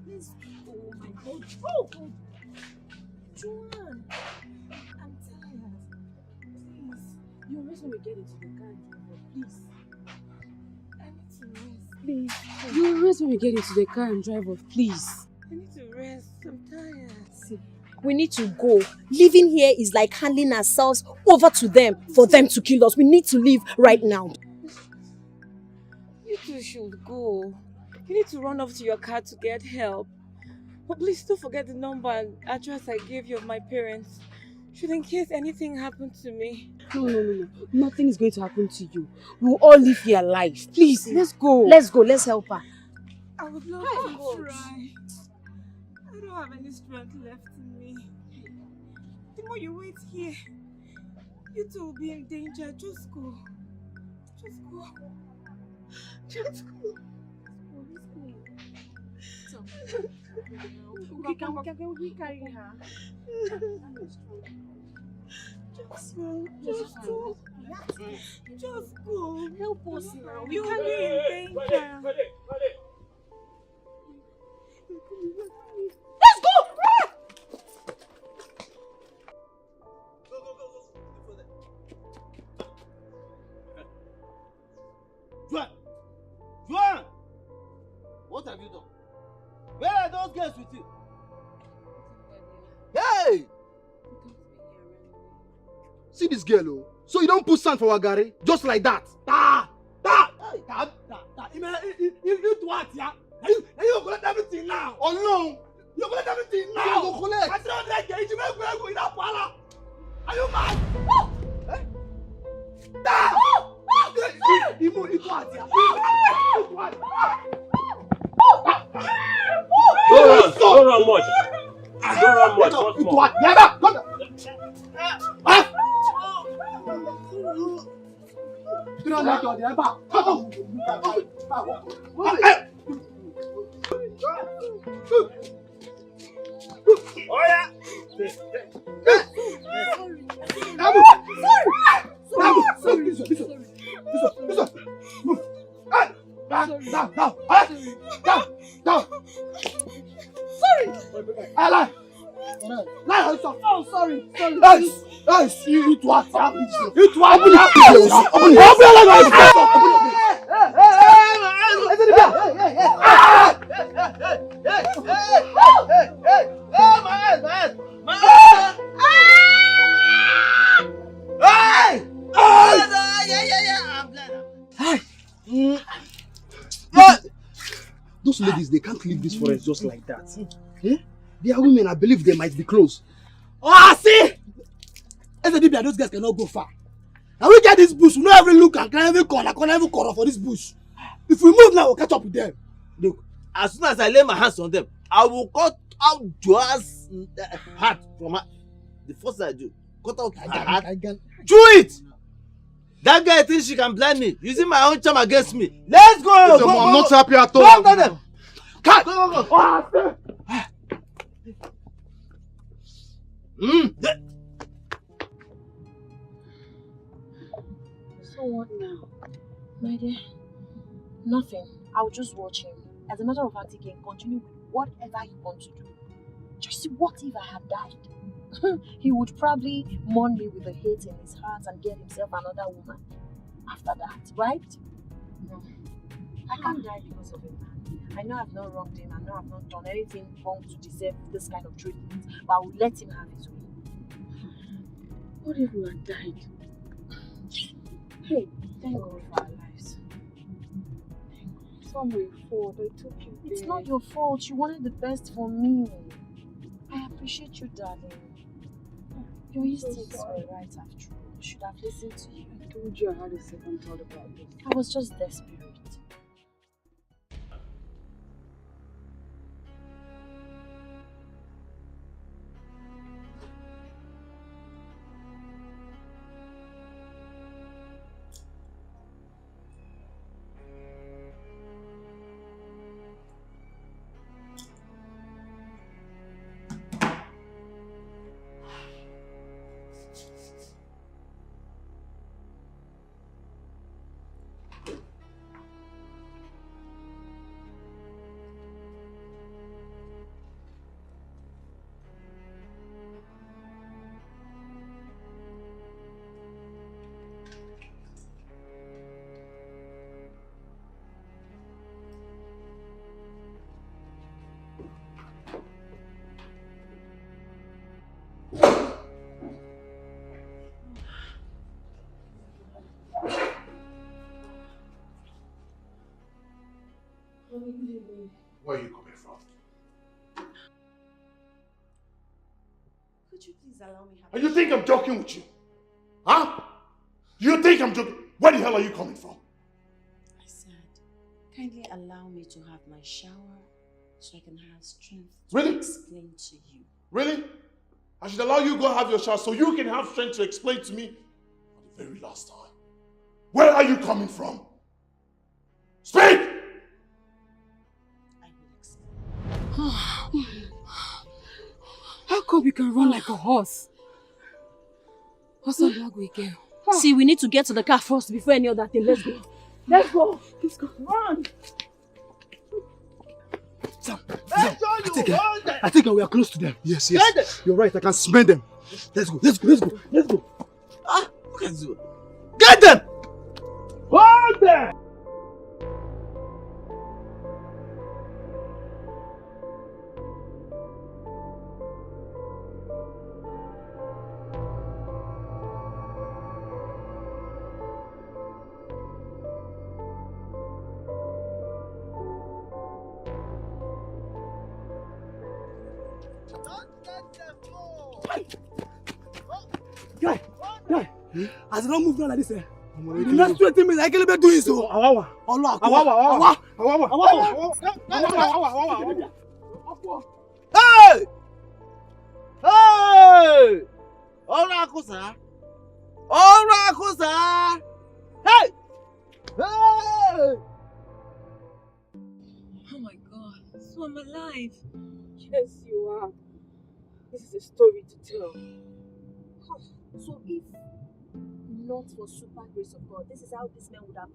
Speaker 5: Let's go. Oh my God. Oh God. Joanne, I'm tired. Please. You rest when we get into the car and drive. Please. I need to rest. Please. You rest when we get into the car and drive off. Please. I need to rest. I'm tired. See, we need to go. Living here is like handing ourselves over to them for them to kill us. We need to leave right now.
Speaker 2: You two should go. You need to run off to your car to get help. But please don't forget the number and address I gave you of my parents. Should in case anything happened to me.
Speaker 11: No. Nothing is going to happen to you. We will all live here alive. Please, let's go.
Speaker 5: Let's go. Let's help her.
Speaker 2: I would love to try. I don't have any strength left in me. The more you wait here, you two will be in danger. Just go. Just go. Just go.
Speaker 5: Okay, can we carry her?
Speaker 2: Just go. Just go.
Speaker 5: Help us now.
Speaker 2: You will be in danger.
Speaker 5: Let's go!
Speaker 16: Joanne! What have you done? Where are those girls with you?
Speaker 14: Hey! See this girl, oh. So you don't put sand for Wagari? Just like that.
Speaker 1: You what, yeah? You collect everything now.
Speaker 14: Oh no!
Speaker 1: You collect everything now.
Speaker 14: You go collect.
Speaker 1: I don't like it. You make me go in that parlor. Are you mad?
Speaker 4: Don't run much. Don't run much. What's more?
Speaker 1: Oh yeah.
Speaker 14: Those ladies, they can't leave this forest just like that. Eh? They are women, I believe they might be close.
Speaker 15: Oh, see! Ezedibia, those guys cannot go far. Now we get this bush, we know every look and every corner for this bush. If we move now, we'll catch up with them.
Speaker 16: Look, as soon as I lay my hands on them, I will cut out Joanne's heart from her. The first thing I do, cut out her heart. Do it! That guy thinks she can blind me, using my own charm against me. Let's go!
Speaker 14: I'm not happy at all.
Speaker 16: Go after them!
Speaker 15: Cut!
Speaker 16: Go.
Speaker 5: So what now? My dear, nothing. I'll just watch him. As a matter of fact, he can continue with whatever he wants to do. Just see, what if I had died? He would probably mourn me with the hate in his heart and get himself another woman after that, right? No. I can't die because of a man. I know I've not wronged him. I know I've not done anything wrong to deserve this kind of treatment, but I will let him have his way.
Speaker 11: What if we had died?
Speaker 5: Hey, thank God for our lives.
Speaker 11: It's not my fault. I took you there.
Speaker 5: It's not your fault. You wanted the best for me. I appreciate you, darling. Your instincts were right after all. I should have listened to you.
Speaker 11: I told you I had a second thought about this.
Speaker 5: I was just desperate.
Speaker 1: Where are you coming from?
Speaker 5: Could you please allow me have
Speaker 1: And you think I'm joking with you? Huh? You think I'm joking? Where the hell are you coming from?
Speaker 5: I said, kindly allow me to have my shower so I can have strength to
Speaker 1: Really?
Speaker 5: explain to you.
Speaker 1: Really? I should allow you go have your shower so you can have strength to explain to me for the very last time. Where are you coming from? Speak!
Speaker 11: How come you can run like a horse?
Speaker 5: See, we need to get to the car first before any other thing. Let's go. Let's go. Let's go. Run.
Speaker 15: Sam, I think we are close to them. Yes. You're right. I can smell them. Let's go.
Speaker 16: Ah, look at this. Get them!
Speaker 15: Hold them! Guy, as I don't move down like this, the next 20 minutes, I can't be doing so. Awawa.
Speaker 16: Hey! Hey! Orakusa! Hey! Hey!
Speaker 17: Oh my God, so I'm alive.
Speaker 11: Yes, you are. This is a story to tell. So if not for super grace of God, this is how this man would have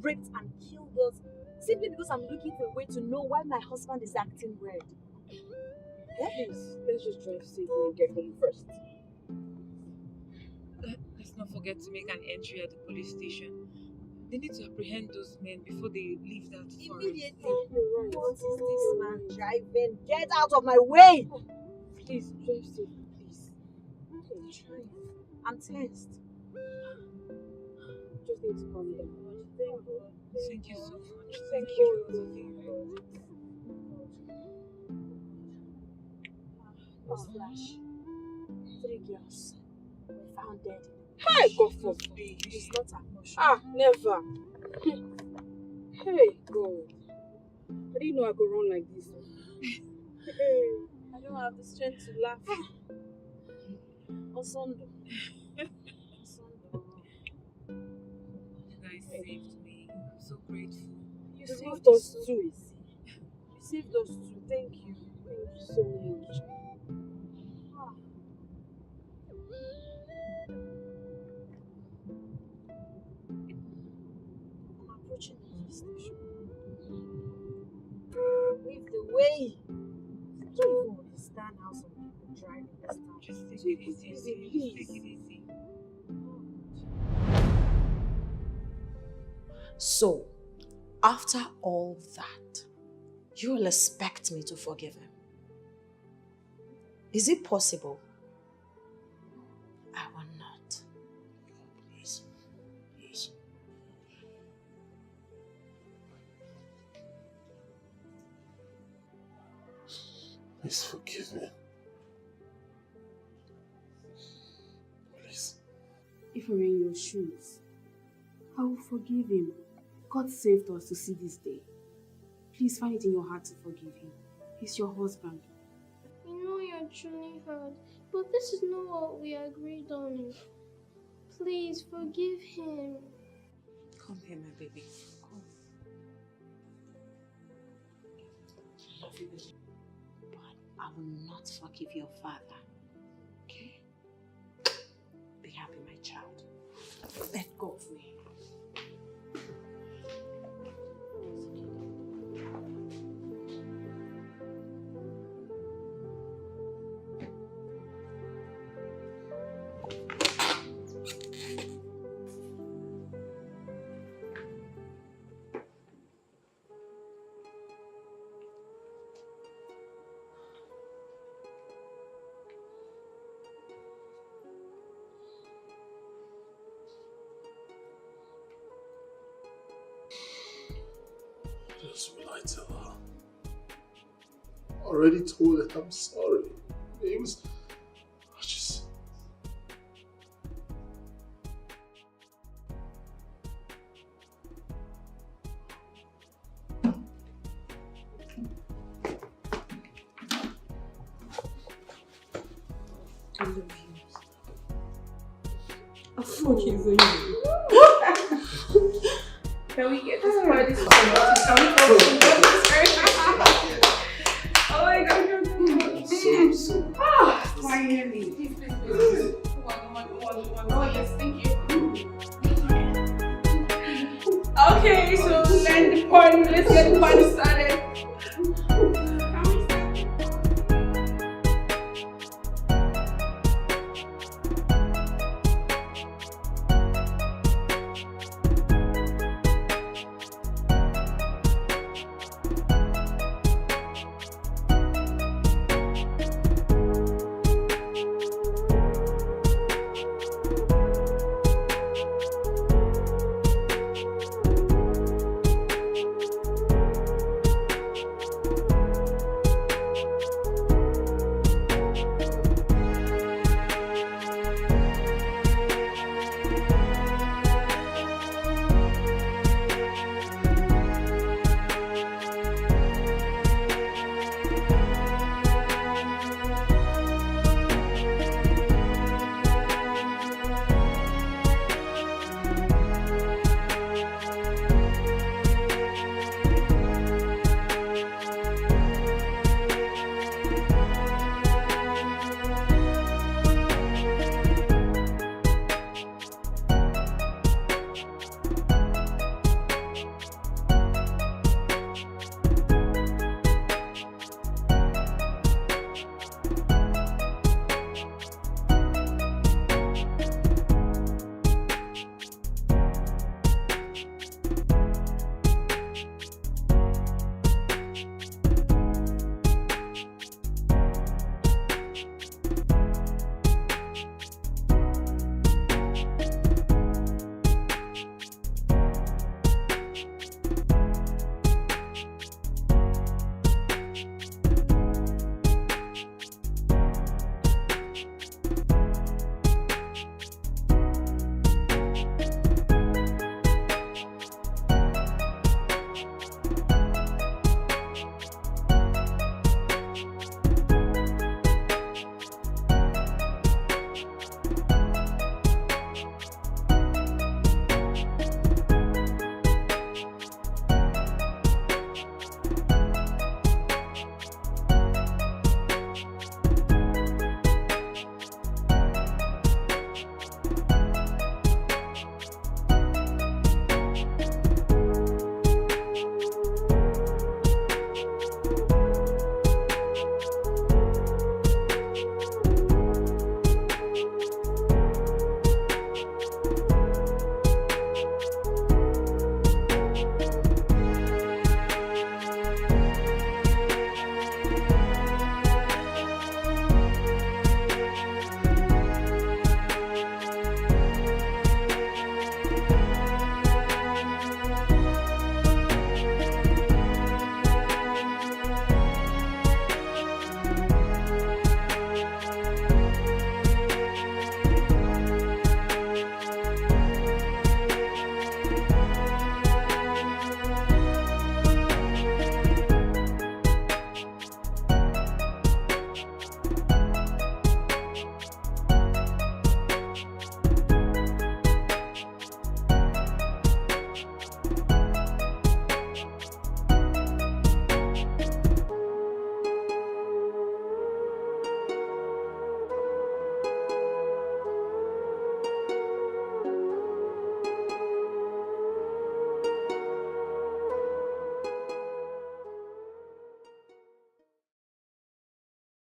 Speaker 11: raped and killed us simply because I'm looking for a way to know why my husband is acting weird.
Speaker 17: Please, let's just drive safely and get home first. Let's not forget to make an entry at the police station. They need to apprehend those men before they leave that forest.
Speaker 11: Immediately. You're right. What is this man driving? Get out of my way!
Speaker 17: Please, drive safely, please.
Speaker 11: Please, drive. I'm tensed.
Speaker 17: Just need to calm down. Thank you so much. Thank
Speaker 11: you.
Speaker 5: Newsflash. 3 girls were found dead.
Speaker 17: Hey, God forbid.
Speaker 5: It's not emotional.
Speaker 17: Ah, never. Hey, God. I didn't know I could run like this.
Speaker 5: I don't have the strength to laugh. Osondo.
Speaker 17: You guys saved me. I'm so grateful.
Speaker 5: You
Speaker 17: saved us too.
Speaker 5: You saved us too. Thank you.
Speaker 17: Thank you so much.
Speaker 5: I'm approaching the police station. Leave the way. I don't even understand how some people drive in this town.
Speaker 17: Just take it easy.
Speaker 5: Please.
Speaker 17: Take it easy.
Speaker 5: So, after all that, you will expect me to forgive him? Is it possible? I will not. Please.
Speaker 1: Please forgive me. Please.
Speaker 11: If we're in your shoes, I will forgive him. God saved us to see this day. Please find it in your heart to forgive him. He's your husband.
Speaker 10: We know you're truly hurt, but this is not what we agreed on. Please forgive him.
Speaker 5: Come here, my baby. Come. I love you, baby. But I will not forgive your father. Okay? Be happy, my child. Let go of me.
Speaker 1: What else will I tell her?
Speaker 9: already told her I'm sorry. It was just...
Speaker 5: I love you. I'm forgiving you.
Speaker 2: Can we get this party started? Can we go to Oh my god, finally. Come on. Oh yes, thank you. Okay, so let's get the party started.